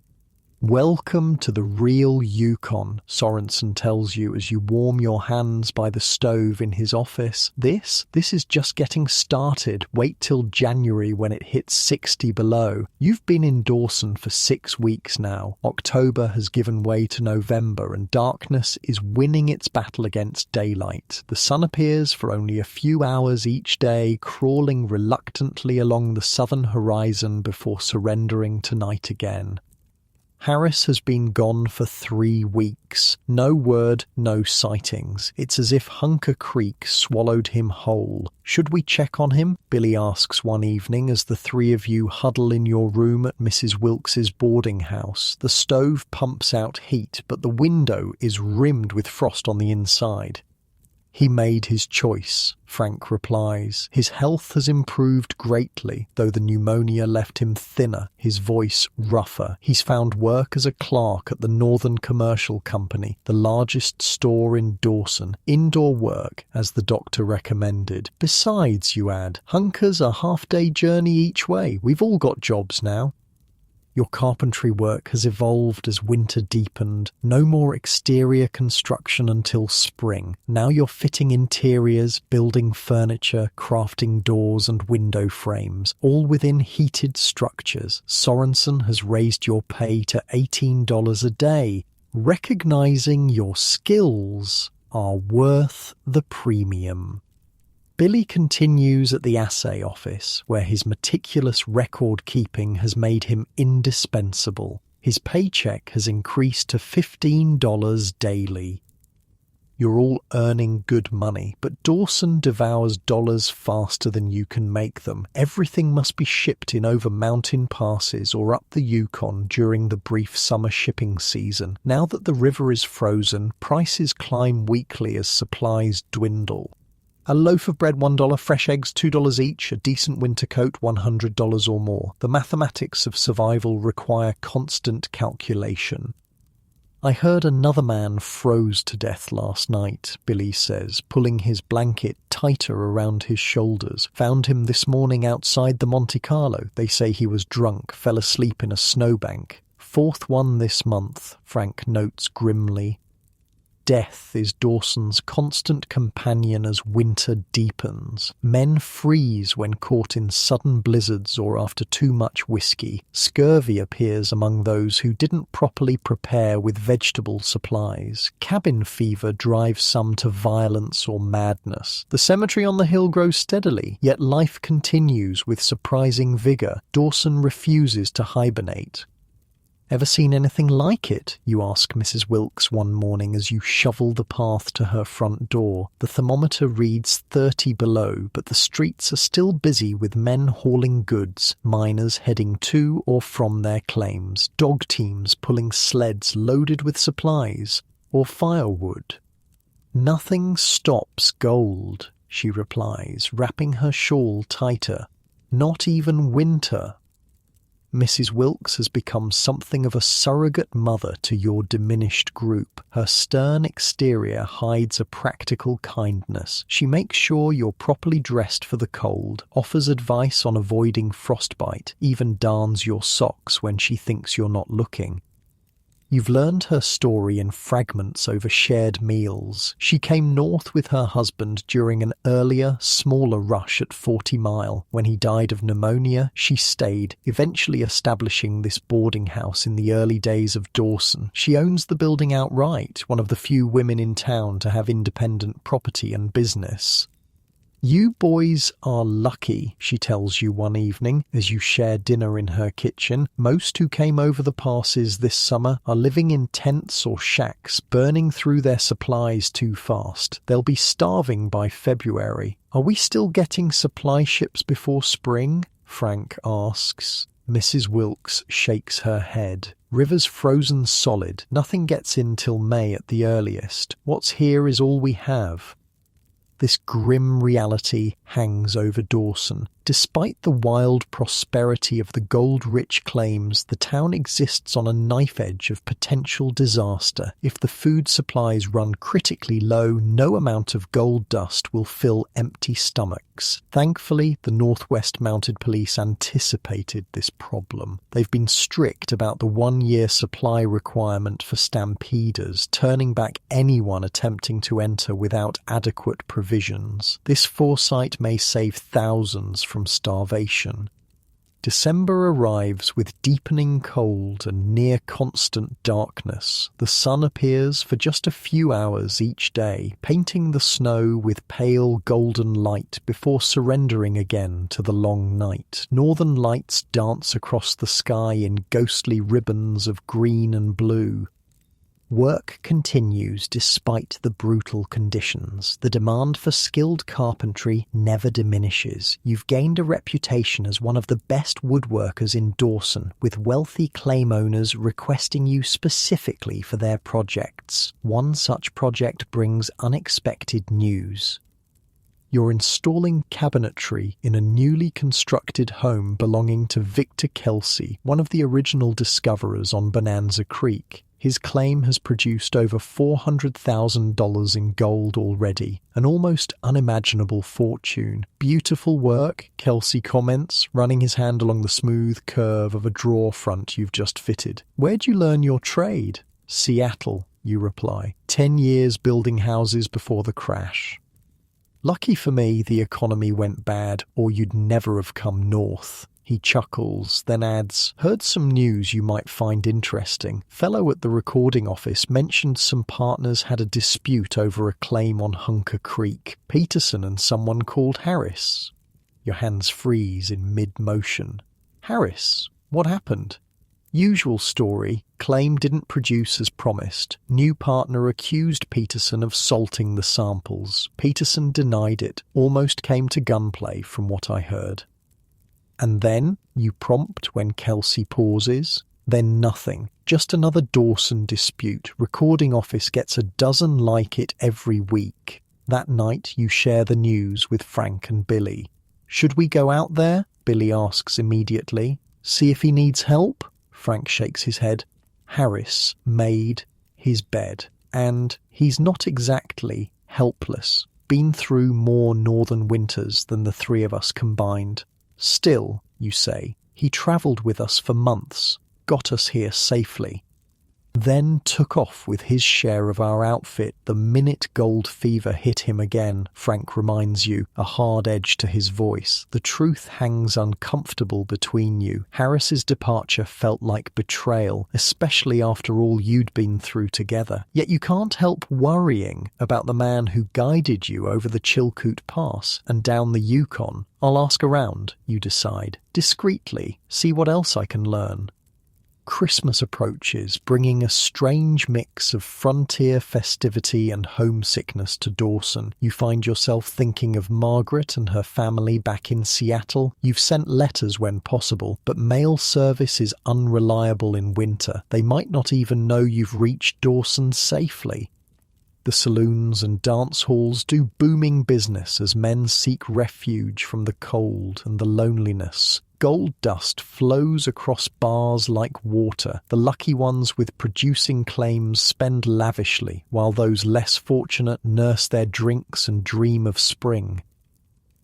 "Welcome to the real Yukon," Sorensen tells you as you warm your hands by the stove in his office. This is just getting started. Wait till January when it hits 60 below. You've been in Dawson for 6 weeks now. October has given way to November and darkness is winning its battle against daylight. The sun appears for only a few hours each day, crawling reluctantly along the southern horizon before surrendering to night again. Harris has been gone for 3 weeks. No word, no sightings. It's as if Hunker Creek swallowed him whole. "Should we check on him?" Billy asks one evening as the 3 of you huddle in your room at Mrs. Wilkes's boarding house. The stove pumps out heat, but the window is rimmed with frost on the inside. He made his choice, Frank replies. His health has improved greatly, though the pneumonia left him thinner, his voice rougher. He's found work as a clerk at the Northern Commercial Company, the largest store in Dawson. Indoor work, as the doctor recommended. Besides, you add, hunker's a half-day journey each way. We've all got jobs now. Your carpentry work has evolved as winter deepened. No more exterior construction until spring. Now you're fitting interiors, building furniture, crafting doors and window frames, all within heated structures. Sorensen has raised your pay to $18 a day, recognizing your skills are worth the premium. Billy continues at the assay office, where his meticulous record-keeping has made him indispensable. His paycheck has increased to $15 daily. You're all earning good money, but Dawson devours dollars faster than you can make them. Everything must be shipped in over mountain passes or up the Yukon during the brief summer shipping season. Now that the river is frozen, prices climb weekly as supplies dwindle. A loaf of bread $1, fresh eggs $2 each, a decent winter coat $100 or more. The mathematics of survival require constant calculation. I heard another man froze to death last night, Billy says, pulling his blanket tighter around his shoulders. Found him this morning outside the Monte Carlo. They say he was drunk, fell asleep in a snowbank. Fourth one this month, Frank notes grimly. Death is Dawson's constant companion as winter deepens. Men freeze when caught in sudden blizzards or after too much whiskey. Scurvy appears among those who didn't properly prepare with vegetable supplies. Cabin fever drives some to violence or madness. The cemetery on the hill grows steadily, yet life continues with surprising vigor. Dawson refuses to hibernate. Ever seen anything like it? You ask Mrs. Wilkes one morning as you shovel the path to her front door. The thermometer reads 30 below, but the streets are still busy with men hauling goods, miners heading to or from their claims, dog teams pulling sleds loaded with supplies or firewood. Nothing stops gold, she replies, wrapping her shawl tighter. Not even winter. Mrs. Wilkes has become something of a surrogate mother to your diminished group. Her stern exterior hides a practical kindness. She makes sure you're properly dressed for the cold, offers advice on avoiding frostbite, even darns your socks when she thinks you're not looking. You've learned her story in fragments over shared meals. She came north with her husband during an earlier, smaller rush at 40 Mile. When he died of pneumonia, she stayed, eventually establishing this boarding house in the early days of Dawson. She owns the building outright, one of the few women in town to have independent property and business. You boys are lucky, she tells you one evening as you share dinner in her kitchen. Most who came over the passes this summer are living in tents or shacks, burning through their supplies too fast. They'll be starving by February. Are we still getting supply ships before spring? Frank asks. Mrs. Wilkes shakes her head. River's frozen solid. Nothing gets in till May at the earliest. What's here is all we have. This grim reality hangs over Dawson. Despite the wild prosperity of the gold-rich claims, the town exists on a knife edge of potential disaster. If the food supplies run critically low, no amount of gold dust will fill empty stomachs. Thankfully, the Northwest Mounted Police anticipated this problem. They've been strict about the one-year supply requirement for stampeders, turning back anyone attempting to enter without adequate provisions. This foresight may save thousands from starvation. December arrives with deepening cold and near-constant darkness. The sun appears for just a few hours each day, painting the snow with pale golden light before surrendering again to the long night. Northern lights dance across the sky in ghostly ribbons of green and blue. Work continues despite the brutal conditions. The demand for skilled carpentry never diminishes. You've gained a reputation as one of the best woodworkers in Dawson, with wealthy claim owners requesting you specifically for their projects. One such project brings unexpected news. You're installing cabinetry in a newly constructed home belonging to Victor Kelsey, one of the original discoverers on Bonanza Creek. His claim has produced over $400,000 in gold already, an almost unimaginable fortune. Beautiful work, Kelsey comments, running his hand along the smooth curve of a drawer front you've just fitted. Where'd you learn your trade? Seattle, you reply. 10 years building houses before the crash. Lucky for me, the economy went bad, or you'd never have come north. He chuckles, then adds, heard some news you might find interesting. Fellow at the recording office mentioned some partners had a dispute over a claim on Hunker Creek. Peterson and someone called Harris. Your hands freeze in mid-motion. Harris? What happened? Usual story. Claim didn't produce as promised. New partner accused Peterson of salting the samples. Peterson denied it. Almost came to gunplay from what I heard. And then, you prompt when Kelsey pauses. Then nothing. Just another Dawson dispute. Recording office gets a dozen like it every week. That night, you share the news with Frank and Billy. Should we go out there? Billy asks immediately. See if he needs help? Frank shakes his head. Harris made his bed. And he's not exactly helpless. Been through more northern winters than the three of us combined. Still, you say, he travelled with us for months, got us here safely, then took off with his share of our outfit the minute gold fever hit him again, Frank reminds you, a hard edge to his voice. The truth hangs uncomfortable between you. Harris's departure felt like betrayal, especially after all you'd been through together. Yet you can't help worrying about the man who guided you over the Chilkoot Pass and down the Yukon. I'll ask around, you decide, discreetly, see what else I can learn. Christmas approaches, bringing a strange mix of frontier festivity and homesickness to Dawson. You find yourself thinking of Margaret and her family back in Seattle. You've sent letters when possible, but mail service is unreliable in winter. They might not even know you've reached Dawson safely. The saloons and dance halls do booming business as men seek refuge from the cold and the loneliness. Gold dust flows across bars like water. The lucky ones with producing claims spend lavishly, while those less fortunate nurse their drinks and dream of spring.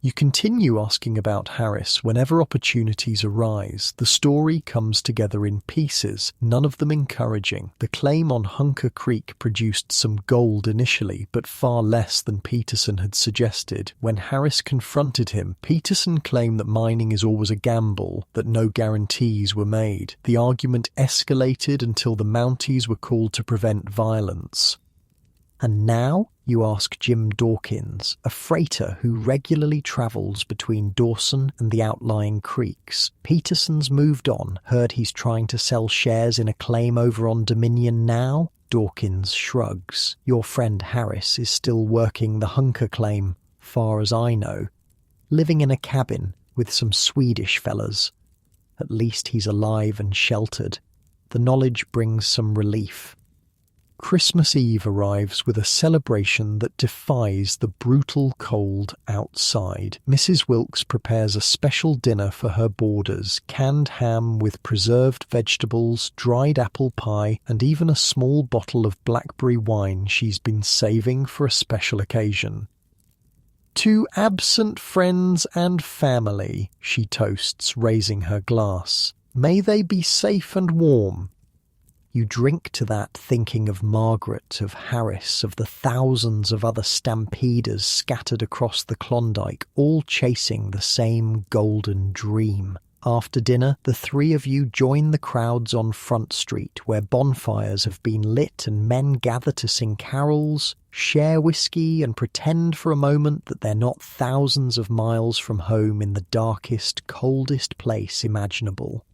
You continue asking about Harris whenever opportunities arise. The story comes together in pieces, none of them encouraging. The claim on Hunker Creek produced some gold initially, but far less than Peterson had suggested. When Harris confronted him, Peterson claimed that mining is always a gamble, that no guarantees were made. The argument escalated until the Mounties were called to prevent violence. And now, you ask Jim Dawkins, a freighter who regularly travels between Dawson and the outlying creeks. Peterson's moved on, heard he's trying to sell shares in a claim over on Dominion now? Dawkins shrugs. Your friend Harris is still working the Hunker claim, far as I know. Living in a cabin with some Swedish fellas. At least he's alive and sheltered. The knowledge brings some relief. Christmas Eve arrives with a celebration that defies the brutal cold outside. Mrs. Wilkes prepares a special dinner for her boarders, canned ham with preserved vegetables, dried apple pie, and even a small bottle of blackberry wine she's been saving for a special occasion. To absent friends and family, she toasts, raising her glass. May they be safe and warm. You drink to that thinking of Margaret, of Harris, of the thousands of other stampeders scattered across the Klondike, all chasing the same golden dream. After dinner, the three of you join the crowds on Front Street, where bonfires have been lit and men gather to sing carols, share whiskey, and pretend for a moment that they're not thousands of miles from home in the darkest, coldest place imaginable.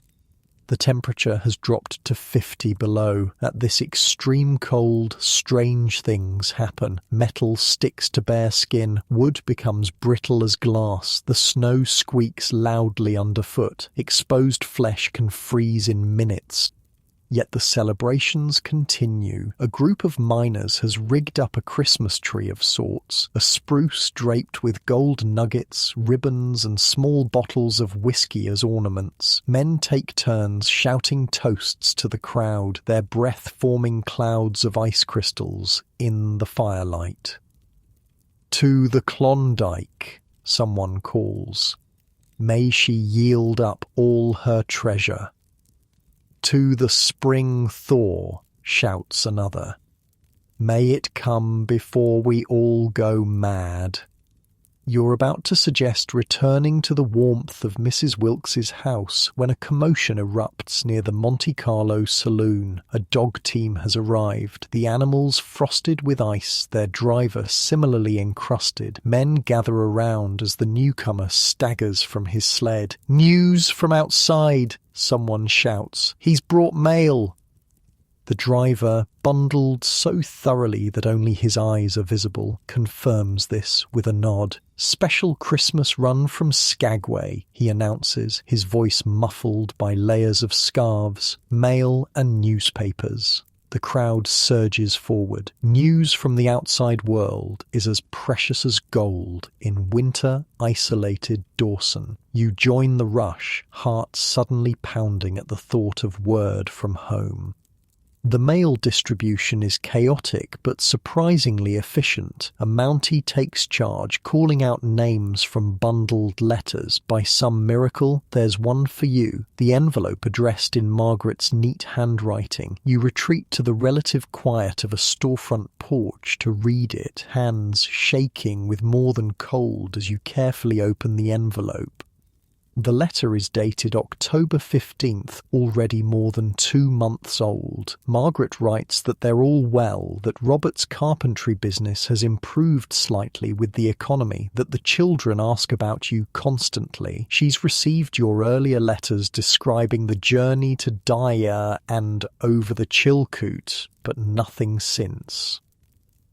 The temperature has dropped to 50 below. At this extreme cold, strange things happen. Metal sticks to bare skin, wood becomes brittle as glass, the snow squeaks loudly underfoot, exposed flesh can freeze in minutes. Yet the celebrations continue. A group of miners has rigged up a Christmas tree of sorts, a spruce draped with gold nuggets, ribbons and small bottles of whiskey as ornaments. Men take turns shouting toasts to the crowd, their breath forming clouds of ice crystals in the firelight. "To the Klondike," someone calls. "May she yield up all her treasure." "To the spring thaw," shouts another. "May it come before we all go mad." You're about to suggest returning to the warmth of Mrs. Wilkes's house when a commotion erupts near the Monte Carlo saloon. A dog team has arrived, the animals frosted with ice, their driver similarly encrusted. Men gather around as the newcomer staggers from his sled. "News from outside," someone shouts. "He's brought mail." The driver, bundled so thoroughly that only his eyes are visible, confirms this with a nod. "Special Christmas run from Skagway," he announces, his voice muffled by layers of scarves, mail and newspapers. The crowd surges forward. News from the outside world is as precious as gold in winter-isolated Dawson. You join the rush, heart suddenly pounding at the thought of word from home. The mail distribution is chaotic but surprisingly efficient. A Mountie takes charge, calling out names from bundled letters. By some miracle, there's one for you, the envelope addressed in Margaret's neat handwriting. You retreat to the relative quiet of a storefront porch to read it, hands shaking with more than cold as you carefully open the envelope. The letter is dated October 15th, already more than 2 months old. Margaret writes that they're all well, that Robert's carpentry business has improved slightly with the economy, that the children ask about you constantly. She's received your earlier letters describing the journey to Dyer and over the Chilkoot, but nothing since.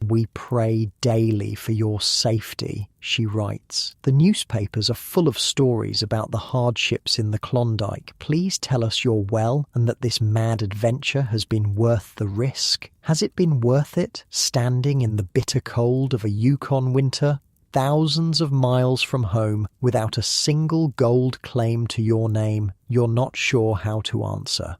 "We pray daily for your safety," she writes. "The newspapers are full of stories about the hardships in the Klondike. Please tell us you're well and that this mad adventure has been worth the risk. Has it been worth it, standing in the bitter cold of a Yukon winter, thousands of miles from home, without a single gold claim to your name? You're not sure how to answer."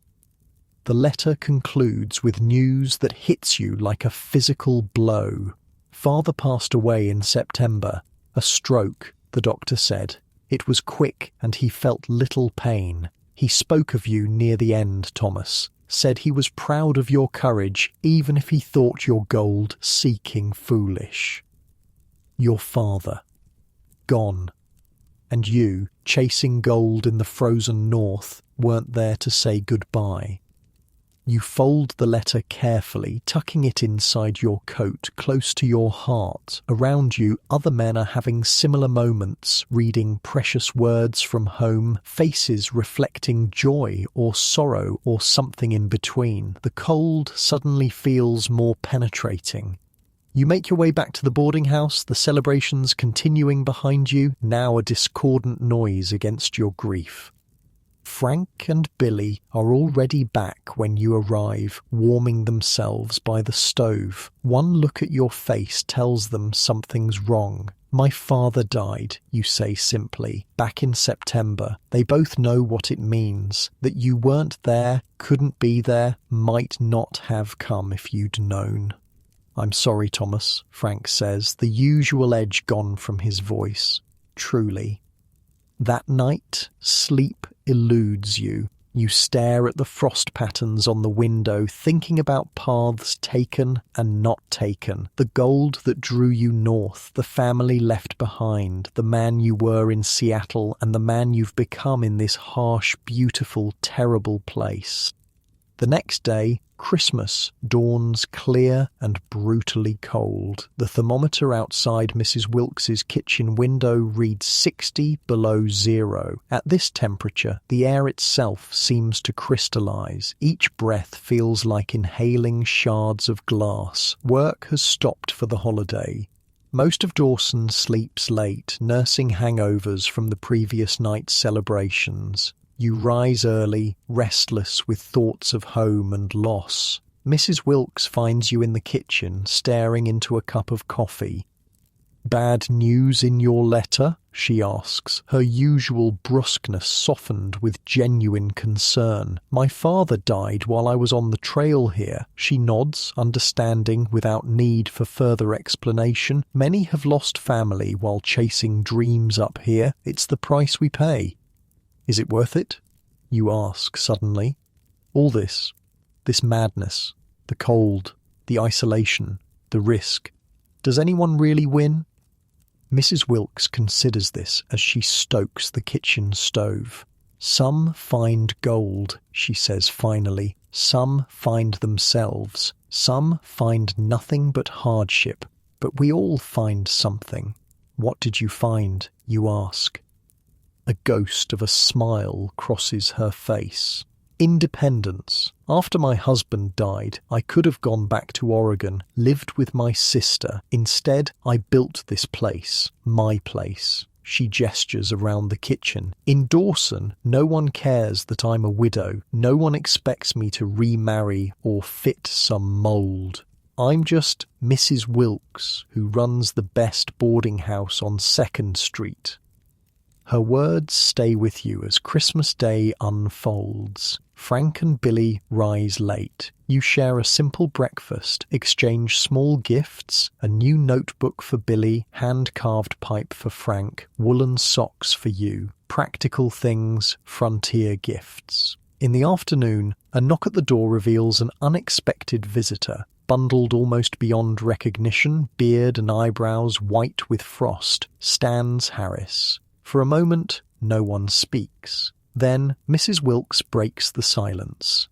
The letter concludes with news that hits you like a physical blow. Father passed away in September. A stroke, the doctor said. It was quick and he felt little pain. He spoke of you near the end, Thomas. Said he was proud of your courage, even if he thought your gold-seeking foolish. Your father. Gone. And you, chasing gold in the frozen north, weren't there to say goodbye. You fold the letter carefully, tucking it inside your coat, close to your heart. Around you, other men are having similar moments, reading precious words from home, faces reflecting joy or sorrow or something in between. The cold suddenly feels more penetrating. You make your way back to the boarding house, the celebrations continuing behind you, now a discordant noise against your grief. Frank and Billy are already back when you arrive, warming themselves by the stove. One look at your face tells them something's wrong. "My father died," you say simply, "back in September." They both know what it means, that you weren't there, couldn't be there, might not have come if you'd known. "I'm sorry, Thomas," Frank says, the usual edge gone from his voice. Truly. That night, sleep eludes you. You stare at the frost patterns on the window, thinking about paths taken and not taken, the gold that drew you north, the family left behind, the man you were in Seattle and the man you've become in this harsh, beautiful, terrible place. The next day, Christmas dawns clear and brutally cold. The thermometer outside Mrs. Wilkes's kitchen window reads 60 below zero. At this temperature, the air itself seems to crystallize. Each breath feels like inhaling shards of glass. Work has stopped for the holiday. Most of Dawson sleeps late, nursing hangovers from the previous night's celebrations. You rise early, restless with thoughts of home and loss. Mrs. Wilkes finds you in the kitchen, staring into a cup of coffee. "Bad news in your letter?" she asks, her usual brusqueness softened with genuine concern. "My father died while I was on the trail here." She nods, understanding without need for further explanation. "Many have lost family while chasing dreams up here. It's the price we pay." "Is it worth it?" you ask suddenly. All this madness, the cold, the isolation, the risk. Does anyone really win? Mrs. Wilkes considers this as she stokes the kitchen stove. "Some find gold," she says finally. "Some find themselves. Some find nothing but hardship. But we all find something." "What did you find?" you ask. A ghost of a smile crosses her face. "Independence. After my husband died, I could have gone back to Oregon, lived with my sister. Instead, I built this place, my place." She gestures around the kitchen. "In Dawson, no one cares that I'm a widow. No one expects me to remarry or fit some mold. I'm just Mrs. Wilkes, who runs the best boarding house on 2nd Street. Her words stay with you as Christmas Day unfolds. Frank and Billy rise late. You share a simple breakfast, exchange small gifts, a new notebook for Billy, hand-carved pipe for Frank, woolen socks for you, practical things, frontier gifts. In the afternoon, a knock at the door reveals an unexpected visitor. Bundled almost beyond recognition, beard and eyebrows white with frost, stands Harris. For a moment, no one speaks. Then Mrs. Wilkes breaks the silence.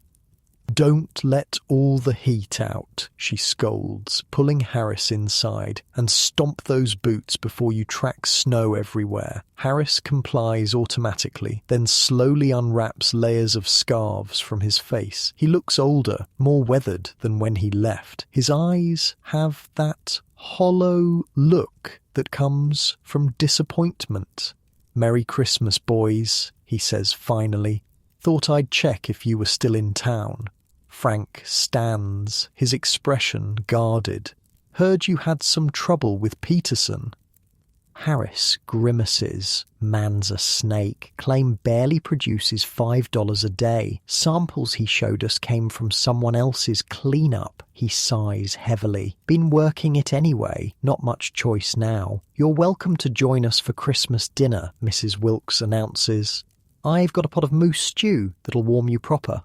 "Don't let all the heat out," she scolds, pulling Harris inside. "And stomp those boots before you track snow everywhere." Harris complies automatically, then slowly unwraps layers of scarves from his face. He looks older, more weathered than when he left. His eyes have that hollow look that comes from disappointment. "Merry Christmas, boys," he says finally. "Thought I'd check if you were still in town." Frank stands, his expression guarded. "Heard you had some trouble with Peterson." Harris grimaces. "Man's a snake. Claim barely produces $5 a day. Samples he showed us came from someone else's cleanup." He sighs heavily. "Been working it anyway. Not much choice now." "You're welcome to join us for Christmas dinner," Mrs. Wilkes announces. "I've got a pot of moose stew that'll warm you proper."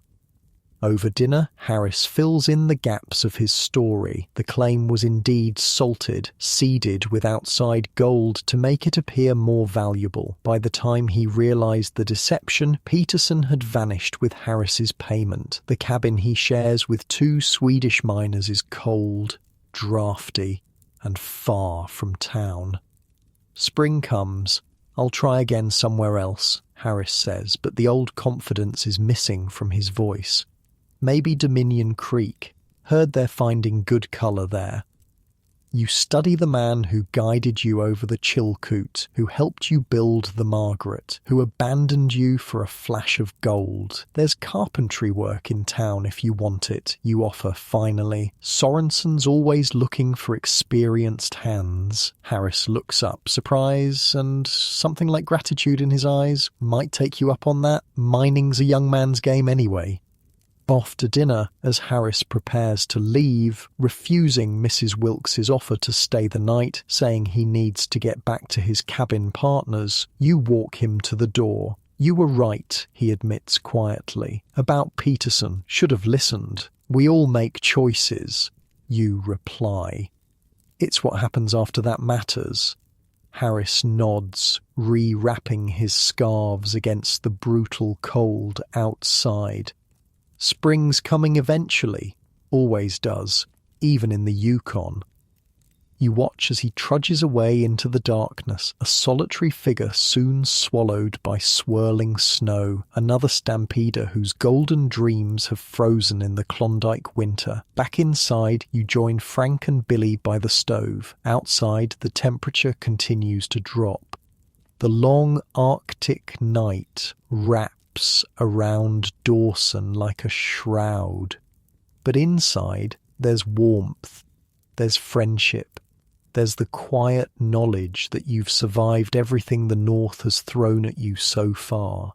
Over dinner, Harris fills in the gaps of his story. The claim was indeed salted, seeded with outside gold to make it appear more valuable. By the time he realized the deception, Peterson had vanished with Harris's payment. The cabin he shares with 2 Swedish miners is cold, drafty, and far from town. Spring comes. "I'll try again somewhere else," Harris says, but the old confidence is missing from his voice. "Maybe Dominion Creek. Heard they're finding good colour there." You study the man who guided you over the Chilkoot, who helped you build the Margaret, who abandoned you for a flash of gold. "There's carpentry work in town if you want it," you offer finally. "Sorensen's always looking for experienced hands." Harris looks up, surprise and something like gratitude in his eyes. "Might take you up on that. Mining's a young man's game anyway." After dinner, as Harris prepares to leave, refusing Mrs. Wilkes's offer to stay the night, saying he needs to get back to his cabin partners, you walk him to the door. "You were right," he admits quietly. "About Peterson. Should have listened. We all make choices." You reply. "It's what happens after that matters." Harris nods, re-wrapping his scarves against the brutal cold outside. Spring's coming eventually. Always does, even in the Yukon. You watch as he trudges away into the darkness, a solitary figure soon swallowed by swirling snow, another stampeder whose golden dreams have frozen in the Klondike winter. Back inside, you join Frank and Billy by the stove. Outside, the temperature continues to drop. The long Arctic night wraps around Dawson like a shroud. But inside, there's warmth, there's friendship. There's the quiet knowledge that you've survived everything the North has thrown at you so far.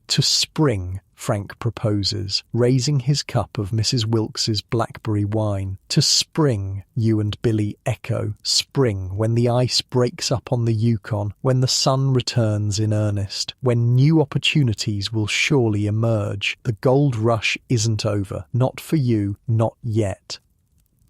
To spring, Frank proposes, raising his cup of Mrs. Wilkes's blackberry wine. To spring, you and Billy echo. Spring, when the ice breaks up on the Yukon, when the sun returns in earnest, when new opportunities will surely emerge. The gold rush isn't over. Not for you, not yet.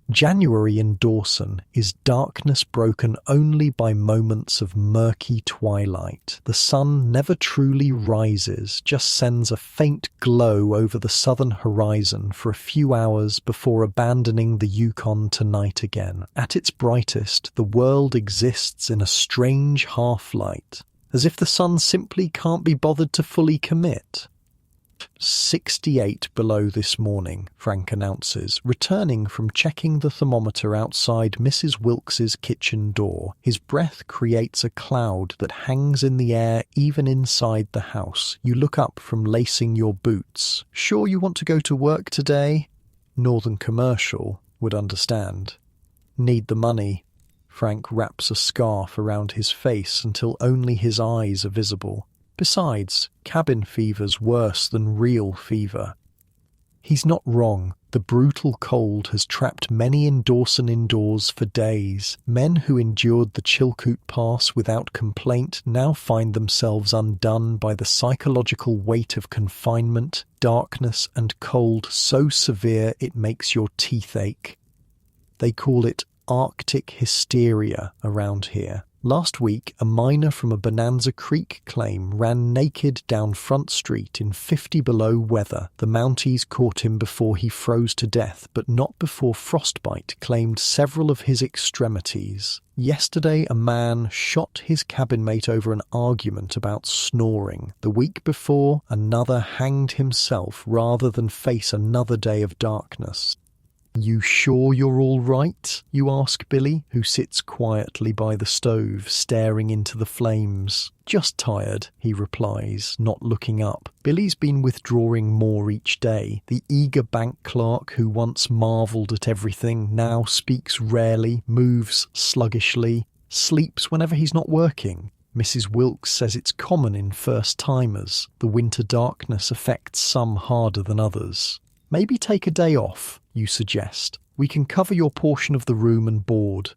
January in Dawson is darkness broken only by moments of murky twilight. The sun never truly rises, just sends a faint glow over the southern horizon for a few hours before abandoning the Yukon to night again. At its brightest, the world exists in a strange half-light, as if the sun simply can't be bothered to fully commit. 68 below this morning, Frank announces, returning from checking the thermometer outside Mrs. Wilkes's kitchen door. His breath creates a cloud that hangs in the air even inside the house. You look up from lacing your boots. Sure you want to go to work today? Northern Commercial would understand. Need the money. Frank wraps a scarf around his face until only his eyes are visible. Besides, cabin fever's worse than real fever. He's not wrong. The brutal cold has trapped many in Dawson indoors for days. Men who endured the Chilkoot Pass without complaint now find themselves undone by the psychological weight of confinement, darkness and cold so severe it makes your teeth ache. They call it Arctic hysteria around here. Last week, a miner from a Bonanza Creek claim ran naked down Front Street in 50 below weather. The Mounties caught him before he froze to death, but not before frostbite claimed several of his extremities. Yesterday, a man shot his cabin mate over an argument about snoring. The week before, another hanged himself rather than face another day of darkness. You sure you're all right? You ask Billy, who sits quietly by the stove, staring into the flames. Just tired, he replies, not looking up. Billy's been withdrawing more each day. The eager bank clerk who once marvelled at everything now speaks rarely, moves sluggishly, sleeps whenever he's not working. Mrs. Wilkes says it's common in first-timers. The winter darkness affects some harder than others. Maybe take a day off, you suggest. We can cover your portion of the room and board.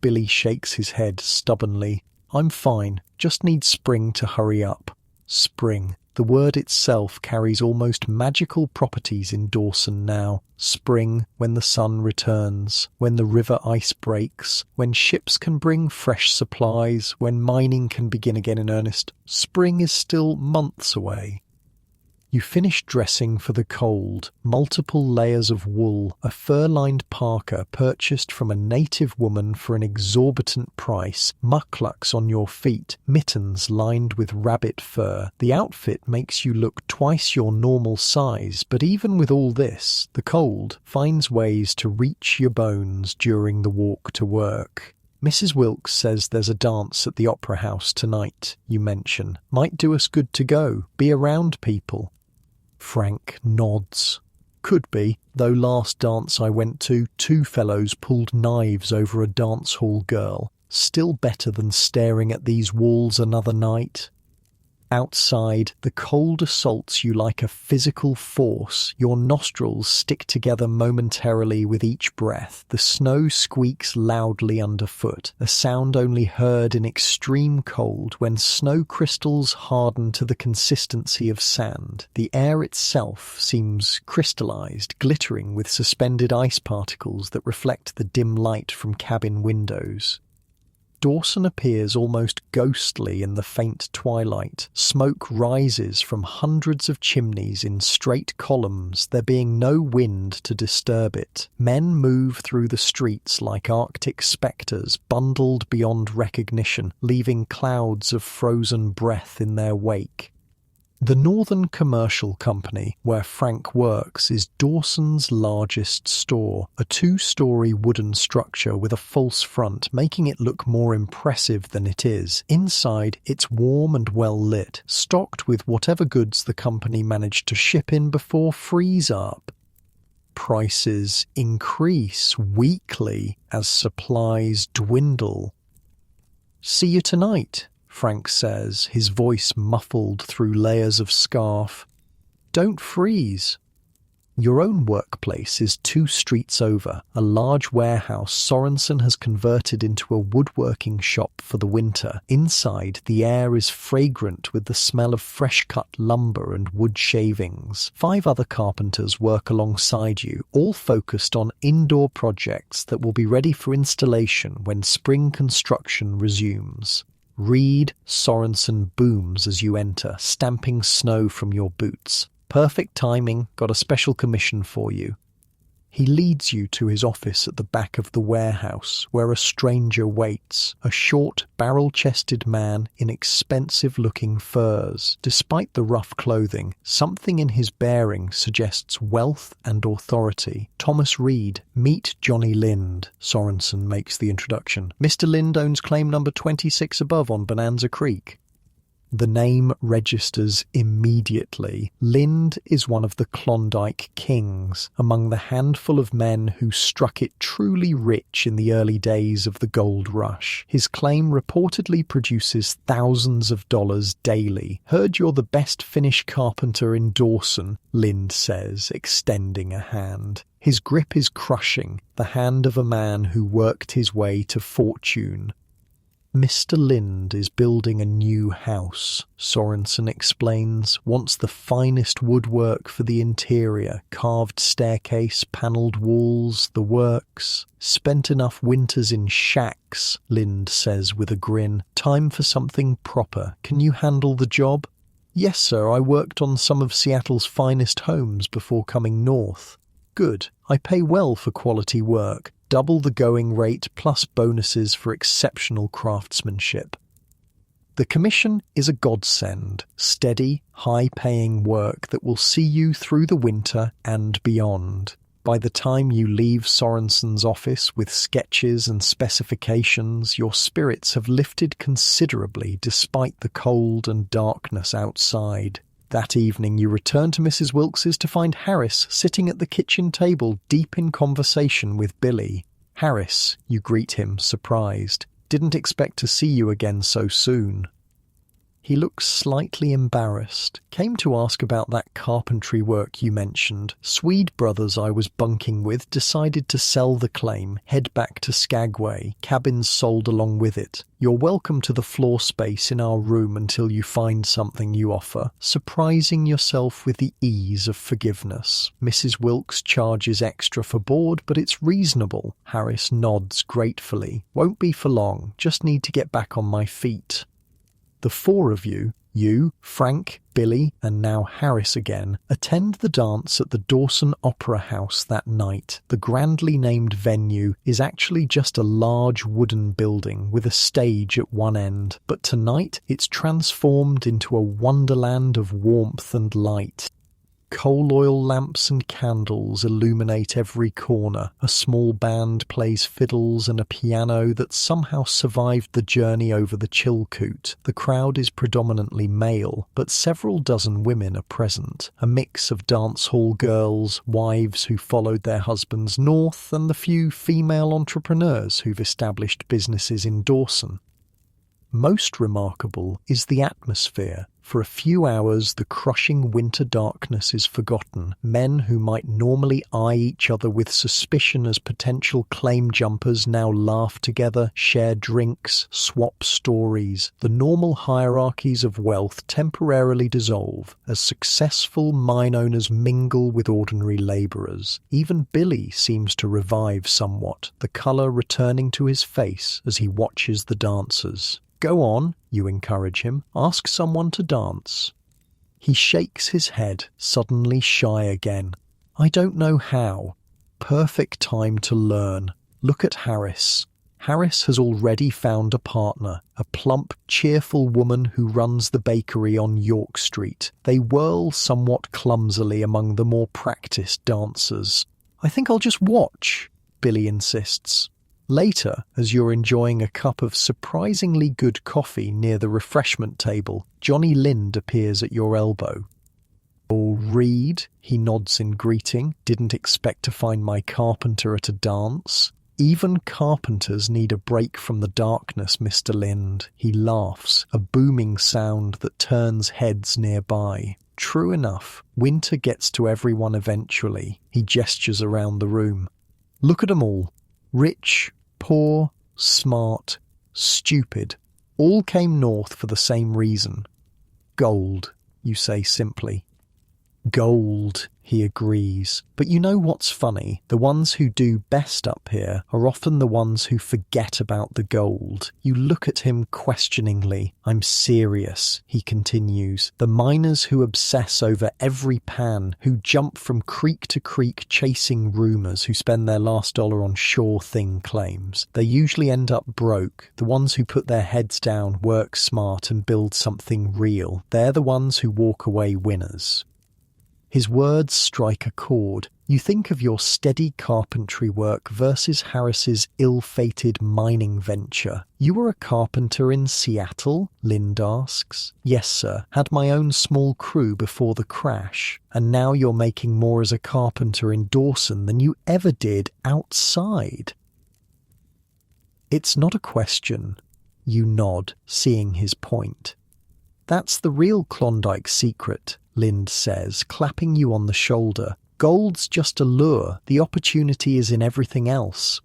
Billy shakes his head stubbornly. I'm fine, just need spring to hurry up. Spring. The word itself carries almost magical properties in Dawson now. Spring, when the sun returns, when the river ice breaks, when ships can bring fresh supplies, when mining can begin again in earnest. Spring is still months away. You finish dressing for the cold. Multiple layers of wool, a fur-lined parka purchased from a native woman for an exorbitant price, mucklucks on your feet, mittens lined with rabbit fur. The outfit makes you look twice your normal size, but even with all this, the cold finds ways to reach your bones during the walk to work. Mrs. Wilkes says there's a dance at the Opera House tonight, you mention. Might do us good to go, be around people. Frank nods. Could be, though last dance I went to, 2 fellows pulled knives over a dance hall girl. Still better than staring at these walls another night. Outside, the cold assaults you like a physical force. Your nostrils stick together momentarily with each breath. The snow squeaks loudly underfoot, a sound only heard in extreme cold when snow crystals harden to the consistency of sand. The air itself seems crystallized, glittering with suspended ice particles that reflect the dim light from cabin windows. Dawson appears almost ghostly in the faint twilight. Smoke rises from hundreds of chimneys in straight columns, there being no wind to disturb it. Men move through the streets like Arctic spectres, bundled beyond recognition, leaving clouds of frozen breath in their wake. The Northern Commercial Company, where Frank works, is Dawson's largest store, a 2-story wooden structure with a false front, making it look more impressive than it is. Inside, it's warm and well lit, stocked with whatever goods the company managed to ship in before freeze-up. Prices increase weekly as supplies dwindle. "See you tonight," Frank says, his voice muffled through layers of scarf. "Don't freeze." Your own workplace is 2 streets over, a large warehouse Sorensen has converted into a woodworking shop for the winter. Inside, the air is fragrant with the smell of fresh-cut lumber and wood shavings. 5 other carpenters work alongside you, all focused on indoor projects that will be ready for installation when spring construction resumes. "Read," Sorensen booms as you enter, stamping snow from your boots. "Perfect timing, got a special commission for you." He leads you to his office at the back of the warehouse, where a stranger waits, a short, barrel-chested man in expensive-looking furs. Despite the rough clothing, something in his bearing suggests wealth and authority. "Thomas Reed, meet Johnny Lind," Sorensen makes the introduction. "Mr. Lind owns claim number 26 above on Bonanza Creek." The name registers immediately. Lind is one of the Klondike kings, among the handful of men who struck it truly rich in the early days of the gold rush. His claim reportedly produces thousands of dollars daily. "Heard you're the best Finnish carpenter in Dawson," Lind says, extending a hand. His grip is crushing, the hand of a man who worked his way to fortune. "Mr. Lind is building a new house," Sorensen explains. "Wants the finest woodwork for the interior, carved staircase, panelled walls, the works. Spent enough winters in shacks," Lind says with a grin. "Time for something proper. Can you handle the job?" "Yes, sir, I worked on some of Seattle's finest homes before coming north." "Good. I pay well for quality work. Double the going rate plus bonuses for exceptional craftsmanship." The commission is a godsend, steady, high-paying work that will see you through the winter and beyond. By the time you leave Sorensen's office with sketches and specifications, your spirits have lifted considerably despite the cold and darkness outside. That evening you return to Mrs. Wilkes's to find Harris sitting at the kitchen table deep in conversation with Billy. "Harris," you greet him, surprised. "Didn't expect to see you again so soon." He looks slightly embarrassed. "Came to ask about that carpentry work you mentioned. Swede brothers I was bunking with decided to sell the claim, head back to Skagway. Cabins sold along with it. You're welcome to the floor space in our room until you find something you offer, surprising yourself with the ease of forgiveness. Mrs. Wilkes charges extra for board, but it's reasonable." Harris nods gratefully. "Won't be for long, just need to get back on my feet." The 4 of you, Frank, Billy, and now Harris again, attend the dance at the Dawson Opera House that night. The grandly named venue is actually just a large wooden building with a stage at one end, but tonight it's transformed into a wonderland of warmth and light. Coal oil lamps and candles illuminate every corner. A small band plays fiddles and a piano that somehow survived the journey over the Chilkoot. The crowd is predominantly male, but several dozen women are present. A mix of dance hall girls, wives who followed their husbands north, and the few female entrepreneurs who've established businesses in Dawson. Most remarkable is the atmosphere. For a few hours, the crushing winter darkness is forgotten. Men who might normally eye each other with suspicion as potential claim jumpers now laugh together, share drinks, swap stories. The normal hierarchies of wealth temporarily dissolve as successful mine owners mingle with ordinary labourers. Even Billy seems to revive somewhat, the colour returning to his face as he watches the dancers. "Go on," you encourage him. "Ask someone to dance." He shakes his head, suddenly shy again. "I don't know how." Perfect time to learn. Look at Harris. Harris has already found a partner, a plump, cheerful woman who runs the bakery on York Street. They whirl somewhat clumsily among the more practiced dancers. "I think I'll just watch," Billy insists. Later, as you're enjoying a cup of surprisingly good coffee near the refreshment table, Johnny Lind appears at your elbow. "Oh, Reed," he nods in greeting. "Didn't expect to find my carpenter at a dance." "Even carpenters need a break from the darkness, Mr. Lind." He laughs, a booming sound that turns heads nearby. True enough, winter gets to everyone eventually. He gestures around the room. "Look at 'em all. Rich, poor, smart, stupid, all came north for the same reason. Gold," you say simply. "Gold," he agrees. But you know what's funny? The ones who do best up here are often the ones who forget about the gold. You look at him questioningly. "I'm serious," he continues. "The miners who obsess over every pan, who jump from creek to creek chasing rumours, who spend their last dollar on sure thing claims. They usually end up broke. The ones who put their heads down, work smart and build something real. They're the ones who walk away winners." His words strike a chord. You think of your steady carpentry work versus Harris's ill-fated mining venture. "You were a carpenter in Seattle?" Lind asks. "Yes, sir. Had my own small crew before the crash. And now you're making more as a carpenter in Dawson than you ever did outside." It's not a question. You nod, seeing his point. "That's the real Klondike secret," Lind says, clapping you on the shoulder. "Gold's just a lure. The opportunity is in everything else."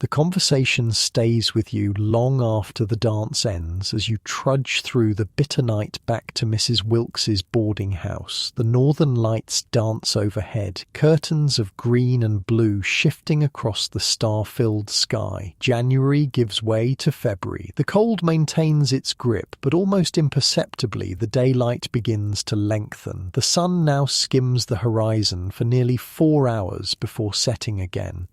The conversation stays with you long after the dance ends as you trudge through the bitter night back to Mrs. Wilkes's boarding house. The northern lights dance overhead, curtains of green and blue shifting across the star-filled sky. January gives way to February. The cold maintains its grip, but almost imperceptibly the daylight begins to lengthen. The sun now skims the horizon for nearly 4 hours before setting again.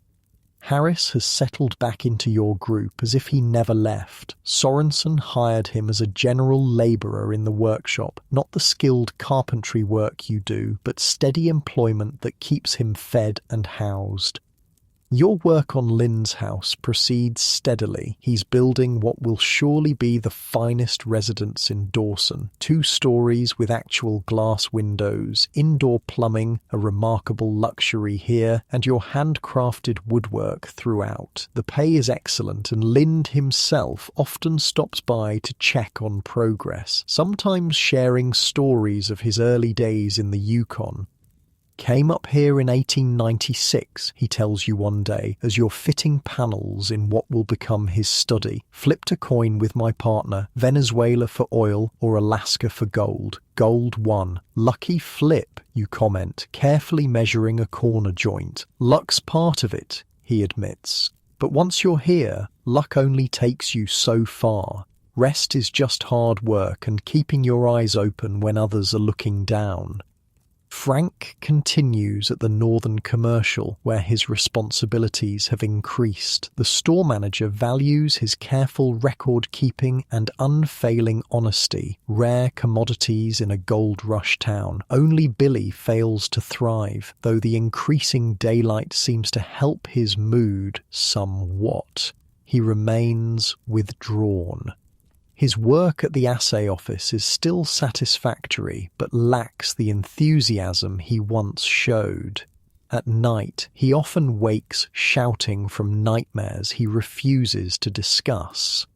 Harris has settled back into your group as if he never left. Sorensen hired him as a general labourer in the workshop, not the skilled carpentry work you do, but steady employment that keeps him fed and housed. Your work on Lind's house proceeds steadily. He's building what will surely be the finest residence in Dawson. 2 stories with actual glass windows, indoor plumbing, a remarkable luxury here, and your handcrafted woodwork throughout. The pay is excellent, and Lind himself often stops by to check on progress, sometimes sharing stories of his early days in the Yukon. "Came up here in 1896, he tells you one day, as you're fitting panels in what will become his study. Flipped a coin with my partner, Venezuela for oil or Alaska for gold. Gold won. Lucky flip," you comment, carefully measuring a corner joint. "Luck's part of it," he admits. "But once you're here, luck only takes you so far. Rest is just hard work and keeping your eyes open when others are looking down." Frank continues at the Northern Commercial, where his responsibilities have increased. The store manager values his careful record-keeping and unfailing honesty, rare commodities in a gold rush town. Only Billy fails to thrive, though the increasing daylight seems to help his mood somewhat. He remains withdrawn. His work at the assay office is still satisfactory, but lacks the enthusiasm he once showed. At night, he often wakes shouting from nightmares he refuses to discuss.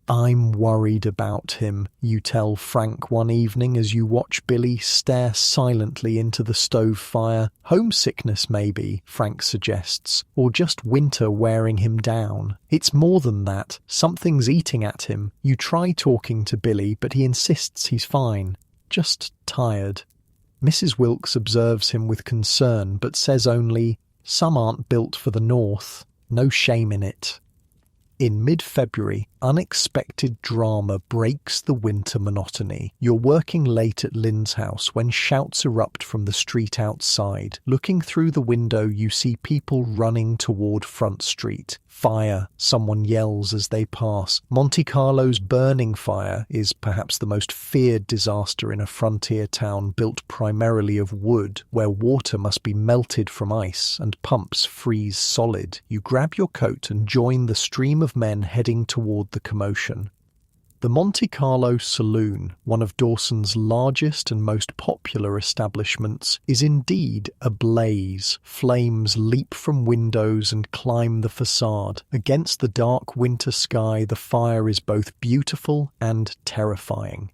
"I'm worried about him," you tell Frank one evening as you watch Billy stare silently into the stove fire. "Homesickness, maybe," Frank suggests, "or just winter wearing him down." "It's more than that. Something's eating at him." You try talking to Billy, but he insists he's fine. Just tired. Mrs. Wilkes observes him with concern, but says only, "Some aren't built for the north. No shame in it." In mid-February, unexpected drama breaks the winter monotony. You're working late at Lynn's house when shouts erupt from the street outside. Looking through the window, you see people running toward Front Street. "Fire," someone yells as they pass. Monte Carlo's burning fire is perhaps the most feared disaster in a frontier town built primarily of wood, where water must be melted from ice and pumps freeze solid. You grab your coat and join the stream of men heading toward the commotion. The Monte Carlo Saloon, one of Dawson's largest and most popular establishments, is indeed ablaze. Flames leap from windows and climb the facade. Against the dark winter sky, the fire is both beautiful and terrifying.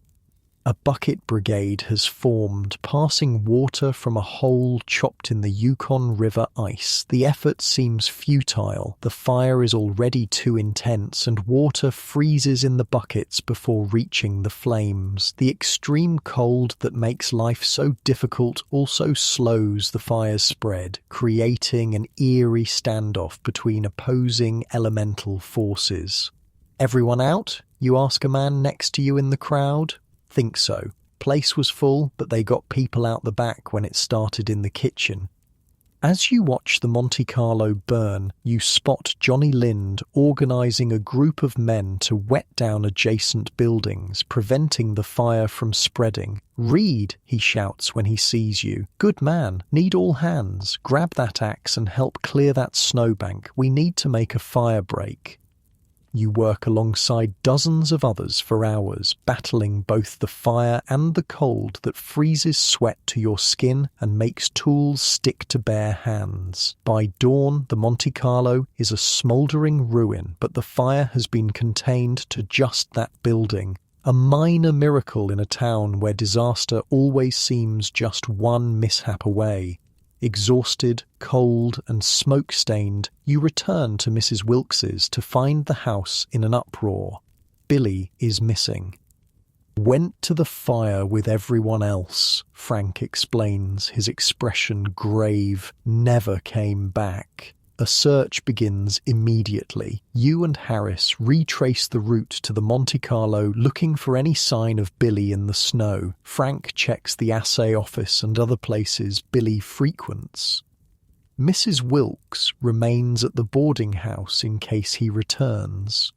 A bucket brigade has formed, passing water from a hole chopped in the Yukon River ice. The effort seems futile. The fire is already too intense, and water freezes in the buckets before reaching the flames. The extreme cold that makes life so difficult also slows the fire's spread, creating an eerie standoff between opposing elemental forces. "Everyone out?" you ask a man next to you in the crowd. "Think so. Place was full, but they got people out the back when it started in the kitchen." As you watch the Monte Carlo burn, you spot Johnny Lind organising a group of men to wet down adjacent buildings, preventing the fire from spreading. "Reed," he shouts when he sees you. "Good man. Need all hands. Grab that axe and help clear that snowbank. We need to make a fire break." You work alongside dozens of others for hours, battling both the fire and the cold that freezes sweat to your skin and makes tools stick to bare hands. By dawn, the Monte Carlo is a smouldering ruin, but the fire has been contained to just that building. A minor miracle in a town where disaster always seems just one mishap away. Exhausted, cold, and smoke-stained, you return to Mrs. Wilkes's to find the house in an uproar. Billy is missing. "Went to the fire with everyone else," Frank explains, his expression grave. "Never came back." A search begins immediately. You and Harris retrace the route to the Monte Carlo, looking for any sign of Billy in the snow. Frank checks the assay office and other places Billy frequents. Mrs. Wilkes remains at the boarding house in case he returns.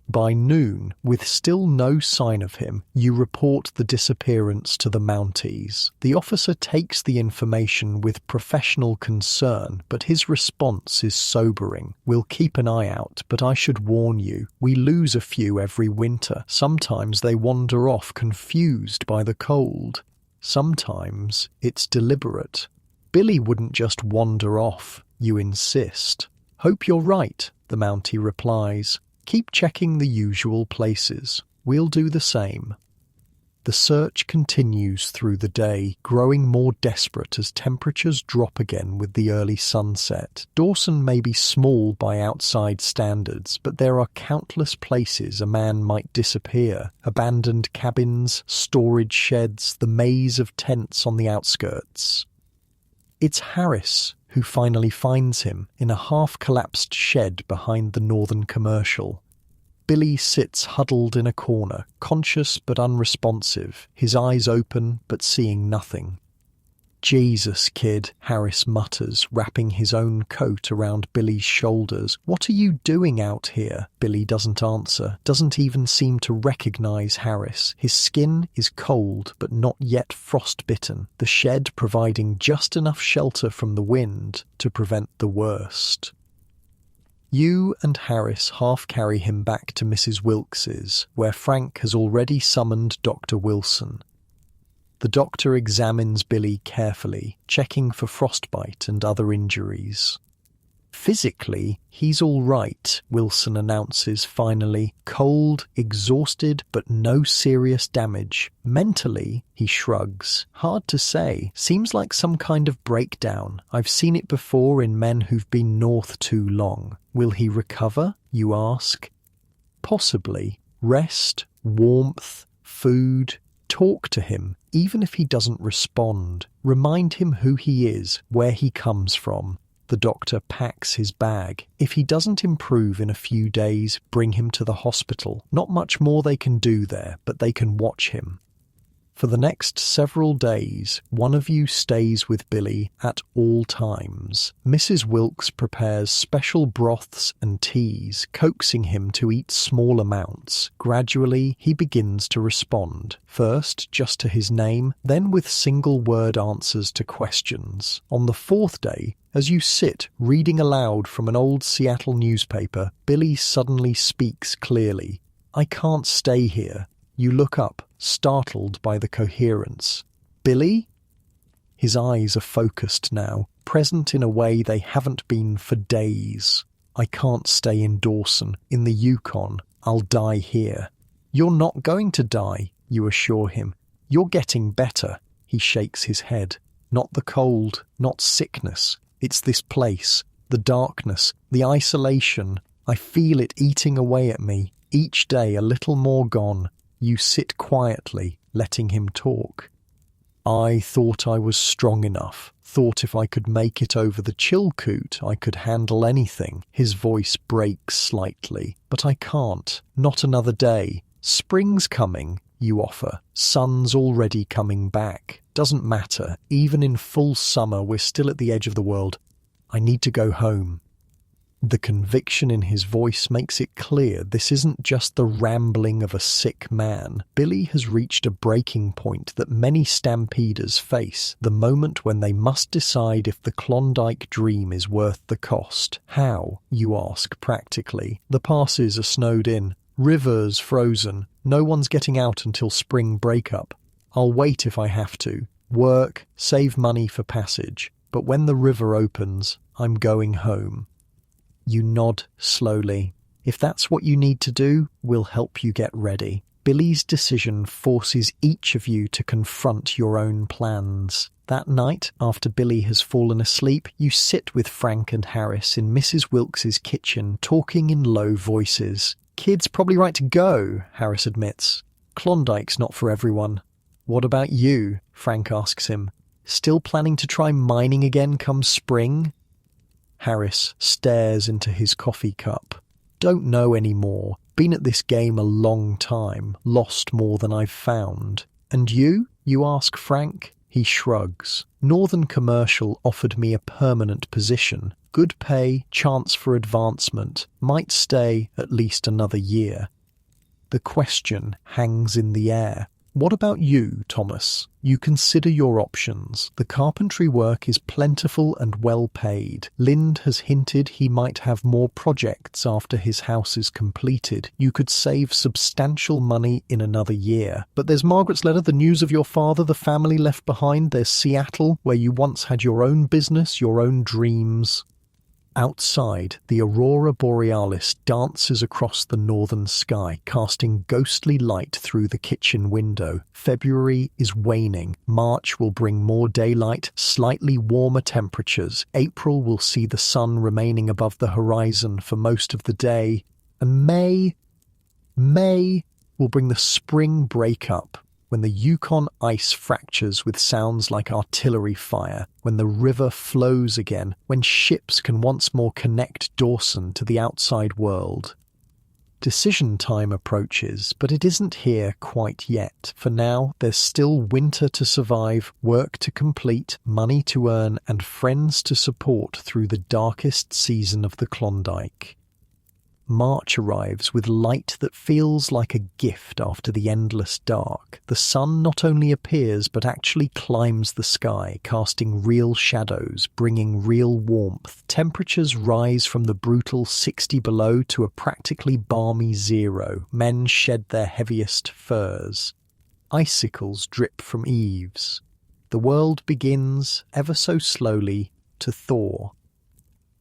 By noon, with still no sign of him, you report the disappearance to the Mounties. The officer takes the information with professional concern, but his response is sobering. "We'll keep an eye out, but I should warn you, we lose a few every winter. Sometimes they wander off confused by the cold. Sometimes it's deliberate." "Billy wouldn't just wander off," you insist. "Hope you're right," the Mountie replies. "Keep checking the usual places. We'll do the same." The search continues through the day, growing more desperate as temperatures drop again with the early sunset. Dawson may be small by outside standards, but there are countless places a man might disappear. Abandoned cabins, storage sheds, the maze of tents on the outskirts. It's Harris who finally finds him in a half-collapsed shed behind the Northern Commercial. Billy sits huddled in a corner, conscious but unresponsive, his eyes open but seeing nothing. "Jesus, kid," Harris mutters, wrapping his own coat around Billy's shoulders. "What are you doing out here?" Billy doesn't answer, doesn't even seem to recognize Harris. His skin is cold but not yet frostbitten, the shed providing just enough shelter from the wind to prevent the worst. You and Harris half carry him back to Mrs. Wilkes's, where Frank has already summoned Dr. Wilson. The doctor examines Billy carefully, checking for frostbite and other injuries. Physically, he's all right, Wilson announces finally. Cold, exhausted, but no serious damage. Mentally, he shrugs. Hard to say. Seems like some kind of breakdown. I've seen it before in men who've been north too long. Will he recover, you ask? Possibly. Rest, warmth, food. Talk to him, even if he doesn't respond. Remind him who he is, where he comes from. The doctor packs his bag. If he doesn't improve in a few days, bring him to the hospital. Not much more they can do there, but they can watch him. For the next several days, one of you stays with Billy at all times. Mrs. Wilkes prepares special broths and teas, coaxing him to eat small amounts. Gradually, he begins to respond, first just to his name, then with single-word answers to questions. On the fourth day, as you sit reading aloud from an old Seattle newspaper, Billy suddenly speaks clearly. "I can't stay here." You look up, startled by the coherence. "Billy?" His eyes are focused now, present in a way they haven't been for days. "I can't stay in Dawson, in the Yukon. I'll die here." "You're not going to die," you assure him. "You're getting better." He shakes his head. "Not the cold, not sickness. It's this place, the darkness, the isolation. I feel it eating away at me, each day a little more gone." You sit quietly, letting him talk. "I thought I was strong enough, thought if I could make it over the Chilkoot I could handle anything." His voice breaks slightly. "But I can't, not another day. Spring's coming," you offer. "Sun's already coming back. Doesn't matter, even in full summer we're still at the edge of the world. I need to go home." The conviction in his voice makes it clear this isn't just the rambling of a sick man. Billy has reached a breaking point that many stampeders face, the moment when they must decide if the Klondike dream is worth the cost. How, you ask practically? The passes are snowed in, rivers frozen, no one's getting out until spring breakup. I'll wait if I have to, work, save money for passage, but when the river opens, I'm going home. You nod slowly. "If that's what you need to do, we'll help you get ready." Billy's decision forces each of you to confront your own plans. That night, after Billy has fallen asleep, you sit with Frank and Harris in Mrs. Wilkes's kitchen, talking in low voices. "Kid's probably right to go," Harris admits. "Klondike's not for everyone." "What about you?" Frank asks him. "Still planning to try mining again come spring?" Harris stares into his coffee cup. "Don't know anymore. Been at this game a long time. Lost more than I've found." "And you?" you ask Frank. He shrugs. "Northern Commercial offered me a permanent position. Good pay, chance for advancement. Might stay at least another year." The question hangs in the air. What about you, Thomas? You consider your options. The carpentry work is plentiful and well paid. Lind has hinted he might have more projects after his house is completed. You could save substantial money in another year. But there's Margaret's letter, the news of your father, the family left behind. There's Seattle, where you once had your own business, your own dreams. Outside, the aurora borealis dances across the northern sky, casting ghostly light through the kitchen window. February is waning. March will bring more daylight, slightly warmer temperatures. April will see the sun remaining above the horizon for most of the day. And May will bring the spring break-up, when the Yukon ice fractures with sounds like artillery fire, when the river flows again, when ships can once more connect Dawson to the outside world. Decision time approaches, but it isn't here quite yet. For now, there's still winter to survive, work to complete, money to earn, and friends to support through the darkest season of the Klondike. March arrives with light that feels like a gift after the endless dark. The sun not only appears but actually climbs the sky, casting real shadows, bringing real warmth. Temperatures rise from the brutal 60 below to a practically balmy 0. Men shed their heaviest furs. Icicles drip from eaves. The world begins, ever so slowly, to thaw.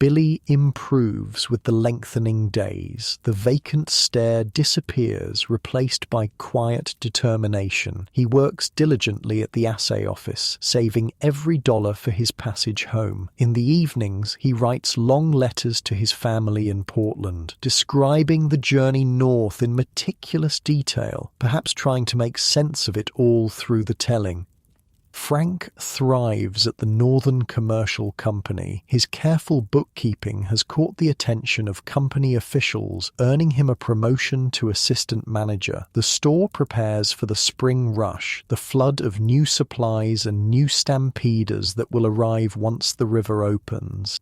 Billy improves with the lengthening days. The vacant stare disappears, replaced by quiet determination. He works diligently at the assay office, saving every dollar for his passage home. In the evenings, he writes long letters to his family in Portland, describing the journey north in meticulous detail, perhaps trying to make sense of it all through the telling. Frank thrives at the Northern Commercial Company. His careful bookkeeping has caught the attention of company officials, earning him a promotion to assistant manager. The store prepares for the spring rush, the flood of new supplies and new stampeders that will arrive once the river opens.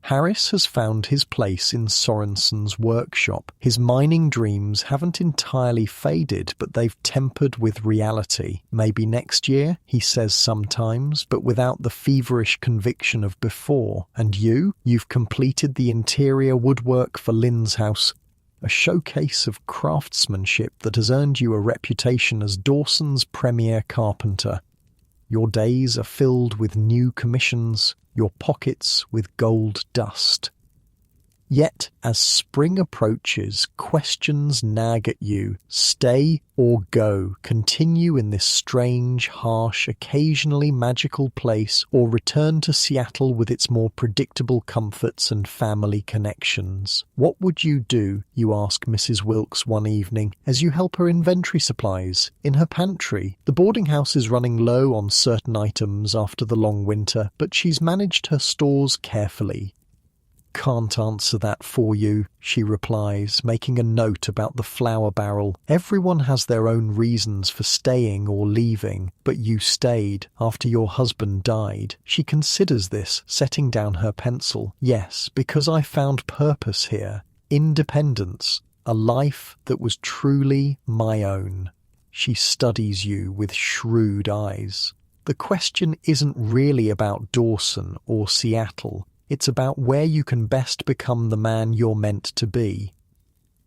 Harris has found his place in Sorensen's workshop. His mining dreams haven't entirely faded, but they've tempered with reality. Maybe next year, he says sometimes, but without the feverish conviction of before. And you've completed the interior woodwork for Lynn's house, a showcase of craftsmanship that has earned you a reputation as Dawson's premier carpenter. Your days are filled with new commissions, your pockets with gold dust. Yet, as spring approaches, questions nag at you. Stay or go? Continue in this strange, harsh, occasionally magical place, or return to Seattle with its more predictable comforts and family connections? What would you do, you ask Mrs. Wilkes one evening, as you help her inventory supplies in her pantry? The boarding house is running low on certain items after the long winter, but she's managed her stores carefully. "Can't answer that for you," she replies, making a note about the flour barrel. "Everyone has their own reasons for staying or leaving, but you stayed after your husband died." She considers this, setting down her pencil. "Yes, because I found purpose here. Independence. A life that was truly my own." She studies you with shrewd eyes. The question isn't really about Dawson or Seattle. It's about where you can best become the man you're meant to be.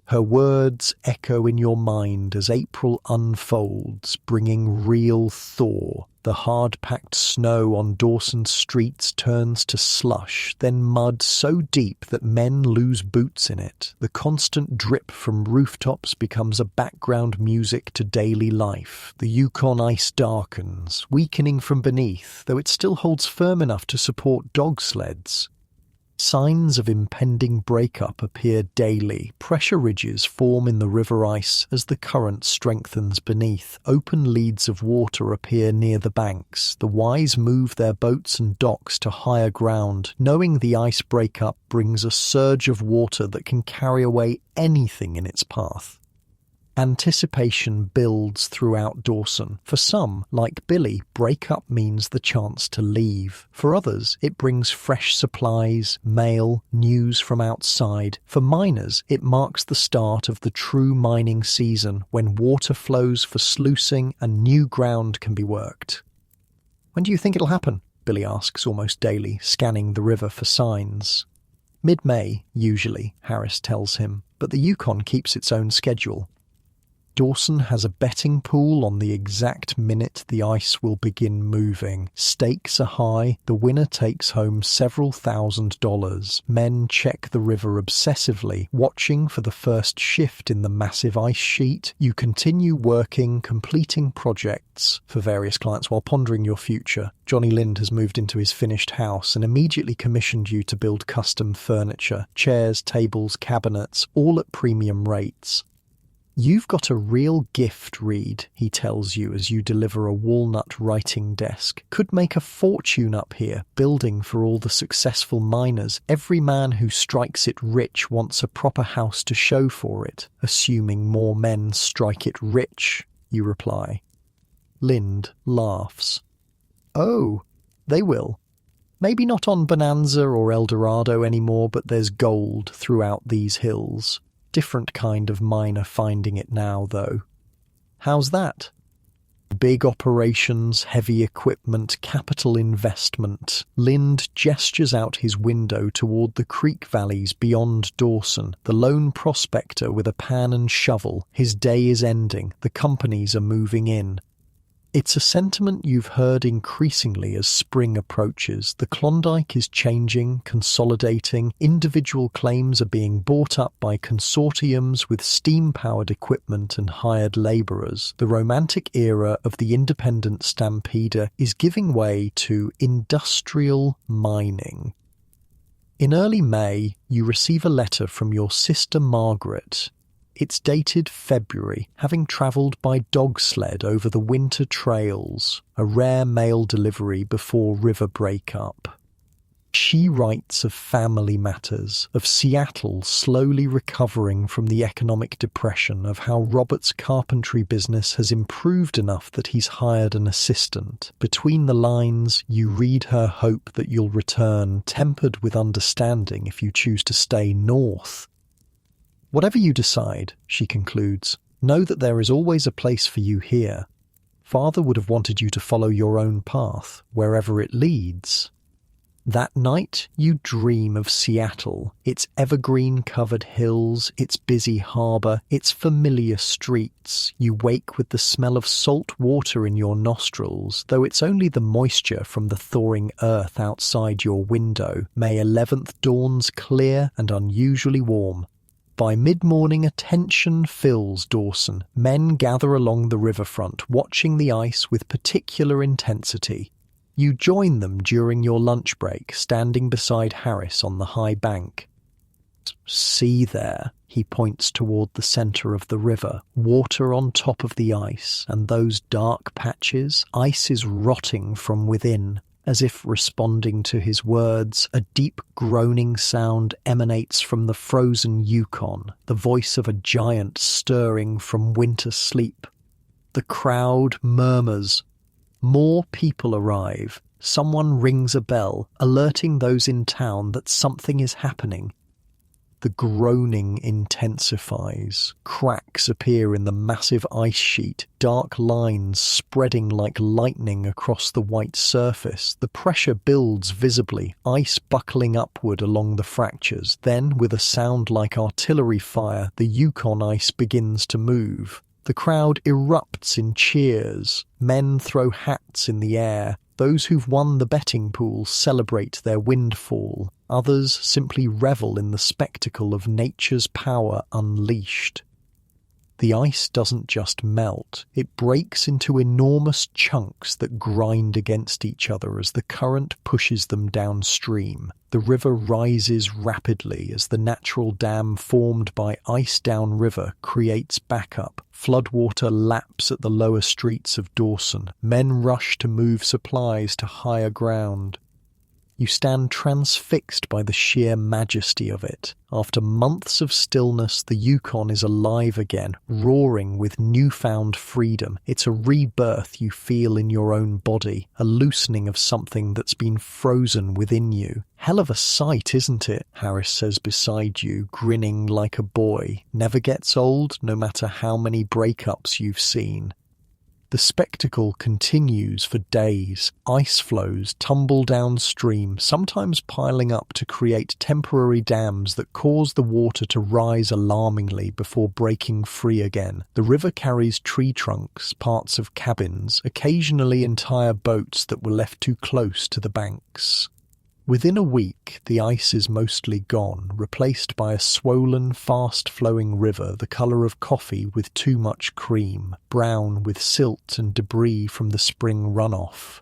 Her words echo in your mind as April unfolds, bringing real thaw. The hard-packed snow on Dawson's streets turns to slush, then mud so deep that men lose boots in it. The constant drip from rooftops becomes a background music to daily life. The Yukon ice darkens, weakening from beneath, though it still holds firm enough to support dog sleds. Signs of impending breakup appear daily. Pressure ridges form in the river ice as the current strengthens beneath. Open leads of water appear near the banks. The wise move their boats and docks to higher ground, knowing the ice breakup brings a surge of water that can carry away anything in its path. Anticipation builds throughout Dawson. For some, like Billy, breakup means the chance to leave. For others, it brings fresh supplies, mail, news from outside. For miners, it marks the start of the true mining season, when water flows for sluicing and new ground can be worked. "When do you think it'll happen?" Billy asks almost daily, scanning the river for signs. "Mid-May, usually," Harris tells him, but the Yukon keeps its own schedule. Dawson has a betting pool on the exact minute the ice will begin moving. Stakes are high. The winner takes home several $1,000s. Men check the river obsessively, watching for the first shift in the massive ice sheet. You continue working, completing projects for various clients while pondering your future. Johnny Lind has moved into his finished house and immediately commissioned you to build custom furniture, chairs, tables, cabinets, all at premium rates. "You've got a real gift, Reed," he tells you as you deliver a walnut writing desk. "Could make a fortune up here, building for all the successful miners. Every man who strikes it rich wants a proper house to show for it. Assuming more men strike it rich," you reply. Lind laughs. "Oh, they will. Maybe not on Bonanza or El Dorado anymore, but there's gold throughout these hills. Different kind of miner finding it now, though." "How's that?" "Big operations, heavy equipment, capital investment." Lind gestures out his window toward the creek valleys beyond Dawson, the lone prospector with a pan and shovel. His day is ending. The companies are moving in. It's a sentiment you've heard increasingly as spring approaches. The Klondike is changing, consolidating, individual claims are being bought up by consortiums with steam-powered equipment and hired labourers. The romantic era of the independent stampeder is giving way to industrial mining. In early May, you receive a letter from your sister Margaret. It's dated February, having travelled by dog sled over the winter trails, a rare mail delivery before river breakup. She writes of family matters, of Seattle slowly recovering from the economic depression, of how Robert's carpentry business has improved enough that he's hired an assistant. Between the lines, you read her hope that you'll return, tempered with understanding if you choose to stay north. Whatever you decide, she concludes, know that there is always a place for you here. Father would have wanted you to follow your own path, wherever it leads. That night, you dream of Seattle, its evergreen-covered hills, its busy harbour, its familiar streets. You wake with the smell of salt water in your nostrils, though it's only the moisture from the thawing earth outside your window. May 11th dawns clear and unusually warm. By mid-morning, attention fills Dawson. Men gather along the riverfront, watching the ice with particular intensity. You join them during your lunch break, standing beside Harris on the high bank. See there, he points toward the centre of the river, water on top of the ice, and those dark patches, ice is rotting from within. As if responding to his words, a deep groaning sound emanates from the frozen Yukon, the voice of a giant stirring from winter sleep. The crowd murmurs. More people arrive. Someone rings a bell, alerting those in town that something is happening. The groaning intensifies. Cracks appear in the massive ice sheet, dark lines spreading like lightning across the white surface. The pressure builds visibly, ice buckling upward along the fractures. Then, with a sound like artillery fire, the Yukon ice begins to move. The crowd erupts in cheers. Men throw hats in the air. Those who've won the betting pool celebrate their windfall. Others simply revel in the spectacle of nature's power unleashed. The ice doesn't just melt, it breaks into enormous chunks that grind against each other as the current pushes them downstream. The river rises rapidly as the natural dam formed by ice downriver creates backup. Floodwater laps at the lower streets of Dawson. Men rush to move supplies to higher ground. You stand transfixed by the sheer majesty of it. After months of stillness, the Yukon is alive again, roaring with newfound freedom. It's a rebirth you feel in your own body, a loosening of something that's been frozen within you. Hell of a sight, isn't it? Harris says beside you, grinning like a boy. Never gets old, no matter how many breakups you've seen. The spectacle continues for days. Ice flows tumble downstream, sometimes piling up to create temporary dams that cause the water to rise alarmingly before breaking free again. The river carries tree trunks, parts of cabins, occasionally entire boats that were left too close to the banks. Within a week, the ice is mostly gone, replaced by a swollen, fast-flowing river the colour of coffee with too much cream, brown with silt and debris from the spring runoff.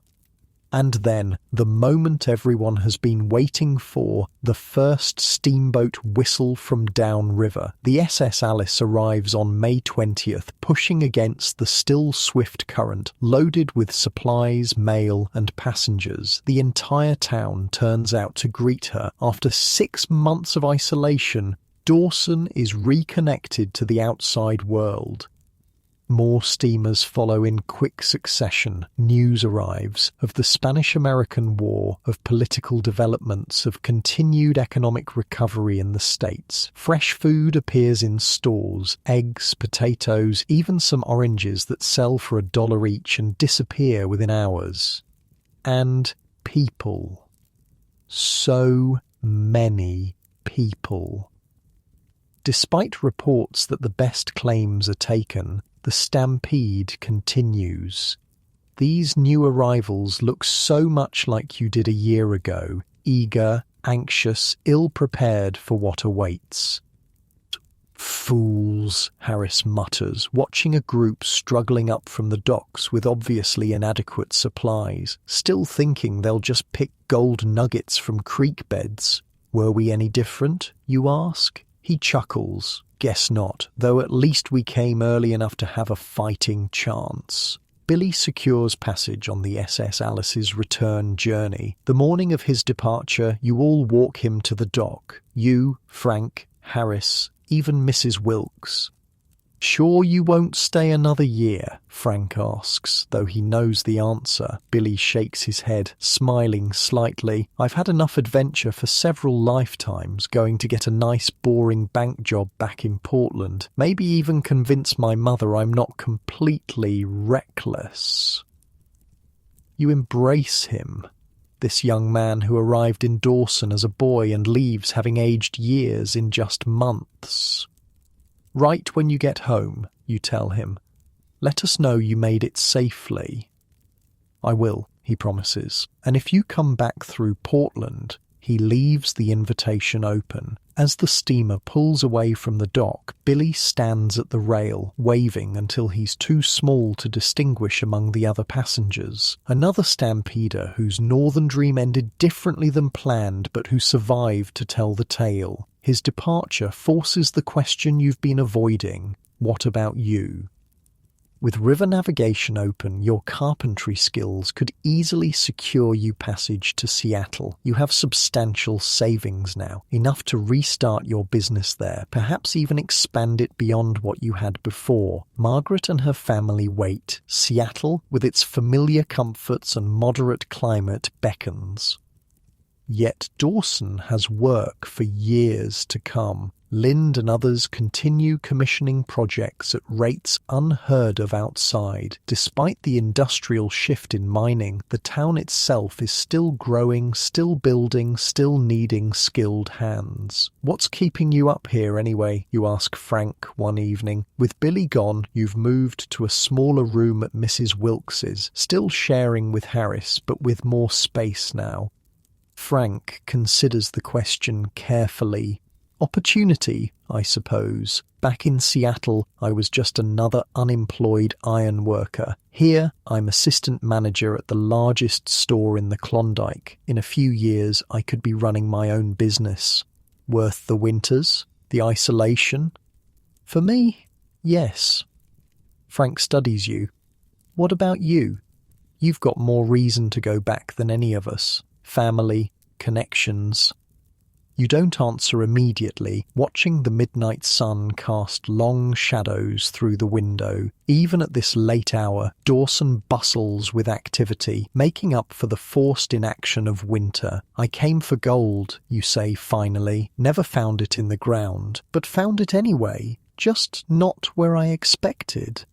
And then, the moment everyone has been waiting for, the first steamboat whistle from downriver. The SS Alice arrives on May 20th, pushing against the still swift current, loaded with supplies, mail, and passengers. The entire town turns out to greet her. After 6 months of isolation, Dawson is reconnected to the outside world. More steamers follow in quick succession. News arrives of the Spanish-American War, of political developments, of continued economic recovery in the States. Fresh food appears in stores, eggs, potatoes, even some oranges that sell for $1 each and disappear within hours. And people. So many people. Despite reports that the best claims are taken, the stampede continues. These new arrivals look so much like you did a year ago, eager, anxious, ill-prepared for what awaits. "Fools," Harris mutters, watching a group struggling up from the docks with obviously inadequate supplies, still thinking they'll just pick gold nuggets from creek beds. "Were we any different, you ask?" He chuckles. "Guess not, though at least we came early enough to have a fighting chance." Billy secures passage on the SS Alice's return journey. The morning of his departure, you all walk him to the dock. You, Frank, Harris, even Mrs. Wilkes. "Sure you won't stay another year?" Frank asks, though he knows the answer. Billy shakes his head, smiling slightly. "I've had enough adventure for several lifetimes, going to get a nice boring bank job back in Portland. Maybe even convince my mother I'm not completely reckless." You embrace him. This young man who arrived in Dawson as a boy and leaves having aged years in just months. "Right when you get home," you tell him. "Let us know you made it safely." "I will," he promises. "And if you come back through Portland," he leaves the invitation open. As the steamer pulls away from the dock, Billy stands at the rail, waving until he's too small to distinguish among the other passengers. Another stampeder whose northern dream ended differently than planned, but who survived to tell the tale. His departure forces the question you've been avoiding: what about you? With river navigation open, your carpentry skills could easily secure you passage to Seattle. You have substantial savings now, enough to restart your business there, perhaps even expand it beyond what you had before. Margaret and her family wait. Seattle, with its familiar comforts and moderate climate, beckons. Yet Dawson has work for years to come. Lind and others continue commissioning projects at rates unheard of outside. Despite the industrial shift in mining, the town itself is still growing, still building, still needing skilled hands. "What's keeping you up here anyway?" you ask Frank one evening. With Billy gone, you've moved to a smaller room at Mrs. Wilkes's, still sharing with Harris, but with more space now. Frank considers the question carefully. "Opportunity, I suppose. Back in Seattle, I was just another unemployed iron worker. Here, I'm assistant manager at the largest store in the Klondike. In a few years, I could be running my own business. Worth the winters? The isolation? For me, yes." Frank studies you. "What about you? You've got more reason to go back than any of us. Family, connections." You don't answer immediately, watching the midnight sun cast long shadows through the window. Even at this late hour, Dawson bustles with activity, making up for the forced inaction of winter. "I came for gold," you say finally. "Never found it in the ground, but found it anyway, just not where I expected."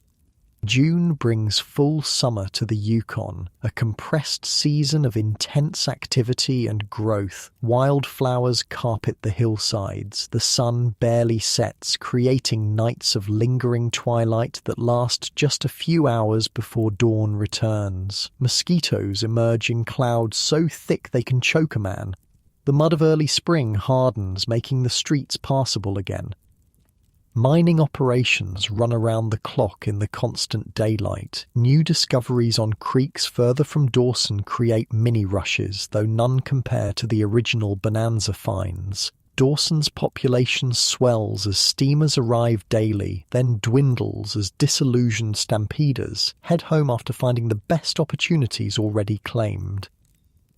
June brings full summer to the Yukon, a compressed season of intense activity and growth. Wildflowers carpet the hillsides, the sun barely sets, creating nights of lingering twilight that last just a few hours before dawn returns. Mosquitoes emerge in clouds so thick they can choke a man. The mud of early spring hardens, making the streets passable again. Mining operations run around the clock in the constant daylight. New discoveries on creeks further from Dawson create mini-rushes, though none compare to the original bonanza finds. Dawson's population swells as steamers arrive daily, then dwindles as disillusioned stampeders head home after finding the best opportunities already claimed.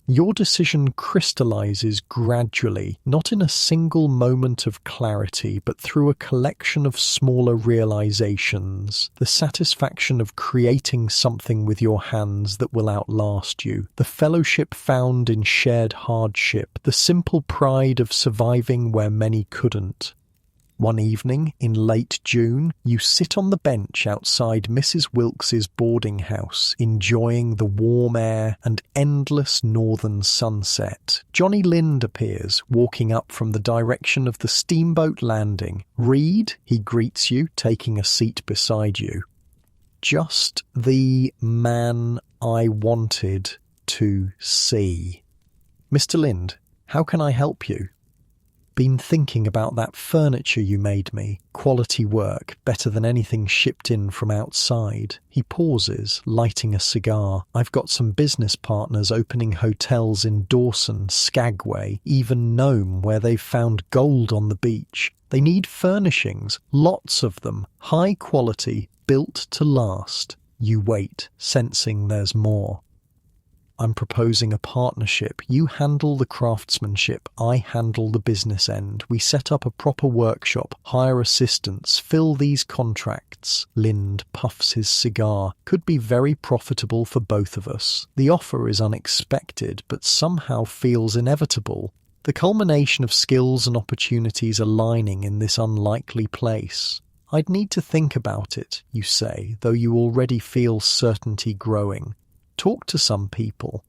Your decision crystallizes gradually, not in a single moment of clarity, but through a collection of smaller realizations. The satisfaction of creating something with your hands that will outlast you, the fellowship found in shared hardship, the simple pride of surviving where many couldn't. One evening, in late June, you sit on the bench outside Mrs. Wilkes's boarding house, enjoying the warm air and endless northern sunset. Johnny Lind appears, walking up from the direction of the steamboat landing. "Reed," he greets you, taking a seat beside you. Just the man I wanted to see. Mr. Lind, how can I help you? Been thinking about that furniture you made me. Quality work, better than anything shipped in from outside. He pauses, lighting a cigar. I've got some business partners opening hotels in Dawson, Skagway, even Nome, where they've found gold on the beach. They need furnishings, lots of them, high quality, built to last. You wait, sensing there's more. I'm proposing a partnership. You handle the craftsmanship, I handle the business end. We set up a proper workshop, hire assistants, fill these contracts. Lind puffs his cigar. Could be very profitable for both of us. The offer is unexpected, but somehow feels inevitable. The culmination of skills and opportunities aligning in this unlikely place. I'd need to think about it, you say, though you already feel certainty growing. Talk to some people.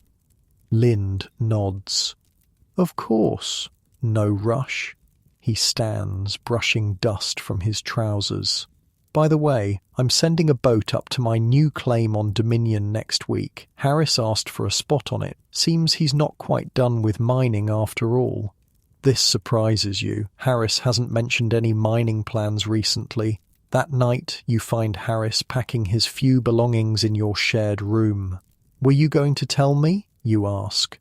Lind nods. Of course. No rush. He stands, brushing dust from his trousers. By the way, I'm sending a boat up to my new claim on Dominion next week. Harris asked for a spot on it. Seems he's not quite done with mining after all. This surprises you. Harris hasn't mentioned any mining plans recently. That night, you find Harris packing his few belongings in your shared room. Were you going to tell me? You ask.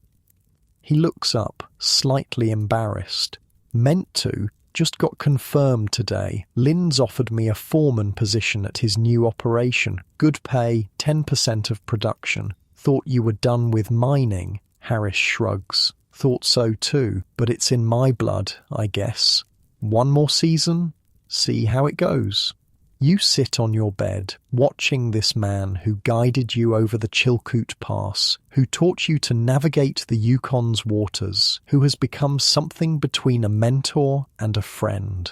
He looks up, slightly embarrassed. Meant to, just got confirmed today. Lind's offered me a foreman position at his new operation. Good pay, 10% of production. Thought you were done with mining. Harris shrugs. Thought so too, but it's in my blood, I guess. One more season? See how it goes. You sit on your bed, watching this man who guided you over the Chilkoot Pass, who taught you to navigate the Yukon's waters, who has become something between a mentor and a friend.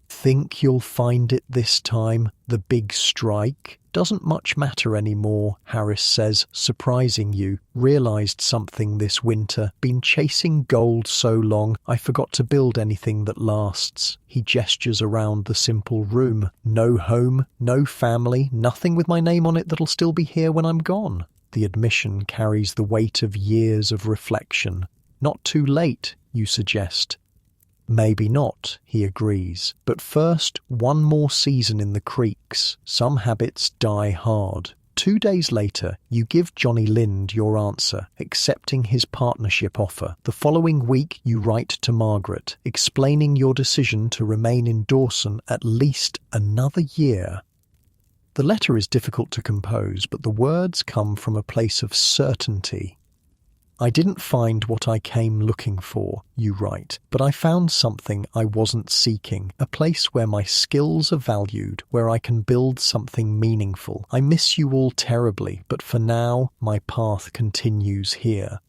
Think you'll find it this time, the big strike? Doesn't much matter anymore, Harris says, surprising you. Realised something this winter. Been chasing gold so long, I forgot to build anything that lasts. He gestures around the simple room. No home, no family, nothing with my name on it that'll still be here when I'm gone. The admission carries the weight of years of reflection. Not too late, you suggest. Maybe not, he agrees. But first, one more season in the creeks. Some habits die hard. 2 days later, you give Johnny Lind your answer, accepting his partnership offer. The following week, you write to Margaret, explaining your decision to remain in Dawson at least another year. The letter is difficult to compose, but the words come from a place of certainty. I didn't find what I came looking for, you write, but I found something I wasn't seeking, a place where my skills are valued, where I can build something meaningful. I miss you all terribly, but for now, my path continues here.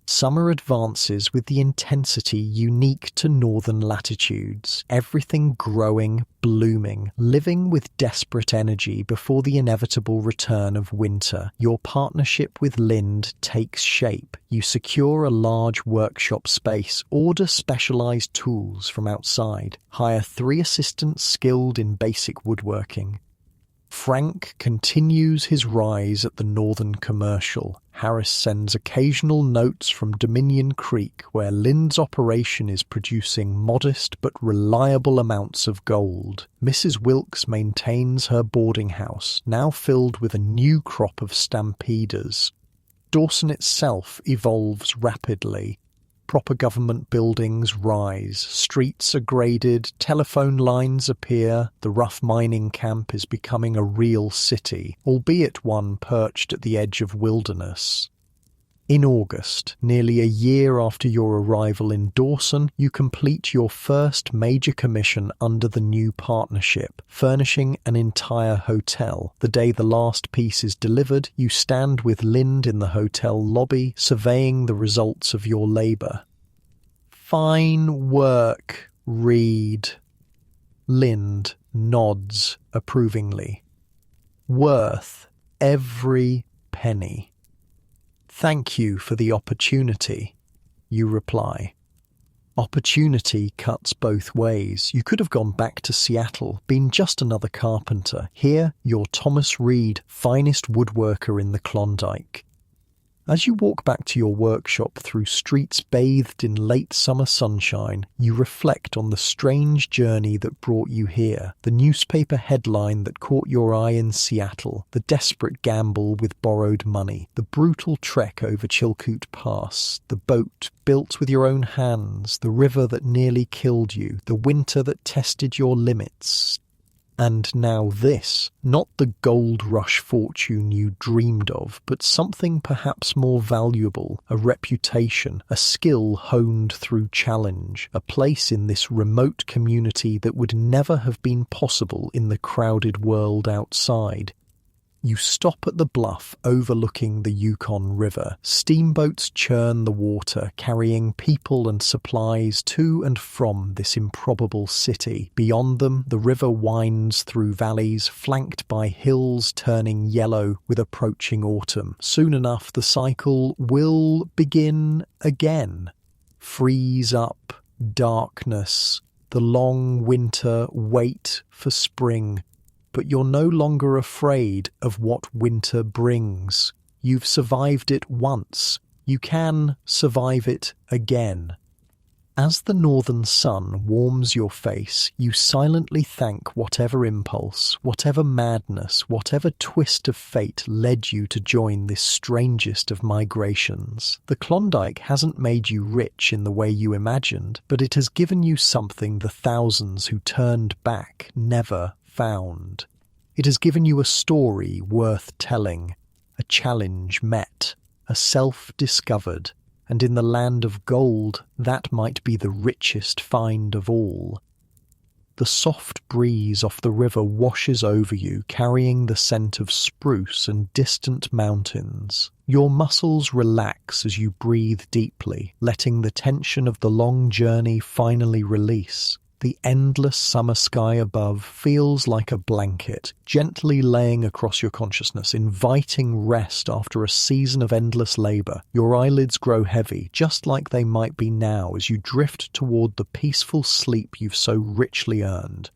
Summer advances with the intensity unique to northern latitudes, everything growing, blooming, living with desperate energy before the inevitable return of winter. Your partnership with Lind takes shape. You secure a large workshop space, order specialized tools from outside, hire 3 assistants skilled in basic woodworking. Frank continues his rise at the Northern Commercial. Harris sends occasional notes from Dominion Creek, where Lind's operation is producing modest but reliable amounts of gold. Mrs. Wilkes maintains her boarding house, now filled with a new crop of stampeders. Dawson itself evolves rapidly. Proper government buildings rise, streets are graded, telephone lines appear, the rough mining camp is becoming a real city, albeit one perched at the edge of wilderness. In August, nearly a year after your arrival in Dawson, you complete your first major commission under the new partnership, furnishing an entire hotel. The day the last piece is delivered, you stand with Lind in the hotel lobby, surveying the results of your labour. Fine work, Reed. Lind nods approvingly. Worth every penny. Thank you for the opportunity, you reply. Opportunity cuts both ways. You could have gone back to Seattle, been just another carpenter. Here, you're Thomas Reed, finest woodworker in the Klondike. As you walk back to your workshop through streets bathed in late summer sunshine, you reflect on the strange journey that brought you here, the newspaper headline that caught your eye in Seattle, the desperate gamble with borrowed money, the brutal trek over Chilkoot Pass, the boat built with your own hands, the river that nearly killed you, the winter that tested your limits. And now this, not the gold rush fortune you dreamed of, but something perhaps more valuable, a reputation, a skill honed through challenge, a place in this remote community that would never have been possible in the crowded world outside. You stop at the bluff overlooking the Yukon River. Steamboats churn the water, carrying people and supplies to and from this improbable city. Beyond them, the river winds through valleys, flanked by hills turning yellow with approaching autumn. Soon enough, the cycle will begin again. Freeze up, darkness, the long winter wait for spring. But you're no longer afraid of what winter brings. You've survived it once. You can survive it again. As the northern sun warms your face, you silently thank whatever impulse, whatever madness, whatever twist of fate led you to join this strangest of migrations. The Klondike hasn't made you rich in the way you imagined, but it has given you something the thousands who turned back never found. It has given you a story worth telling, a challenge met, a self discovered, and in the land of gold, that might be the richest find of all. The soft breeze off the river washes over you, carrying the scent of spruce and distant mountains. Your muscles relax as you breathe deeply, letting the tension of the long journey finally release. The endless summer sky above feels like a blanket, gently laying across your consciousness, inviting rest after a season of endless labor. Your eyelids grow heavy, just like they might be now as you drift toward the peaceful sleep you've so richly earned.